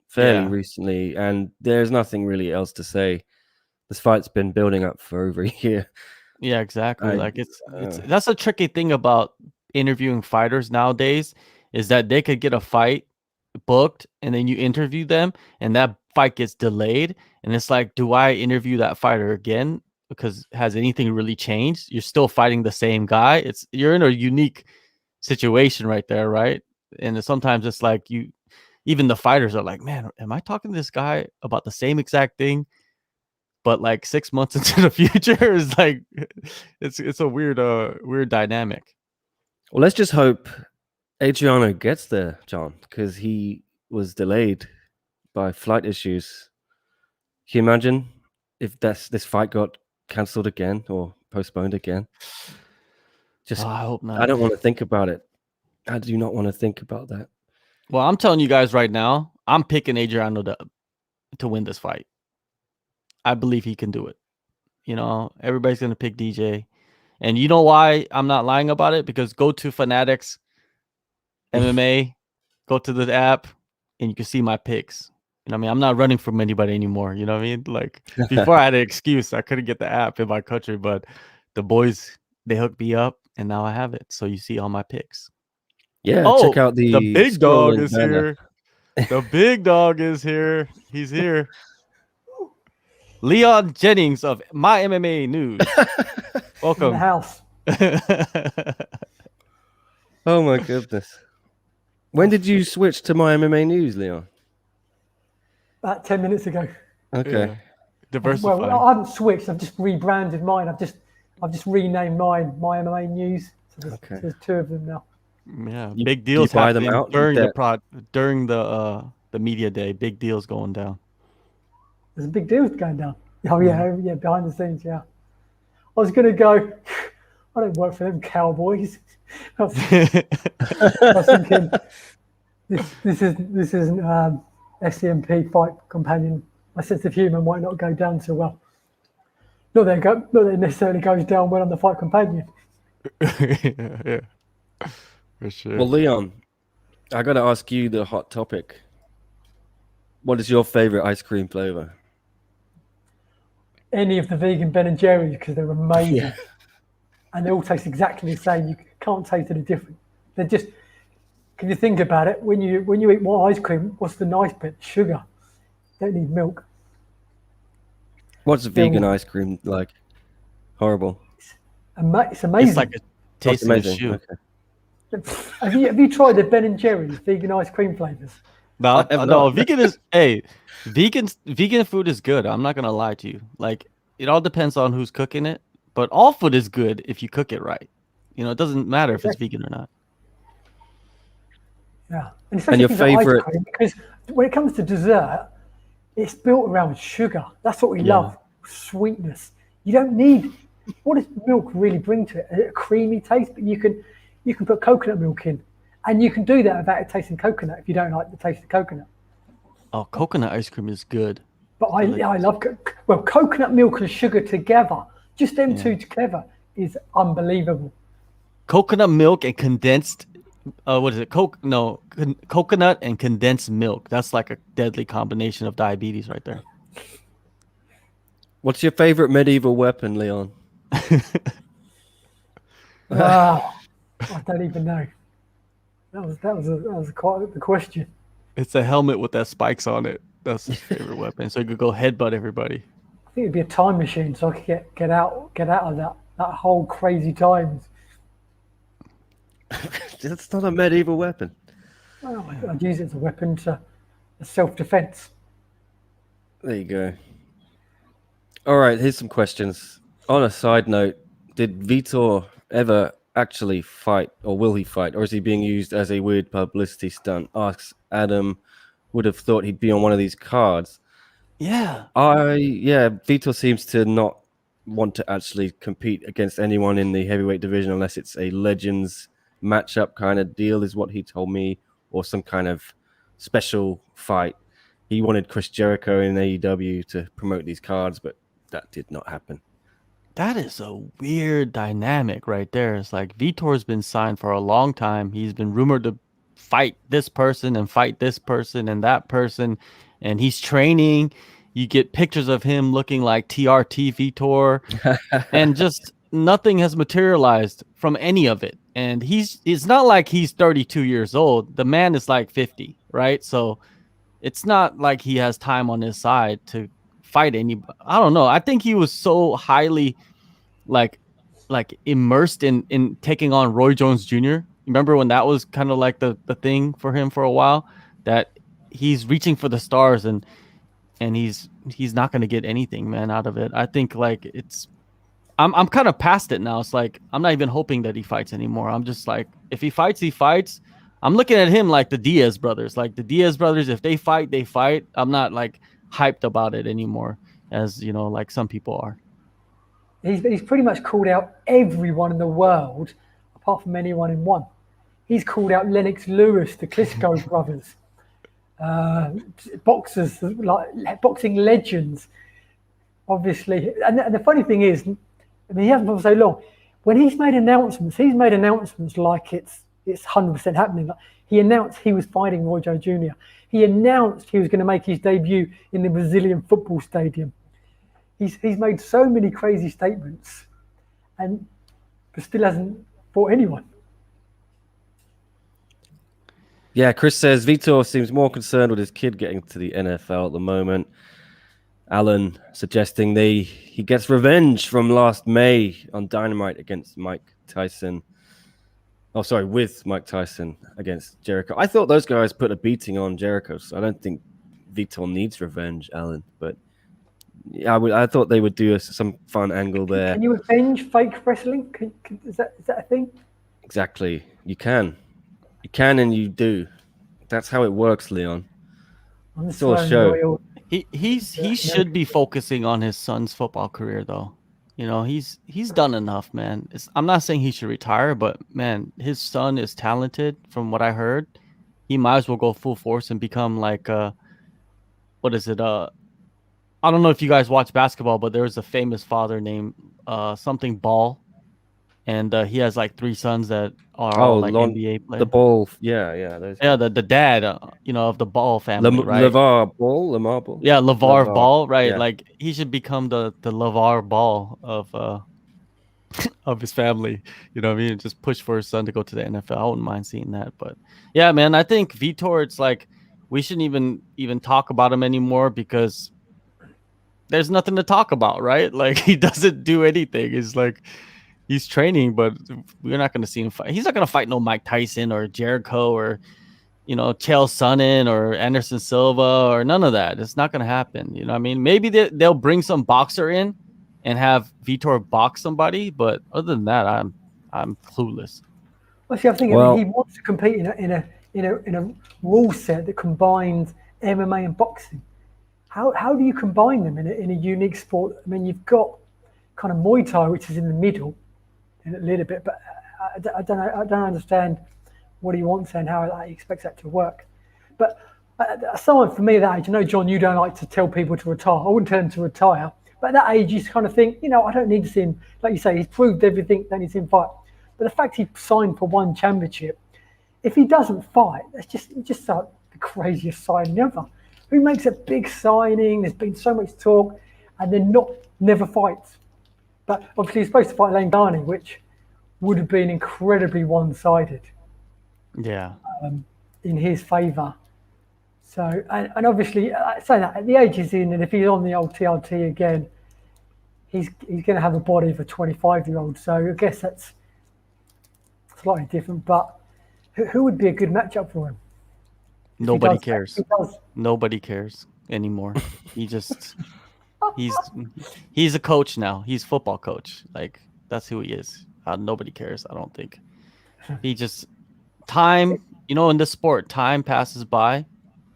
fairly recently, and there's nothing really else to say. This fight's been building up for over a year. Yeah, exactly. It's that's a tricky thing about interviewing fighters nowadays, is that they could get a fight booked and then you interview them and that fight gets delayed, and it's like, do I interview that fighter again? Because has anything really changed? You're still fighting the same guy. You're in a unique situation right there, right? And sometimes it's like even the fighters are like, man, am I talking to this guy about the same exact thing, but 6 months into the future? Is like it's a weird dynamic. Well, let's just hope Adriano gets there, John, because he was delayed by flight issues. Can you imagine if this fight got cancelled again or postponed again? I hope not. I don't want to think about it. I do not want to think about that. Well, I'm telling you guys right now, I'm picking Adriano to win this fight. I believe he can do it. Everybody's going to pick DJ. And you know why I'm not lying about it? Because go to Fanatics MMA, go to the app, and you can see my picks. I'm not running from anybody anymore. You know what I mean? Before I had an excuse. I couldn't get the app in my country, but the boys, they hooked me up, and now I have it. So you see all my picks. Yeah, check out the big dog scrolling is banner. here. The big dog is here. He's here. Leon Jennings of My MMA News. Welcome. In the house. Oh my goodness. When did you switch to My MMA News, Leon? About 10 minutes ago. Okay. Yeah. Diversifying. Well, I haven't switched. I've just rebranded mine. I've just renamed mine My MMA News. So there's two of them now. Yeah, big deals buy them happening out during the media day. Big deals going down. There's big deals going down. Oh yeah, behind the scenes, yeah. I was gonna go. I don't work for them cowboys. I was thinking this isn't SCMP fight companion. My sense of humour might not go down so well. Not that it necessarily goes down well on the fight companion. Yeah. For sure. Well, Leon, I got to ask you the hot topic. What is your favorite ice cream flavor? Any of the vegan Ben and Jerry's, because they're amazing. And they all taste exactly the same. You can't taste any different. They're just, can you think about it? When you eat more ice cream, what's the nice bit? Sugar. Don't need milk. What's vegan ice cream like? Horrible. It's amazing. It's like a taste of a amazing. shoe. Okay. Have you tried the Ben and Jerry's vegan ice cream flavors? No, I have no, not. vegan is vegan food is good. I'm not gonna lie to you. Like it all depends on who's cooking it, but all food is good if you cook it right. You know, it doesn't matter if it's vegan or not. Yeah, and especially your things like ice favorite- cream, because when it comes to dessert, it's built around sugar. That's what we love, sweetness. You don't need. What does milk really bring to it? A creamy taste, but you can put coconut milk in, and you can do that without it tasting coconut if you don't like the taste of coconut. Oh, coconut ice cream is good. But I love coconut milk and sugar together. Just them two together is unbelievable. Coconut milk and condensed. What is it? Coconut and condensed milk. That's like a deadly combination of diabetes right there. What's your favorite medieval weapon, Leon? I don't even know. That was quite the question. It's a helmet with that spikes on it. That's his favorite weapon. So you could go headbutt everybody. I think it'd be a time machine so I could get out of that whole crazy times. That's not a medieval weapon. Well, I'd use it as a weapon to self-defense. There you go. All right, here's some questions. On a side note, did Vitor ever actually fight, or will he fight, or is he being used as a weird publicity stunt? Asks Adam. Would have thought he'd be on one of these cards. Yeah. Vitor seems to not want to actually compete against anyone in the heavyweight division unless it's a Legends matchup kind of deal, is what he told me, or some kind of special fight. He wanted Chris Jericho in AEW to promote these cards, but that did not happen. That is a weird dynamic right there. It's like Vitor's been signed for a long time. He's been rumored to fight this person and fight this person and that person, and he's training. You get pictures of him looking like TRT Vitor, and just nothing has materialized from any of it. And it's not like he's 32 years old. The man is like 50, right? So it's not like he has time on his side to fight anybody. I don't know. I think he was so highly like immersed in taking on Roy Jones Jr. Remember when that was kind of like the thing for him for a while, that he's reaching for the stars and he's not going to get anything, man, out of it. I think like I'm kind of past it now. It's like I'm not even hoping that he fights anymore. I'm just like, if he fights, he fights. I'm looking at him like the Diaz brothers. Like the Diaz brothers, if they fight, they fight. I'm not like hyped about it anymore, as you know, like some people are. He's pretty much called out everyone in the world apart from anyone in one. He's called out Lennox Lewis, the Klitschko brothers, boxers, like boxing legends, obviously. And the funny thing is, I mean, he hasn't been for so long. When he's made announcements like it's 100% happening. Like, he announced he was fighting Roy Jones Jr. He announced he was going to make his debut in the Brazilian football stadium. He's made so many crazy statements, but still hasn't fought anyone. Yeah, Chris says Vitor seems more concerned with his kid getting to the NFL at the moment. Alan suggesting he gets revenge from last May on Dynamite against Mike Tyson. Oh, sorry, with Mike Tyson against Jericho. I thought those guys put a beating on Jericho, so I don't think Vitor needs revenge, Alan. But yeah, I thought they would do some fun angle there. Can you avenge fake wrestling? Is that a thing? Exactly. You can and you do. That's how it works, Leon. It's all a show. He should be focusing on his son's football career, though. You know, he's done enough, man. I'm not saying he should retire, but man, his son is talented. From what I heard, he might as well go full force and become like what is it? I don't know if you guys watch basketball, but there's a famous father named something Ball, and he has like 3 sons that are all like NBA players. The Ball, yeah. The dad, of the Ball family, right? Lamar Ball. Yeah, LeVar Ball, right? Yeah. Like he should become the LeVar Ball of of his family. You know what I mean? Just push for his son to go to the NFL. I wouldn't mind seeing that. But yeah, man, I think Vitor, it's like we shouldn't even talk about him anymore because there's nothing to talk about, right? Like he doesn't do anything. It's like he's training, but we're not going to see him fight. He's not going to fight no Mike Tyson or Jericho or Chael Sonnen or Anderson Silva or none of that. It's not going to happen. You know what I mean? Maybe they'll bring some boxer in and have Vitor box somebody, but other than that, I'm clueless. Well, see, I think I mean, he wants to compete in a rule set that combines MMA and boxing. How do you combine them in a unique sport? I mean, you've got kind of Muay Thai, which is in the middle, in a little bit, but I don't understand what he wants and how he expects that to work. But someone for me at that age, I know, John, you don't like to tell people to retire. I wouldn't tell them to retire. But at that age, you kind of think, I don't need to see him. Like you say, he's proved everything, don't need to see him fight. But the fact he signed for one championship, if he doesn't fight, that's just like the craziest signing ever. Who makes a big signing? There's been so much talk, and then never fights. But obviously, he's supposed to fight Lane Garney, which would have been incredibly one-sided. Yeah. In his favour. So, and obviously, saying that at the age he's in, and if he's on the old TRT again, he's going to have a body of a 25-year-old. So I guess that's slightly different. But who would be a good matchup for him? Nobody cares. Nobody cares anymore. He's a coach now. He's a football coach. Like that's who he is. Nobody cares. I don't think. He just time. In this sport, time passes by,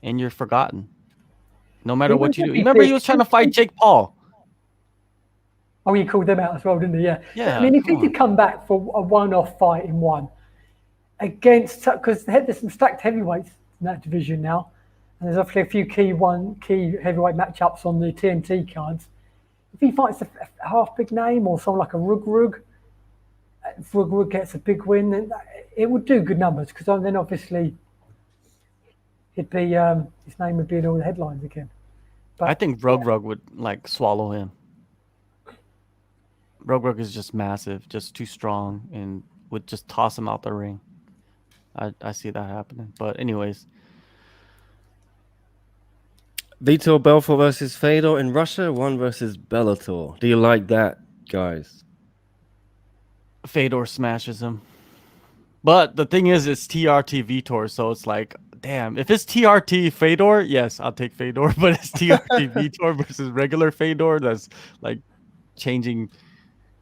and you're forgotten. No matter what you do. Remember, he was trying to fight Jake Paul. Oh, he called them out as well, didn't he? Yeah. Yeah. I mean, if he could come back for a one-off fight in one against, because there's some stacked heavyweights in that division now, and there's obviously a few key heavyweight matchups on the TNT cards. If he fights a half big name or someone like a Rug, if Rug gets a big win, then it would do good numbers, because then obviously it'd be his name would be in all the headlines again. But I think Rug would swallow him. Rug is just massive, just too strong, and would just toss him out the ring. I see that happening. But anyways, Vitor Belfort versus Fedor in Russia, ONE versus Bellator. Do you like that, guys? Fedor smashes him. But the thing is, it's TRT Vitor, so it's like, damn. If it's TRT Fedor, yes, I'll take Fedor. But it's TRT Vitor versus regular Fedor. That's like changing.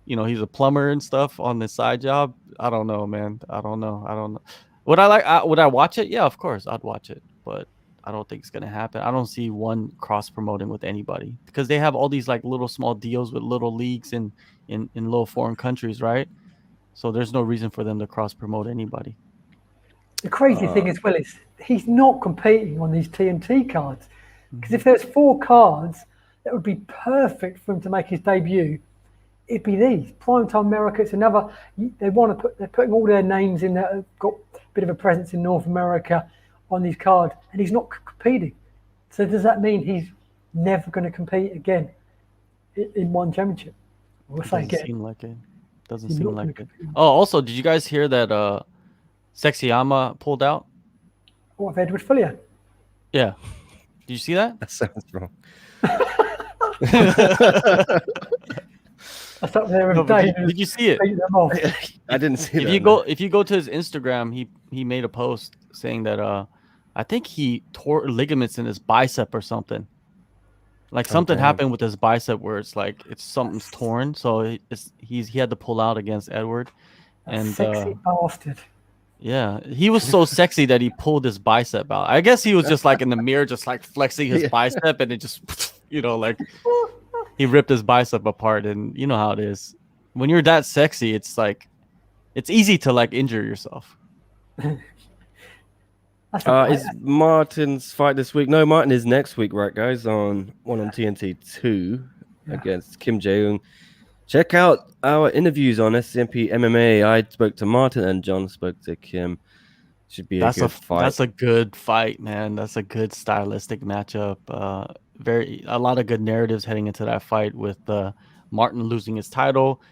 He's a plumber and stuff on the side job. I don't know, man. I don't know. Would I watch it? Yeah, of course, I'd watch it. But I don't think it's gonna happen. I don't see ONE cross promoting with anybody, because they have all these like little small deals with little leagues in little foreign countries, right? So there's no reason for them to cross promote anybody. The crazy thing as well is he's not competing on these TNT cards, because if there's 4 cards that would be perfect for him to make his debut, it'd be these. Primetime America, it's another. They're putting all their names in that have got a bit of a presence in North America on these cards, and he's not competing. So does that mean he's never going to compete again in one championship? Doesn't seem like it. Doesn't seem like it. Oh, also, did you guys hear that Sexyama pulled out? What, of Edward Fuller? Yeah. Did you see that? That sounds wrong. That's up there every day. Did you see it? I didn't see if that. If you go to his Instagram, he made a post saying that I think he tore ligaments in his bicep or something. Like something happened with his bicep where it's like something's torn, so he had to pull out against Edward. And sexy bastard. Yeah, he was so sexy that he pulled his bicep out. I guess he was just like in the mirror, just like flexing his bicep, and it just like he ripped his bicep apart. And you know how it is when you're that sexy. It's like it's easy to like injure yourself. Is Martin's fight this week? No, Martin is next week, right, guys? On TNT 2 against Kim Jae-ung. Check out our interviews on SCMP MMA. I spoke to Martin and John spoke to Kim. Should be a good fight. That's a good fight, man. That's a good stylistic matchup. A lot of good narratives heading into that fight with Martin losing his title,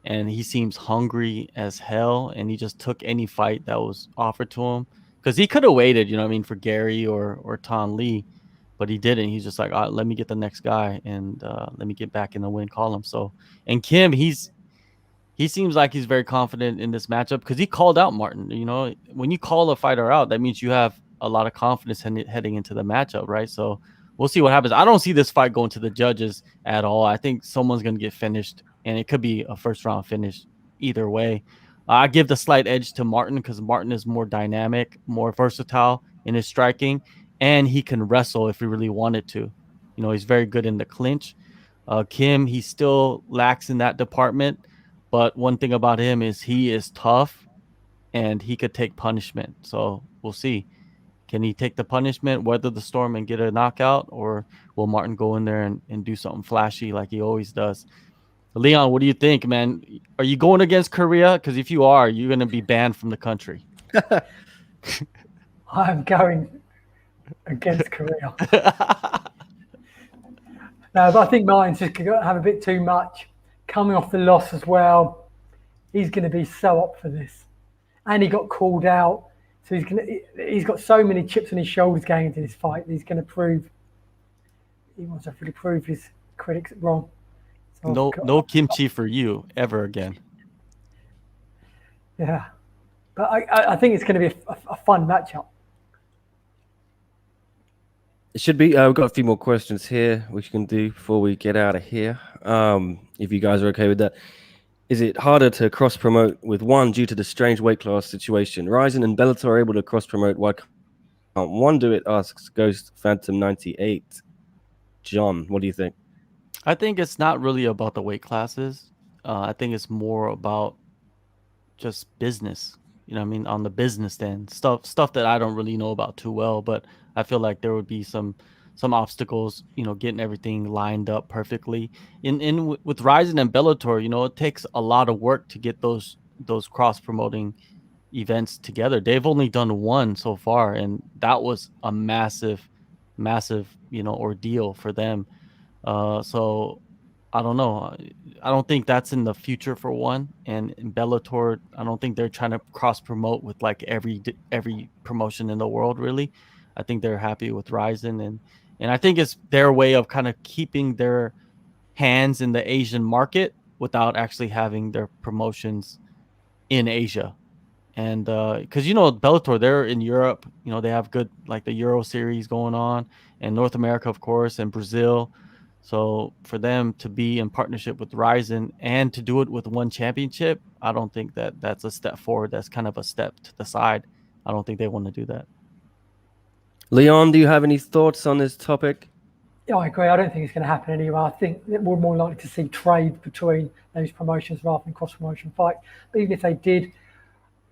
and he seems hungry as hell, and he just took any fight that was offered to him. Because he could have waited, for Gary or Ton Lee. but he didn't. He's just like, let me get the next guy and let me get back in the win column. So, and Kim, he seems like he's very confident in this matchup because he called out Martin. You know, when you call a fighter out, that means you have a lot of confidence heading into the matchup, right? So we'll see what happens. I don't see this fight going to the judges at all. I think someone's going to get finished, and it could be a first round finish either way. I give the slight edge to Martin because Martin is more dynamic, more versatile in his striking, and he can wrestle if he really wanted to. You know, he's very good in the clinch. Kim, he still lacks in that department, but one thing about him is he is tough and he could take punishment. So we'll see. Can he take the punishment, weather the storm, and get a knockout, or will Martin go in there and do something flashy like he always does? Leon, what do you think, man? Are you going against Korea? Because if you are, you're going to be banned from the country. I'm going against Korea. No, but I think Martin's just going to have a bit too much. Coming off the loss as well, he's going to be so up for this. And he got called out. So he's got so many chips on his shoulders going into this fight. He's going to prove, he wants to really prove his critics wrong. So no kimchi for you ever again. Yeah. But I think it's going to be a fun matchup. It should be. We've got a few more questions here, which you can do before we get out of here. If you guys are okay with that. Is it harder to cross-promote with ONE due to the strange weight class situation? Ryzen and Bellator are able to cross-promote. Why can't ONE do it? Asks Ghost Phantom 98. John, what do you think? I think it's not really about the weight classes. I think it's more about just business. You know what I mean? On the business end, stuff that I don't really know about too well, but I feel like there would be some obstacles, you know, getting everything lined up perfectly. With Ryzen and Bellator, you know, it takes a lot of work to get those cross promoting events together. They've only done one so far, and that was a massive, you know, ordeal for them. So I don't know. I don't think that's in the future for ONE. And in Bellator, I don't think they're trying to cross promote with like every promotion in the world, really. I think they're happy with Ryzen, and I think it's their way of kind of keeping their hands in the Asian market without actually having their promotions in Asia. And because, you know, Bellator, they're in Europe, you know, they have good, like the Euro series going on, and North America, of course, and Brazil. So for them to be in partnership with Ryzen and to do it with ONE championship, I don't think that that's a step forward. That's kind of a step to the side. I don't think they want to do that. Leon, do you have any thoughts on this topic? Yeah, I agree. I don't think it's going to happen anyway. I think that we're more likely to see trade between those promotions rather than cross-promotion fights. But even if they did,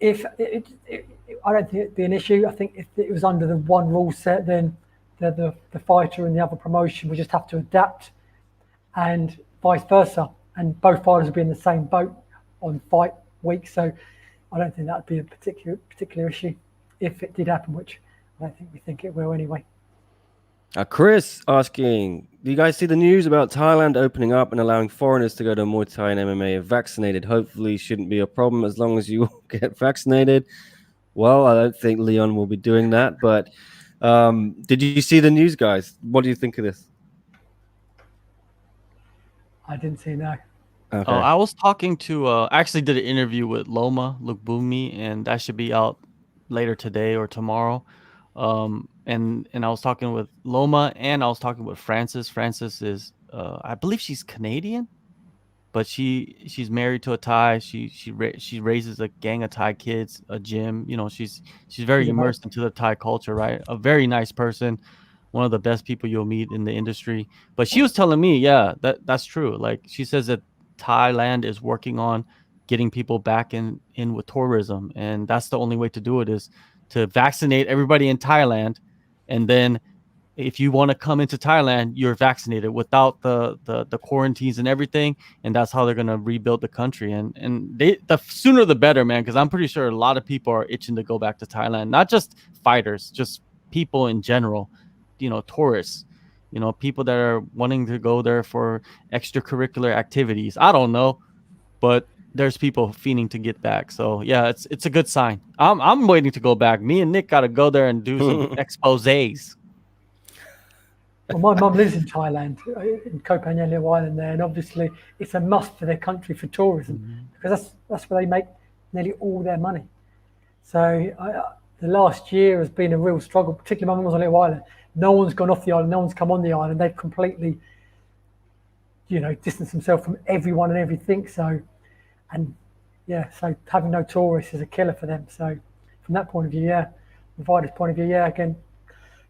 I don't think it'd be an issue. I think if it was under the one rule set, then the fighter and the other promotion would just have to adapt, and vice versa. And both fighters would be in the same boat on fight week. So I don't think that would be a particular issue if it did happen, which I don't think we think it will anyway. Chris asking, do you guys see the news about Thailand opening up and allowing foreigners to go to Muay Thai and MMA if vaccinated? Hopefully shouldn't be a problem as long as you get vaccinated. Well, I don't think Leon will be doing that, but did you see the news, guys? What do you think of this? I didn't see that. Okay. I was talking to, I actually did an interview with Loma Lukbumi, and that should be out later today or tomorrow. And I was talking with Loma, and I was talking with Frances. Frances is, I believe she's Canadian, but she's married to a Thai. She raises a gang of Thai kids, a gym. You know, she's very immersed into the Thai culture, right? A very nice person, one of the best people you'll meet in the industry. But she was telling me, yeah, that's true. Like, she says that Thailand is working on getting people back in with tourism, and that's the only way to do it is to vaccinate everybody in Thailand, and then if you want to come into Thailand, you're vaccinated without the quarantines and everything, and that's how they're gonna rebuild the country. And the sooner the better, man, because I'm pretty sure a lot of people are itching to go back to Thailand. Not just fighters, just people in general. You know, tourists. You know, people that are wanting to go there for extracurricular activities. I don't know, but there's people fiending to get back. So yeah, it's a good sign. I'm waiting to go back. Me and Nick got to go there and do some exposés. Well, my mum lives in Thailand, in Koh Phangan, little island there, and obviously it's a must for their country for tourism because that's where they make nearly all their money. So the last year has been a real struggle, particularly my mum was on a little island. No one's gone off the island, no one's come on the island. They've completely, distanced themselves from everyone and everything. So, and so having no tourists is a killer for them. So from that point of view, from Vida's point of view, again,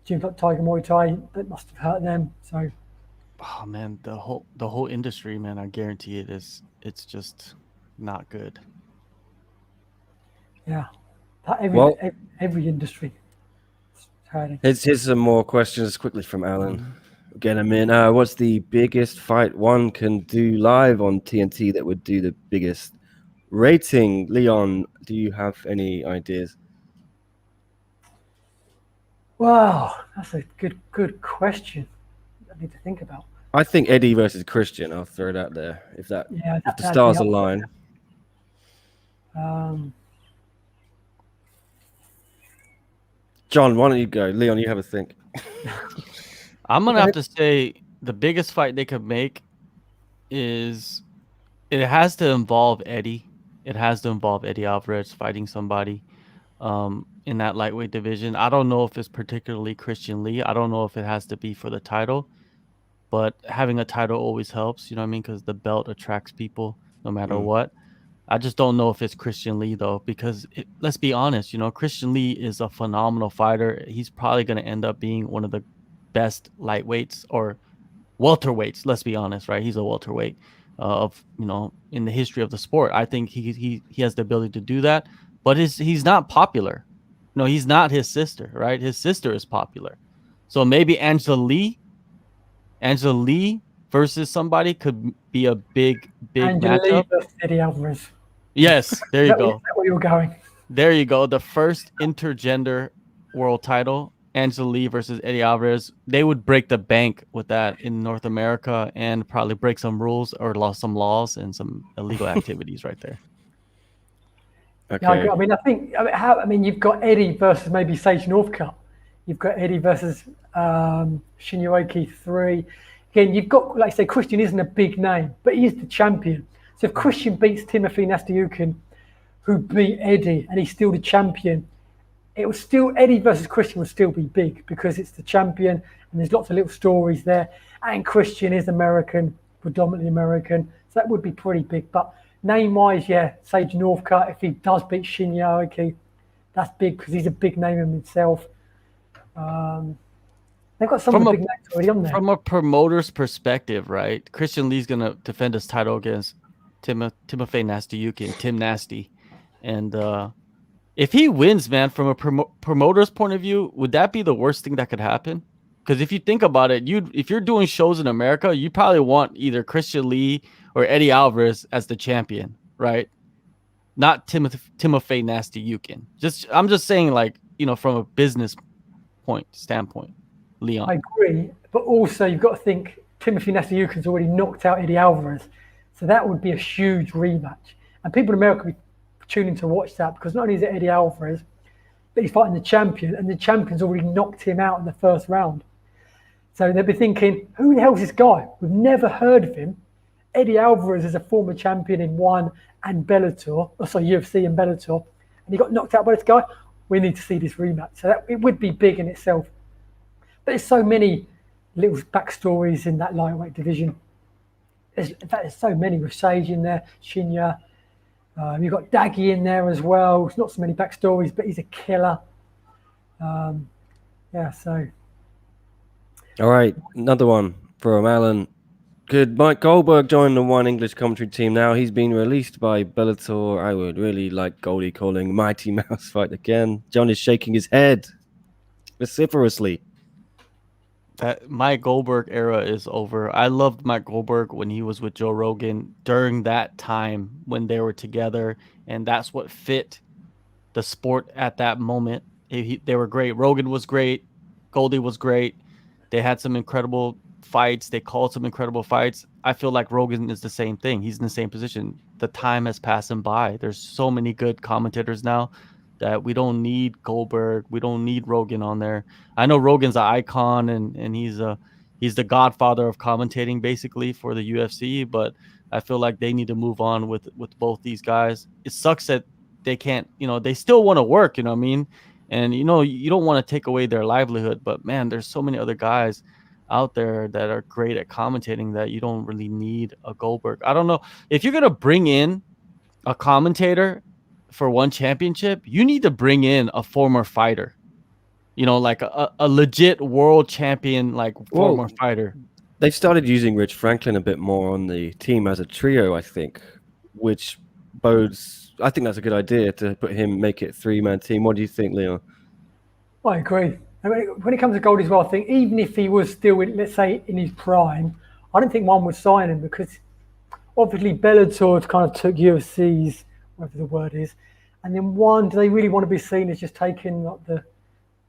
gyms like Tiger Muay Thai, that must have hurt them. So, oh man, the whole industry, man, I guarantee it's just not good. Yeah, every industry. Here's some more questions quickly from Alan. Get them in. What's the biggest fight one can do live on TNT that would do the biggest rating? Leon, do you have any ideas? Wow, that's a good question. I need to think about. I think Eddie versus Christian. I'll throw it out there. If the stars align. John, why don't you go? Leon, you have a think. I'm gonna have to say the biggest fight they could make is it has to involve Eddie. It has to involve Eddie Alvarez fighting somebody in that lightweight division. I don't know if it's particularly Christian Lee. I don't know if it has to be for the title, but having a title always helps. You know what I mean? Because the belt attracts people no matter what. I just don't know if it's Christian Lee though, because let's be honest, Christian Lee is a phenomenal fighter. He's probably going to end up being one of the best lightweights or welterweights. Let's be honest, right? He's a welterweight in the history of the sport. I think he has the ability to do that, but he's not popular. No, he's not his sister, right? His sister is popular. So maybe Angela Lee versus somebody could be a big Angela matchup. Lee versus Eddie Alvarez. Yes, there you go. Is that where you're going? There you go. The first intergender world title, Angela Lee versus Eddie Alvarez. They would break the bank with that in North America and probably break some rules or some laws and some illegal activities right there. Okay. Yeah, I mean, you've got Eddie versus maybe Sage Northcutt. You've got Eddie versus Shinyoki 3. Again, you've got, like I say, Christian isn't a big name, but he is the champion. So if Christian beats Timothy Nastyukhin, who beat Eddie, and he's still the champion, Eddie versus Christian would still be big because it's the champion, and there's lots of little stories there. And Christian is American, predominantly American, so that would be pretty big. But name-wise, Sage Northcutt, if he does beat Shinyoki, that's big because he's a big name in himself. They've got some of the big names already on there. From a promoter's perspective, right? Christian Lee's going to defend his title against Timofey Nastyukhin, Tim Nasty. And if he wins, man, from a promoter's point of view, would that be the worst thing that could happen? Because if you think about it, if you're doing shows in America, you probably want either Christian Lee or Eddie Alvarez as the champion, right? Not Timofey Nastyukhin. I'm just saying, from a business standpoint, Leon. I agree, but also you've got to think Timothy Nastyukhin's already knocked out Eddie Alvarez, so that would be a huge rematch. And people in America would be tuning to watch that because not only is it Eddie Alvarez, but he's fighting the champion, and the champion's already knocked him out in the first round. So they'll be thinking, who the hell is this guy? We've never heard of him. Eddie Alvarez is a former champion in ONE and Bellator, UFC and Bellator, and he got knocked out by this guy. We need to see this rematch. So it would be big in itself. But there's so many little backstories in that lightweight division. There's so many with Sage in there, Shinya. You've got Daggy in there as well. It's not so many backstories, but he's a killer. So. All right, another one from Alan. Could Mike Goldberg join the ONE English commentary team now? He's been released by Bellator. I would really like Goldie calling Mighty Mouse fight again. John is shaking his head vociferously. That Mike Goldberg era is over. I loved Mike Goldberg when he was with Joe Rogan during that time when they were together, and that's what fit the sport at that moment. They were great. Rogan was great. Goldie was great. They had some incredible fights. They called some incredible fights. I feel like Rogan is the same thing. He's in the same position. The time has passed him by. There's so many good commentators now that we don't need Goldberg. We don't need Rogan on there. I know Rogan's an icon and he's He's the godfather of commentating basically for the UFC, but I feel like they need to move on with both these guys. It sucks that they can't, they still want to work, you know what I mean? And you don't want to take away their livelihood, but man, there's so many other guys out there that are great at commentating that you don't really need a Goldberg. I don't know if you're going to bring in a commentator for one championship, you need to bring in a former fighter, like a legit world champion, like former fighter. They've started using Rich Franklin a bit more on the team as a trio, I think, which bodes. I think that's a good idea to make it 3-man team. What do you think, Leon? I agree. I mean, when it comes to Goldie as well, I think even if he was still, let's say, in his prime, I don't think one would sign him because obviously Bellator kind of took UFC's, whatever the word is, and then do they really want to be seen as just taking like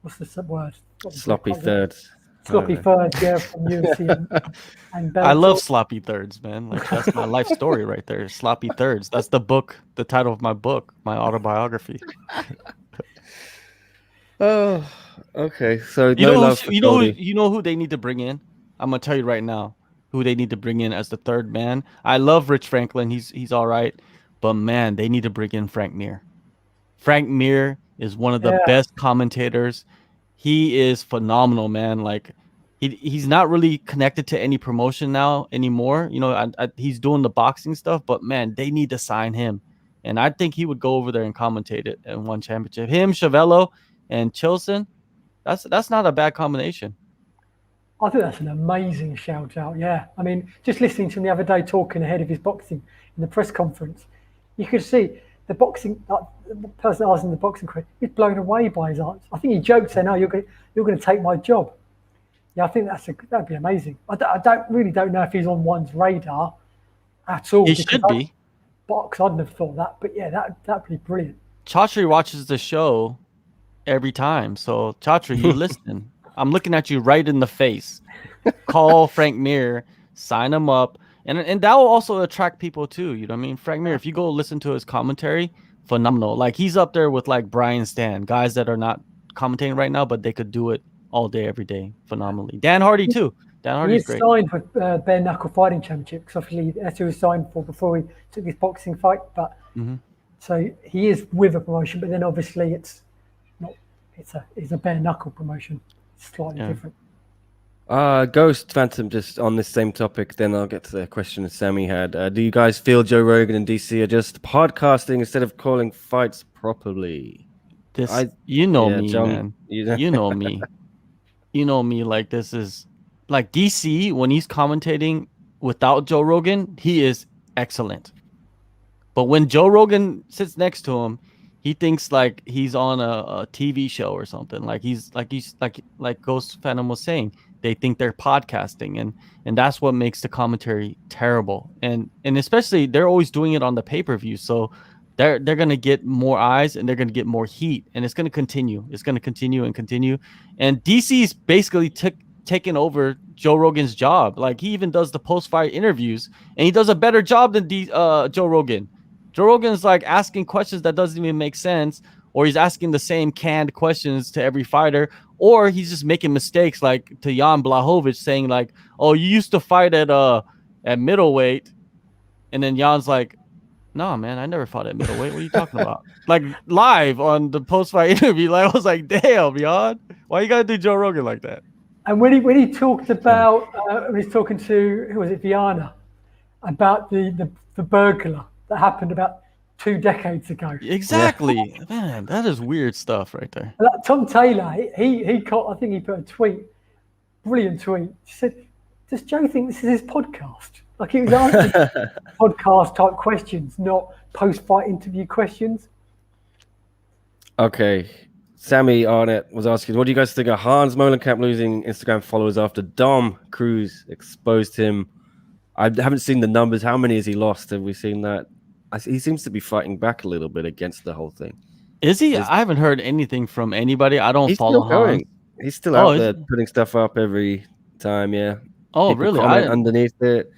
what's the word? Sloppy thirds. Sloppy thirds, yeah, from UFC and Bellator. I love sloppy thirds, man. Like that's my life story right there. Sloppy thirds. That's the book, the title of my book, my autobiography. Oh, okay. So you know who they need to bring in? I'm gonna tell you right now who they need to bring in as the third man. I love Rich Franklin. He's all right, but man, they need to bring in Frank Mir. Frank Mir is one of the best commentators. He is phenomenal, man. Like he's not really connected to any promotion now anymore. He's doing the boxing stuff, but man, they need to sign him. And I think he would go over there and commentate it and one championship. Him, Schiavello, and Chilson. That's not a bad combination. I think that's an amazing shout out. Yeah. I mean, just listening to him the other day talking ahead of his boxing in the press conference, you could see the boxing, the person asking the boxing career, he's blown away by his answer. I think he joked saying, "No, you're going to take my job." Yeah, I think that'd be amazing. I don't know if he's on one's radar at all. He should be. I'd never thought that, but yeah, that'd be brilliant. Chatri watches the show every time, so Chatri, you listen. I'm looking at you right in the face. Call Frank Mir, sign him up. And that will also attract people too. You know what I mean? Frank Mir, if you go listen to his commentary, phenomenal. Like he's up there with like Brian Stan, guys that are not commentating right now, but they could do it all day, every day, phenomenally. Dan Hardy too. Dan Hardy's great. He signed for Bare Knuckle Fighting Championship because obviously that's who he signed for before he took his boxing fight. But so he is with a promotion, but then obviously it's not. It's a bare knuckle promotion. It's slightly different. Ghost Phantom, just on this same topic, then I'll get to the question that Sammy had. Do you guys feel Joe Rogan and DC are just podcasting instead of calling fights properly? Me, man. You know me. You know me. Like this is like DC when he's commentating without Joe Rogan, he is excellent. But when Joe Rogan sits next to him, he thinks like he's on a TV show or something. Like Ghost Phantom was saying. They think they're podcasting, and that's what makes the commentary terrible. And especially they're always doing it on the pay-per-view, so they're gonna get more eyes and they're gonna get more heat, and it's gonna continue. It's gonna continue and continue. And DC's basically taken over Joe Rogan's job. Like he even does the post-fight interviews, and he does a better job than Joe Rogan. Joe Rogan's like asking questions that doesn't even make sense, or he's asking the same canned questions to every fighter. Or he's just making mistakes, like to Jan Blachowicz saying like, "Oh, you used to fight at middleweight," and then Jan's like, "No, man, I never fought at middleweight. What are you talking about?" Like live on the post-fight interview, like I was like, "Damn, Jan, why you gotta do Joe Rogan like that?" And when he talked about, when he's talking to who was it, Viana, about the burglar that happened about 2 decades ago. Exactly. Man, that is weird stuff right there. Tom Taylor, he caught, I think he put a tweet, brilliant tweet. He said, "Does Joe think this is his podcast?" Like he was answering podcast type questions, not post-fight interview questions. Okay. Sammy Arnett was asking, what do you guys think of Hans Molenkamp losing Instagram followers after Dom Cruz exposed him? I haven't seen the numbers. How many has he lost? Have we seen that? He seems to be fighting back a little bit against the whole thing. Is he? I haven't heard anything from anybody. I don't follow him. He's still out there putting stuff up every time. Yeah. Oh, People really? comment underneath it.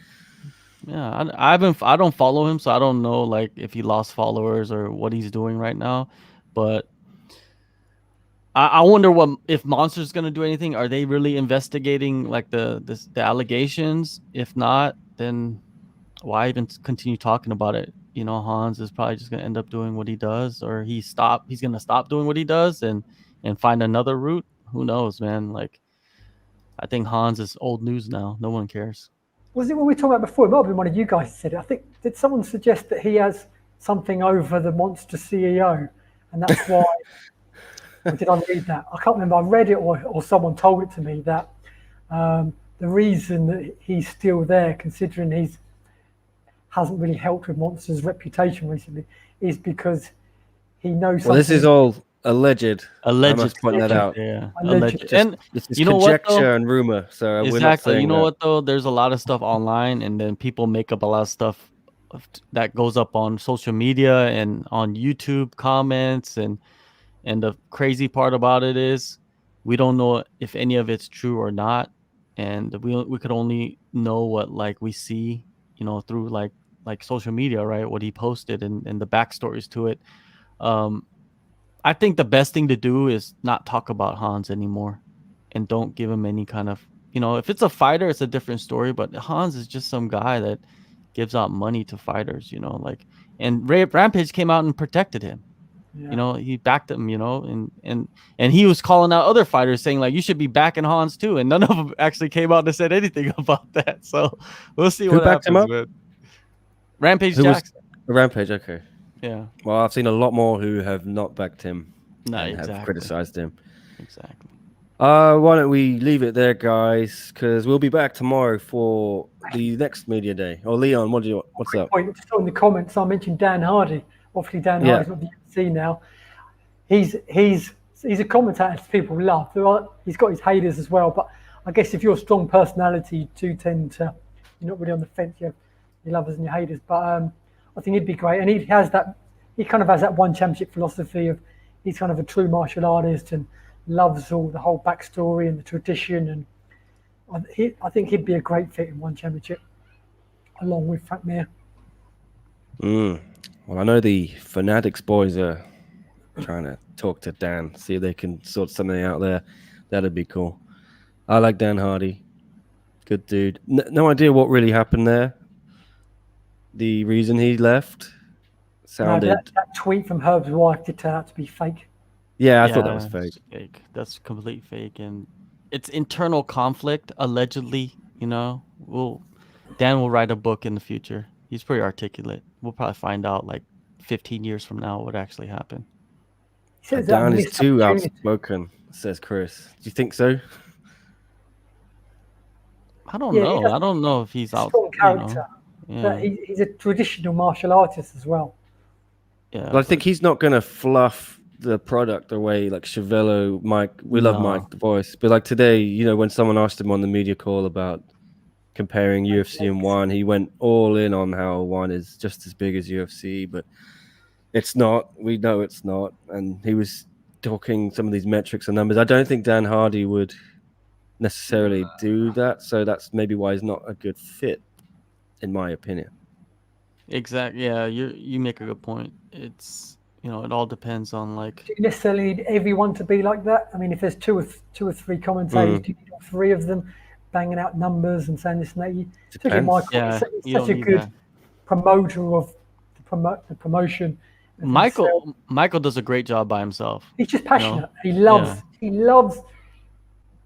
Yeah, I don't follow him, so I don't know like if he lost followers or what he's doing right now. But I wonder what if Monster's gonna do anything. Are they really investigating like the allegations? If not, then why even continue talking about it? You know, Hans is probably just gonna end up doing what he does, or he's gonna stop doing what he does and find another route. Who knows, man? Like, I think Hans is old news now. No one cares. Was it when we talked about before? It might have been one of you guys who said it. I think, did someone suggest that he has something over the Monster CEO, and that's why? Or did I read that? I can't remember. I read it, or someone told it to me that the reason that he's still there, considering he's hasn't really helped with Monster's reputation recently, is because he knows. Well, this is all alleged. Alleged. I must point that out. Yeah, alleged. And this is you know what, conjecture though? and rumor. So we're not Exactly. saying You know that. what though? There's a lot of stuff online, and then people make up a lot of stuff that goes up on social media and on YouTube comments, and the crazy part about it is we don't know if any of it's true or not, and we could only know what like we see, you know, through like social media, right? What he posted and the backstories to it. I think the best thing to do is not talk about Hans anymore, and don't give him any kind of, you know, if it's a fighter, it's a different story. But Hans is just some guy that gives out money to fighters, you know, like, and Rampage came out and protected him. Yeah. You know, he backed him, you know, and he was calling out other fighters saying like, you should be backing Hans too. And none of them actually came out and said anything about that. So we'll see Who what backed him happens, up? man. Rampage Who was Jackson. Rampage? Okay. Yeah. Well, I've seen a lot more who have not backed him No, and exactly. have criticized him. Exactly. Why don't we leave it there, guys? Because we'll be back tomorrow for the next media day. Oh, Leon, what's up? Point, just on the comments, I mentioned Dan Hardy. Obviously, Dan Yeah. Hardy's not the UFC now. He's a commentator people love. He's got his haters as well, but I guess if you're a strong personality, you do tend to, you're not really on the fence. You have your lovers and your haters, but I think he'd be great. And he kind of has that one championship philosophy of he's kind of a true martial artist and loves all the whole backstory and the tradition. And I think he'd be a great fit in one championship, along with Frank Mir. Well, I know the Fanatics boys are trying to talk to Dan, see if they can sort something out there. That'd be cool. I like Dan Hardy. Good dude. No idea what really happened there. The reason he left sounded... No, that tweet from Herb's wife did turn out to be fake. Yeah, I thought that was fake. It's fake. That's complete fake, and it's internal conflict, allegedly. You know, Dan will write a book in the future. He's pretty articulate. We'll probably find out like 15 years from now what actually happened. Dan is too outspoken, says Chris. Do you think so? I don't know. I don't know if he's out. Strong character. You know? But he's a traditional martial artist as well. Yeah, but I think he's not going to fluff the product away like Schiavello, Mike. We love Mike, the voice. But like today, you know, when someone asked him on the media call about comparing UFC and ONE, he went all in on how ONE is just as big as UFC, but it's not. We know it's not. And he was talking some of these metrics and numbers. I don't think Dan Hardy would necessarily do that. So that's maybe why he's not a good fit, in my opinion. Exactly. Yeah, you make a good point. It's, you know, it all depends on like. Do you necessarily need everyone to be like that? I mean, if there's two or three commentators, do you need all three of them banging out numbers and saying this and that? Look at Michael. Yeah, he's such a good promoter of the promotion. Michael does a great job by himself. He's just passionate. You know? He loves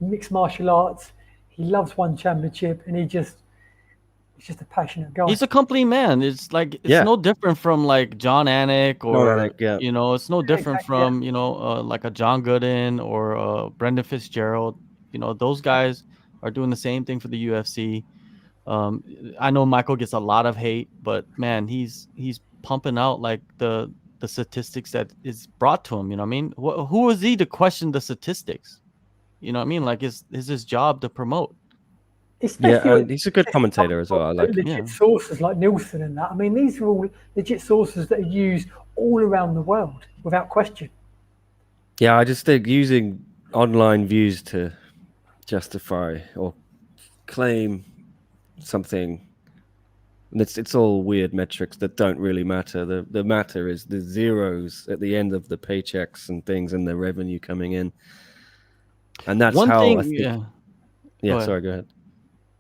mixed martial arts. He loves one championship, and he's just a passionate guy. He's a complete man. It's like it's no different from like John Anik or you know, it's no different from you know like a John Gooden or Brendan Fitzgerald. You know, those guys are doing the same thing for the UFC. I know Michael gets a lot of hate, but man, he's pumping out like the statistics that is brought to him. You know what I mean? Who is he to question the statistics? You know what I mean? Like is his job to promote. And he's a good commentator as well. I like legit sources like Nielsen and that. I mean, these are all legit sources that are used all around the world without question. Yeah, I just think using online views to justify or claim something And it's all weird metrics that don't really matter. The matter is the zeros at the end of the paychecks and things and the revenue coming in. And that's One how thing, I think. yeah. Yeah, Go ahead. sorry, go ahead.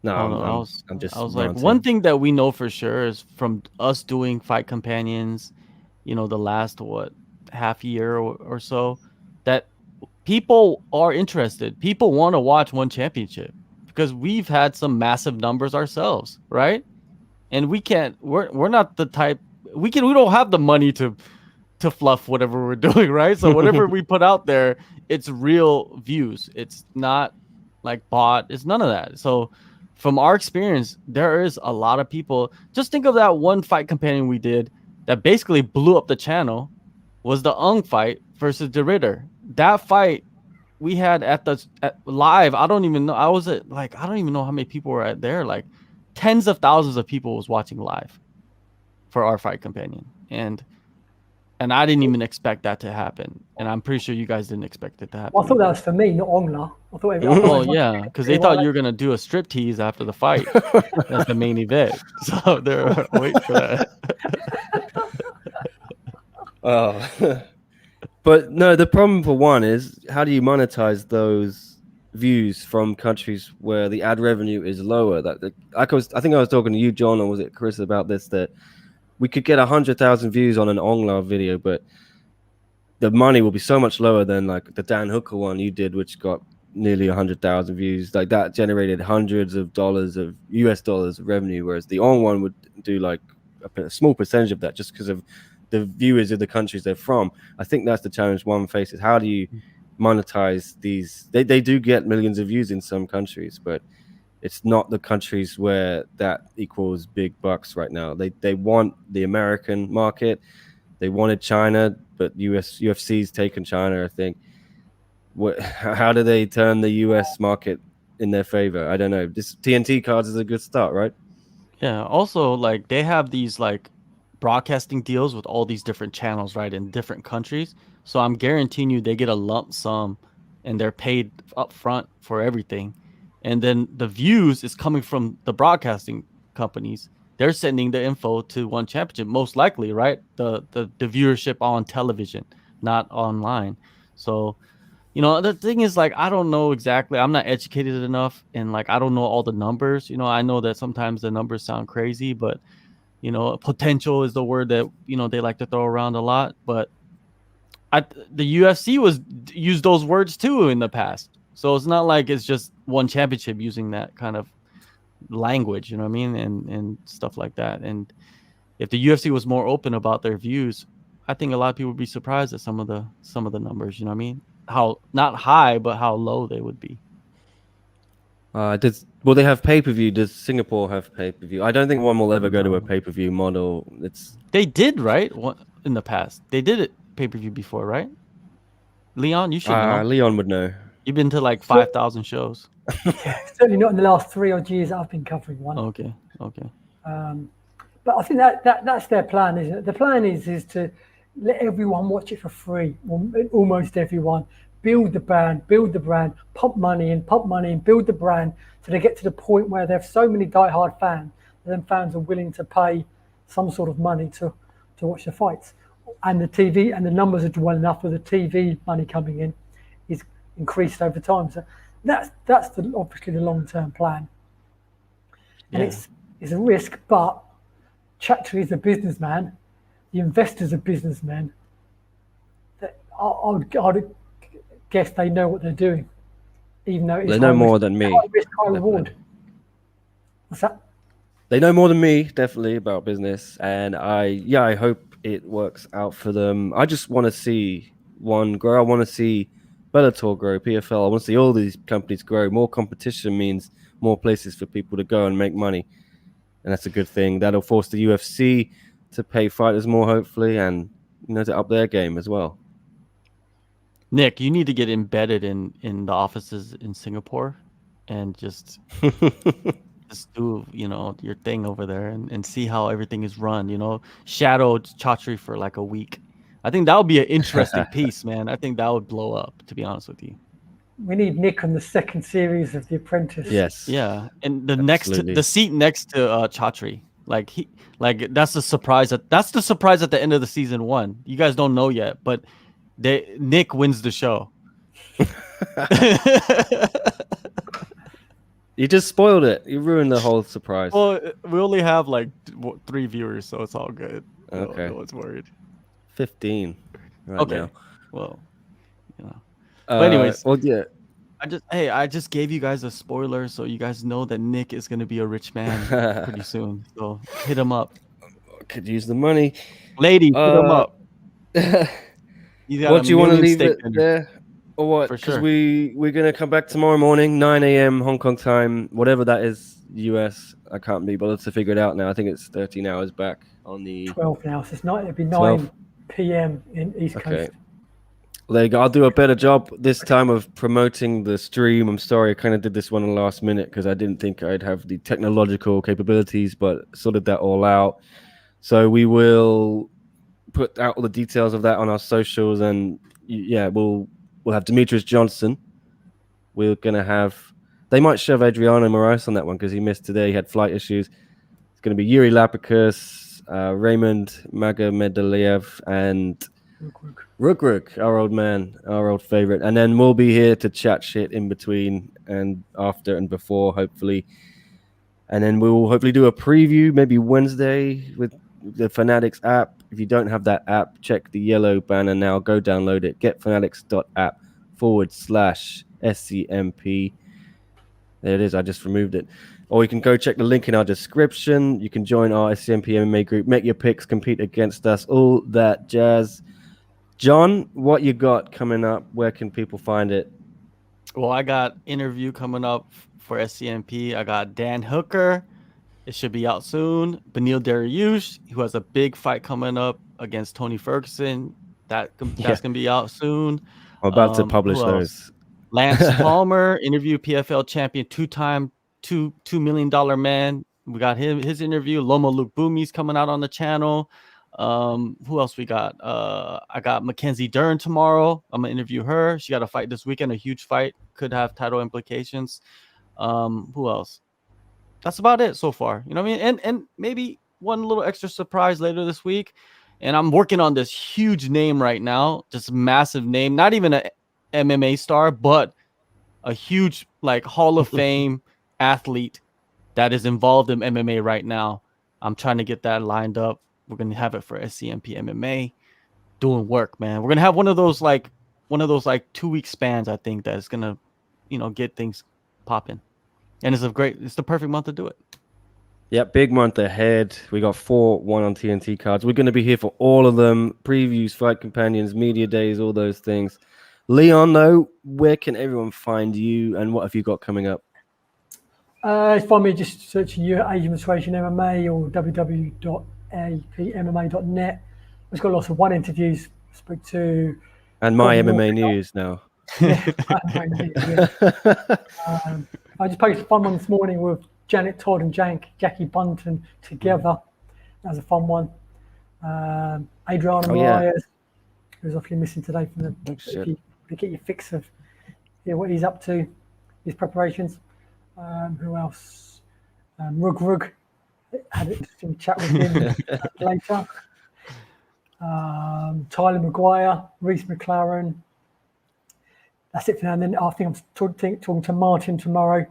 No, Oh, no, I'm just I was like, ranting. one thing that we know for sure is from us doing Fight Companions, you know, the last half year or so, that people are interested. People want to watch One Championship because we've had some massive numbers ourselves, right? And we're not the type we don't have the money to fluff whatever we're doing, right? So whatever we put out there, it's real views. It's not like bot. It's none of that. So from our experience, there is a lot of people. Just think of that one Fight Companion we did that basically blew up the channel was the Ung fight versus the Ritter. That fight we had at live. I don't even know. I don't even know how many people were at there. Like tens of thousands of people was watching live for our Fight Companion. And I didn't even expect that to happen. And I'm pretty sure you guys didn't expect it to happen. Well, I thought that was for me, not Ongla. I thought. Well, yeah, because they thought you were gonna do a strip tease after the fight. That's the main event. So they're waiting for that. Oh, but no, the problem for one is how do you monetize those views from countries where the ad revenue is lower? I think I was talking to you, John, or was it Chris, about this, that we could get 100,000 views on an Ongla video, but the money will be so much lower than like the Dan Hooker one you did, which got nearly 100,000 views. Like that generated hundreds of dollars of US dollars of revenue, whereas the On one would do like a small percentage of that just because of the viewers of the countries they're from. I think that's the challenge one faces. How do you monetize these? They do get millions of views in some countries, but it's not the countries where that equals big bucks right now. They want the American market. They wanted China, but UFC's taken China, I think. How do they turn the US market in their favor? I don't know. This TNT cards is a good start, right? Yeah. Also, like they have these like broadcasting deals with all these different channels, right, in different countries. So I'm guaranteeing you they get a lump sum and they're paid up front for everything. And then the views is coming from the broadcasting companies. They're sending the info to One Championship, most likely, right? The viewership on television, not online. So, you know, the thing is, like, I don't know exactly. I'm not educated enough, and like I don't know all the numbers. You know, I know that sometimes the numbers sound crazy, but you know, potential is the word that they like to throw around a lot. But the UFC used those words too in the past. So it's not like it's just One Championship using that kind of language, you know what I mean, and stuff like that. And if the UFC was more open about their views, I think a lot of people would be surprised at some of the numbers, you know what I mean? How not high, but how low they would be. They have pay-per-view? Does Singapore have pay-per-view? I don't think one will ever go to a pay-per-view model. They did, right? In the past. They did it pay-per-view before, right? Leon, you should know. Leon would know. You've been to like 5,000 shows. Certainly not in the last 3 odd years that I've been covering one. Okay. But I think that's their plan, isn't it? The plan is to let everyone watch it for free, almost everyone. Build the brand, pump money in, build the brand, so they get to the point where they have so many diehard fans, and then fans are willing to pay some sort of money to watch the fights. And the TV and the numbers are well enough with the TV money coming in is increased over time. So that's obviously the long-term plan. And it's a risk, but Chatri is a businessman, the investors are businessmen. I'd guess they know what they're doing, even though it's they know more than me. High risk, high reward. What's that? They know more than me, definitely, about business, and I hope it works out for them. I just want to see one grow. I want to see Bellator grow, PFL. I want to see all these companies grow. More competition means more places for people to go and make money, and that's a good thing. That'll force the UFC to pay fighters more, hopefully, and to up their game as well. Nick, you need to get embedded in the offices in Singapore and just do your thing over there and see how everything is run. Shadow Chatri for like a week. I think that would be an interesting piece, man. I think that would blow up, to be honest with you. We need Nick on the second series of The Apprentice. Yes. Yeah, and the seat next to Chatri. Like that's the surprise. That's the surprise at the end of the season 1. You guys don't know yet, but Nick wins the show. You just spoiled it. You ruined the whole surprise. Well, we only have like 3 viewers, so it's all good. Okay. No one's worried. 15 right Okay. now. Well, you know. But anyways, well, yeah. I just gave you guys a spoiler, so you guys know that Nick is gonna be a rich man pretty soon. So hit him up. Could use the money, ladies. Hit him up. What do you want to leave it there, or what? For Because sure. we're gonna come back tomorrow morning, 9 a.m. Hong Kong time, whatever that is, US. I can't be bothered to figure it out now. I think it's 13 hours back on the 12 now, so it's not. It'd be 12. 9 p.m. in East Coast. There you go. I'll do a better job this time of promoting the stream. I'm sorry, I kind of did this one in the last minute because I didn't think I'd have the technological capabilities, but sorted that all out. So we will put out all the details of that on our socials, and yeah, we'll have Demetrius Johnson. We're gonna have. They might shove Adriano Moraes on that one because he missed today. He had flight issues. It's gonna be Yuri Lapicus, Raymond Magomedaliev, and Ruk, our old man, our old favorite. And then we'll be here to chat shit in between and after and before, hopefully. And then we'll hopefully do a preview maybe Wednesday with the Fanatics app. If you don't have that app, check the yellow banner now. Go download it. getfanatics.app/SCMP. There it is. I just removed it. Or you can go check the link in our description. You can join our SCMP MMA group, make your picks, compete against us, all that jazz. John, what you got coming up? Where can people find it? Well, I got interview coming up for SCMP. I got Dan Hooker. It should be out soon. Beneil Dariush, who has a big fight coming up against Tony Ferguson. That's gonna be out soon. I'm about to publish who else? those. Lance Palmer, interview PFL champion, 2-time $2 million man. We got his interview. Loma Luke Boomies coming out on the channel. Who else we got? I got Mackenzie Dern tomorrow. I'm gonna interview her. She got a fight this weekend, a huge fight, could have title implications. Who else? That's about it so far. You know what I mean? And maybe one little extra surprise later this week. And I'm working on this huge name right now, just massive name, not even a MMA star, but a huge like Hall of Fame athlete that is involved in MMA right now. I'm trying to get that lined up. We're gonna have it for SCMP MMA. Doing work, man. We're gonna have one of those 2-week spans, I think, that is gonna, get things popping. And it's the perfect month to do it. Yeah, big month ahead. We got 4 1 on TNT cards. We're going to be here for all of them. Previews, fight companions, media days, all those things. Leon, though, where can everyone find you and what have you got coming up? Find me just searching you Asian Persuasion MMA or www.apmma.net. I've got lots of one interviews. Spoke to And my MMA news now. I just posted a fun one this morning with Janet Todd and Jackie Bunton together. That was a fun one. Adriano Moraes, who's obviously missing today from the. If you get your fix of what he's up to, his preparations. Who else? Rug had an interesting chat with him later. Tyler Maguire, Reese McLaren. That's it for now. And then I think I'm talking to Martin tomorrow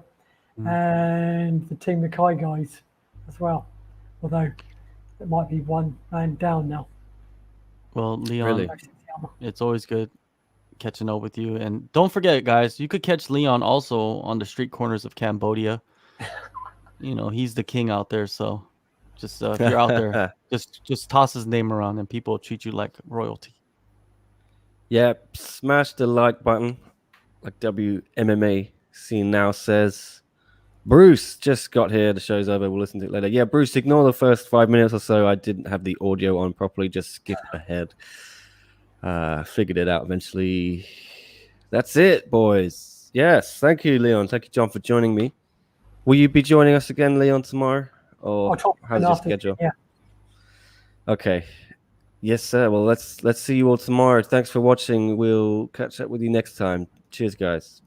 and the Team Mackay guys as well. Although it might be one man down now. Well, Leon, it's always good catching up with you. And don't forget, guys, you could catch Leon also on the street corners of Cambodia. He's the king out there. So just if you're out there, just toss his name around and people treat you like royalty. Yeah, smash the like button, like WMMA Scene Now says. Bruce just got here. The show's over. We'll listen to it later. Yeah, Bruce, ignore the first 5 minutes or so. I didn't have the audio on properly. Just skip ahead. Figured it out eventually. That's it, boys. Yes, thank you, Leon. Thank you, John, for joining me. Will you be joining us again, Leon, tomorrow? Or how's your schedule? Yeah. Okay. Yes, sir. Well, let's see you all tomorrow. Thanks for watching. We'll catch up with you next time. Cheers, guys.